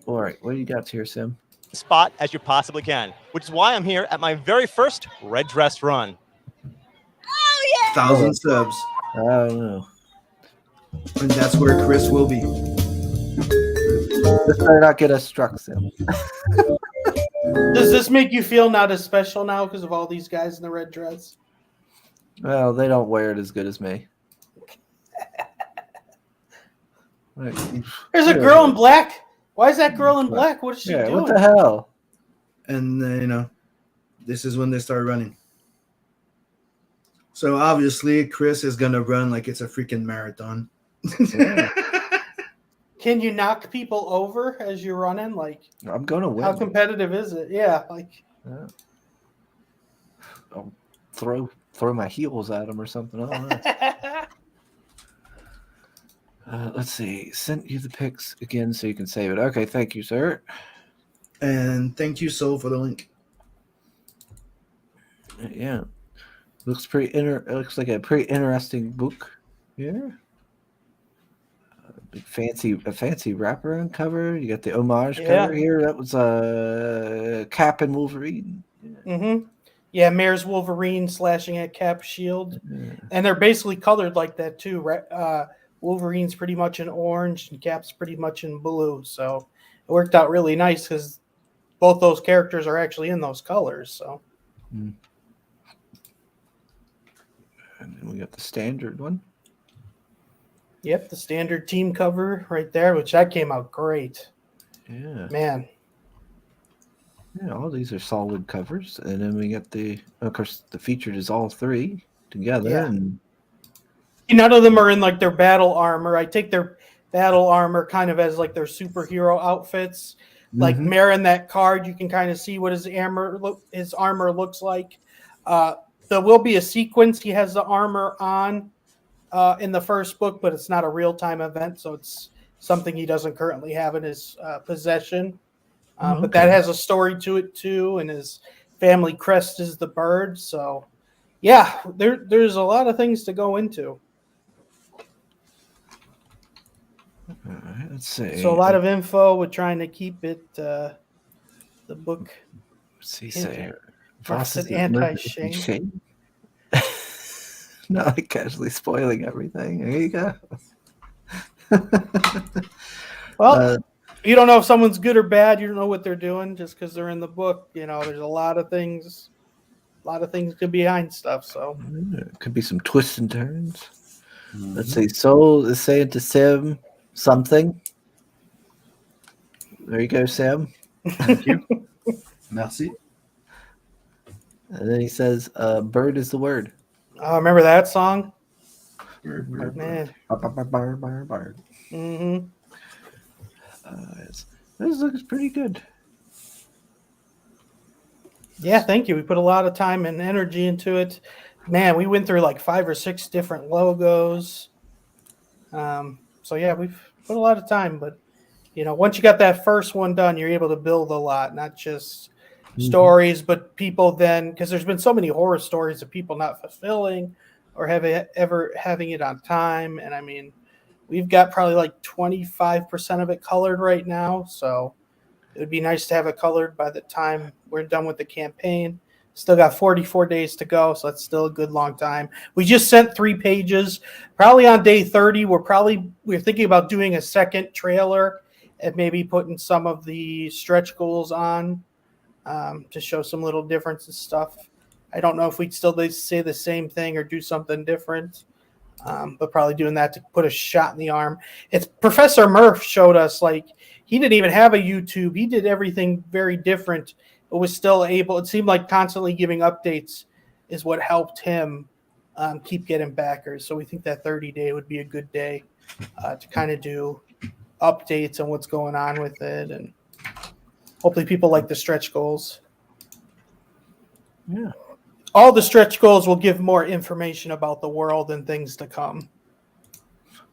[SPEAKER 1] All right, what do you got here, Sam?
[SPEAKER 8] Spot as you possibly can, which is why I'm here at my very first red dress run.
[SPEAKER 2] 1,000 subs,
[SPEAKER 1] I don't know.
[SPEAKER 2] and that's where Chris will be.
[SPEAKER 1] This better not get us struck, Sam.
[SPEAKER 3] Does this make you feel not as special now because of all these guys in the red dress?
[SPEAKER 1] Well, they don't wear it as good as me.
[SPEAKER 3] There's a girl in black. Why is that girl in black? What is she doing?
[SPEAKER 1] What the hell?
[SPEAKER 2] And this is when they start running. So obviously Chris is gonna run like it's a freaking marathon.
[SPEAKER 1] Yeah.
[SPEAKER 3] Can you knock people over as you're running? Like,
[SPEAKER 1] I'm gonna win.
[SPEAKER 3] how competitive is it? Yeah, like.
[SPEAKER 1] I'll throw my heels at them or something. I don't know. Let's see. Sent you the pics again so you can save it. Okay, thank you, sir.
[SPEAKER 2] And thank you, Soul, for the link.
[SPEAKER 1] Yeah, looks pretty. It looks like a pretty interesting book here. A fancy wraparound cover. You got the homage cover here. That was Cap and Wolverine.
[SPEAKER 3] Mm-hmm. Yeah, Mare's Wolverine slashing at Cap's shield, and they're basically colored like that too. Right? Wolverine's pretty much in orange, and Cap's pretty much in blue. So it worked out really nice because both those characters are actually in those colors. So.
[SPEAKER 1] And then we got the standard one.
[SPEAKER 3] Yep, the standard team cover right there, which that came out great.
[SPEAKER 1] Yeah.
[SPEAKER 3] Man.
[SPEAKER 1] Yeah, all these are solid covers. And then we got of course, the featured is all three together.
[SPEAKER 3] Yeah.
[SPEAKER 1] And
[SPEAKER 3] none of them are in like their battle armor. I take their battle armor kind of as like their superhero outfits. Like Mare in that card, you can kind of see what his armor looks like. There will be a sequence. He has the armor on in the first book, but it's not a real-time event, so it's something he doesn't currently have in his possession. But that has a story to it too, and his family crest is the bird. So, yeah, there's a lot of things to go into.
[SPEAKER 1] all right, let's see.
[SPEAKER 3] So a lot of info. We're trying to keep it the book.
[SPEAKER 1] What's he say?
[SPEAKER 3] Versus anti-shame.
[SPEAKER 1] Not like casually spoiling everything. There you go.
[SPEAKER 3] Well, you don't know if someone's good or bad. You don't know what they're doing just because they're in the book. There's a lot of things. A lot of things could be behind stuff. So
[SPEAKER 1] it could be some twists and turns. Let's see. Soul is saying to Sam something. There you go, Sam.
[SPEAKER 2] Thank you. Merci.
[SPEAKER 1] And then he says, "Bird is the word."
[SPEAKER 3] Oh, remember that song?
[SPEAKER 2] Bird.
[SPEAKER 3] Man.
[SPEAKER 1] Bird.
[SPEAKER 3] Mm-hmm.
[SPEAKER 1] This looks pretty good.
[SPEAKER 3] Yeah, thank you. We put a lot of time and energy into it. Man, we went through like 5 or 6 different logos. So yeah, we've put a lot of time, but once you got that first one done, you're able to build a lot, not just stories, but people then, because there's been so many horror stories of people not fulfilling or ever having it on time. And I mean, we've got probably like 25% of it colored right now. So it would be nice to have it colored by the time we're done with the campaign. Still got 44 days to go, so that's still a good long time. We just sent 3 pages. Probably on day 30, we're thinking about doing a second trailer at maybe putting some of the stretch goals on to show some little differences stuff. I don't know if we'd still say the same thing or do something different, but probably doing that to put a shot in the arm. It's Professor Murph showed us, like, he didn't even have a YouTube. He did everything very different, but was still able. It seemed like constantly giving updates is what helped him keep getting backers. So we think that 30-day would be a good day to kind of do updates on what's going on with it, and hopefully people like the stretch goals.
[SPEAKER 1] Yeah.
[SPEAKER 3] All the stretch goals will give more information about the world and things to come.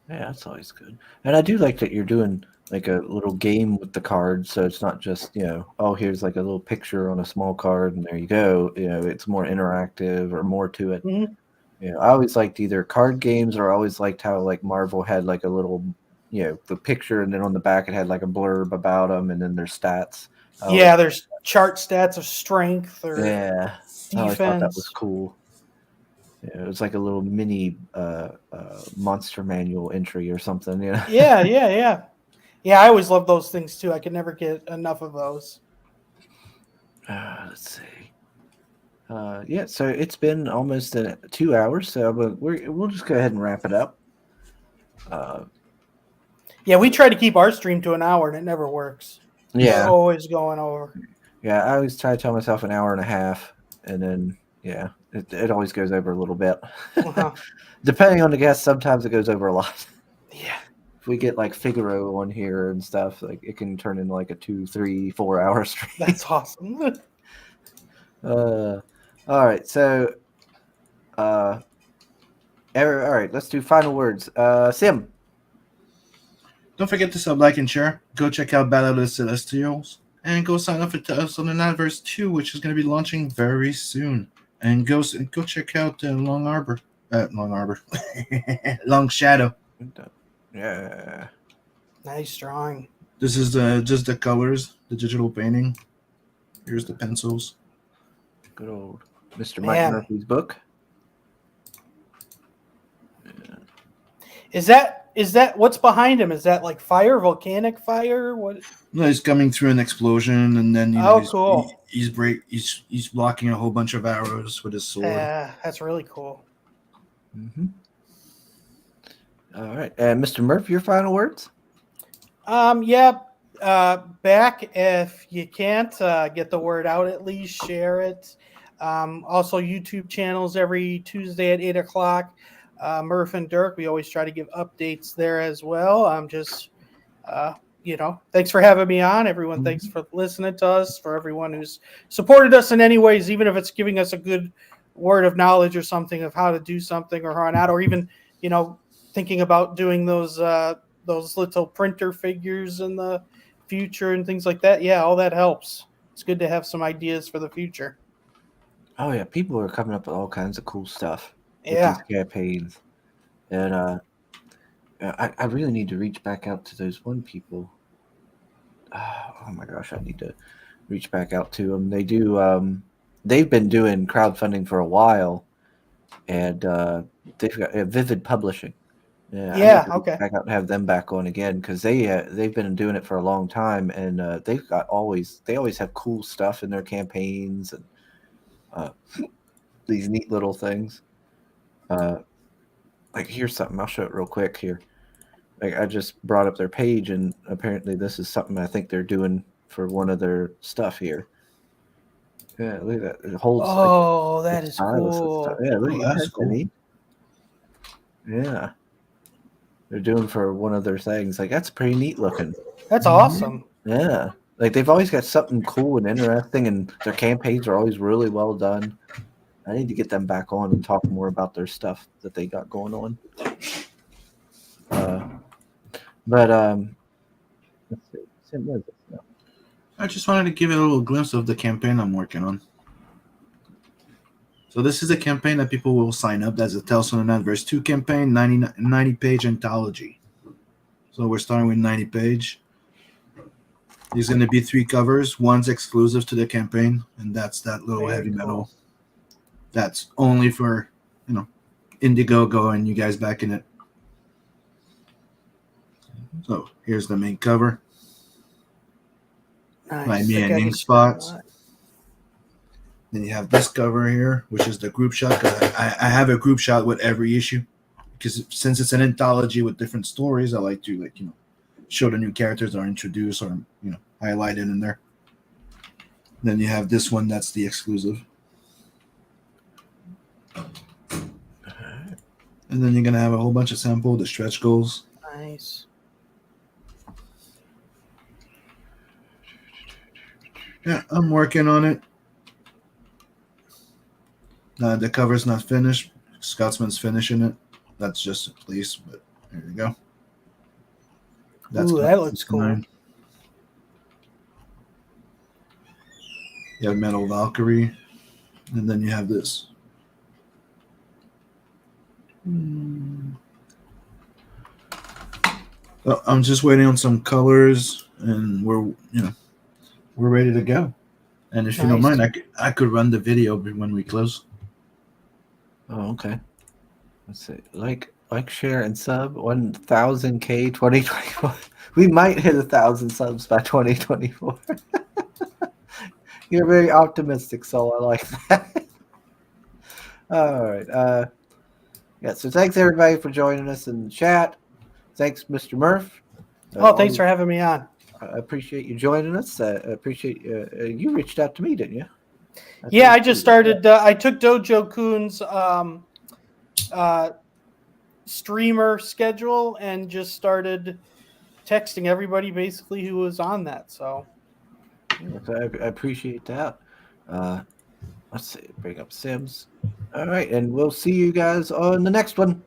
[SPEAKER 1] Yeah, that's always good. And I do like that you're doing like a little game with the cards, so it's not just, oh, here's like a little picture on a small card and there you go. It's more interactive or more to it.
[SPEAKER 3] Mm-hmm.
[SPEAKER 1] I always liked either card games, or I always liked how like Marvel had like a little, the picture, and then on the back it had like a blurb about them, and then their stats.
[SPEAKER 3] There's chart stats of strength or
[SPEAKER 1] I always thought that was
[SPEAKER 3] defense.
[SPEAKER 1] cool. It was like a little mini monster manual entry or something.
[SPEAKER 3] Yeah. I always love those things too. I could never get enough of those.
[SPEAKER 1] Let's see. So it's been almost 2 hours, so we'll just go ahead and wrap it up.
[SPEAKER 3] We try to keep our stream to an hour, and it never works.
[SPEAKER 1] Yeah,
[SPEAKER 3] We're always going over.
[SPEAKER 1] Yeah, I always try to tell myself an hour and a half, and then it always goes over a little bit.
[SPEAKER 3] Uh-huh.
[SPEAKER 1] Depending on the guest, sometimes it goes over a lot.
[SPEAKER 3] Yeah.
[SPEAKER 1] If we get like Figaro on here and stuff, like it can turn into like a 2, 3, 4 hour stream.
[SPEAKER 3] That's awesome.
[SPEAKER 1] All right, so all right, let's do final words. Sim.
[SPEAKER 2] Don't forget to sub, like, and share. Go check out Battle of the Celestials. And go sign up for Tales on the Night 2, which is going to be launching very soon. And go check out Long Shadow.
[SPEAKER 1] Yeah.
[SPEAKER 3] Nice drawing.
[SPEAKER 2] This is just the colors, the digital painting. Here's the pencils.
[SPEAKER 1] Good old Mr. Mike Murphy's book. Yeah.
[SPEAKER 3] Is that what's behind him? Is that like fire, volcanic fire? What?
[SPEAKER 2] No, he's coming through an explosion, and then
[SPEAKER 3] cool.
[SPEAKER 2] He's blocking a whole bunch of arrows with his sword.
[SPEAKER 3] Yeah, that's really cool.
[SPEAKER 1] Mm-hmm. All right, and Mr. Murph, your final words?
[SPEAKER 3] Back if you can't get the word out, at least share it. Also, YouTube channels every Tuesday at 8:00. Murph and Dirk, we always try to give updates there as well. I'm just, thanks for having me on, everyone. Thanks for listening to us. For everyone who's supported us in any ways, even if it's giving us a good word of knowledge or something of how to do something or how not, or even thinking about doing those little printer figures in the future and things like that. Yeah, all that helps. It's good to have some ideas for the future.
[SPEAKER 1] Oh yeah, people are coming up with all kinds of cool stuff.
[SPEAKER 3] Yeah,
[SPEAKER 1] with these campaigns, and I really need to reach back out to those one people. Oh my gosh, I need to reach back out to them. They do. They've been doing crowdfunding for a while, and they've got Vivid Publishing.
[SPEAKER 3] Yeah. Okay.
[SPEAKER 1] Back out and have them back on again, because they've been doing it for a long time, and they always have cool stuff in their campaigns and these neat little things. Like here's something, I'll show it real quick here. Like I just brought up their page, and apparently this is something I think they're doing for one of their stuff here. Yeah, look at that. It holds.
[SPEAKER 3] Oh, that is cool.
[SPEAKER 1] Yeah, look,
[SPEAKER 2] that's cool.
[SPEAKER 1] Neat. Yeah, they're doing for one of their things. Like that's pretty neat looking.
[SPEAKER 3] That's awesome.
[SPEAKER 1] Yeah, like they've always got something cool and interesting, and their campaigns are always really well done. I need to get them back on and talk more about their stuff that they got going on. Let's see. Where is it now?
[SPEAKER 2] I just wanted to give you a little glimpse of the campaign I'm working on. So this is a campaign that people will sign up. That's a Tales from the Nightverse 2 campaign, 90-page anthology. So we're starting with 90 page. There's going to be 3 covers. One's exclusive to the campaign, and that's that little heavy metal. That's only for, Indiegogo and you guys backing it. So here's the main cover.
[SPEAKER 3] Nice.
[SPEAKER 2] me
[SPEAKER 3] That guy
[SPEAKER 2] and ink
[SPEAKER 3] gets shot a
[SPEAKER 2] spots.
[SPEAKER 3] lot.
[SPEAKER 2] Then you have this cover here, which is the group shot. 'Cause I have a group shot with every issue because since it's an anthology with different stories, I like to show the new characters that are introduced or highlighted in there. Then you have this one that's the exclusive. And then you're gonna have a whole bunch of sample, the stretch goals.
[SPEAKER 3] Nice.
[SPEAKER 2] Yeah, I'm working on it. The cover's not finished. Scotsman's finishing it. That's just a place, but there you go.
[SPEAKER 3] Ooh, that looks cool.
[SPEAKER 2] You have Metal Valkyrie, and then you have this. Well, I'm just waiting on some colors, and we're ready to go. And if you don't
[SPEAKER 3] Nice.
[SPEAKER 2] mind, I could run the video when we close.
[SPEAKER 1] Oh, okay. Let's see. Like, share, and sub. 1,000K 2024. We might hit 1,000 subs by 2024. You're very optimistic, so I like that. All right. Yeah. So thanks everybody for joining us in the chat. Thanks, Mr. Murph.
[SPEAKER 3] Thanks for having me on.
[SPEAKER 1] I appreciate you joining us. I appreciate you reached out to me, didn't you?
[SPEAKER 3] Yeah, I just started. I took Dojo Kun's streamer schedule and just started texting everybody basically who was on that. So
[SPEAKER 1] I appreciate that. Let's see. Bring up Sims. All right, and we'll see you guys on the next one.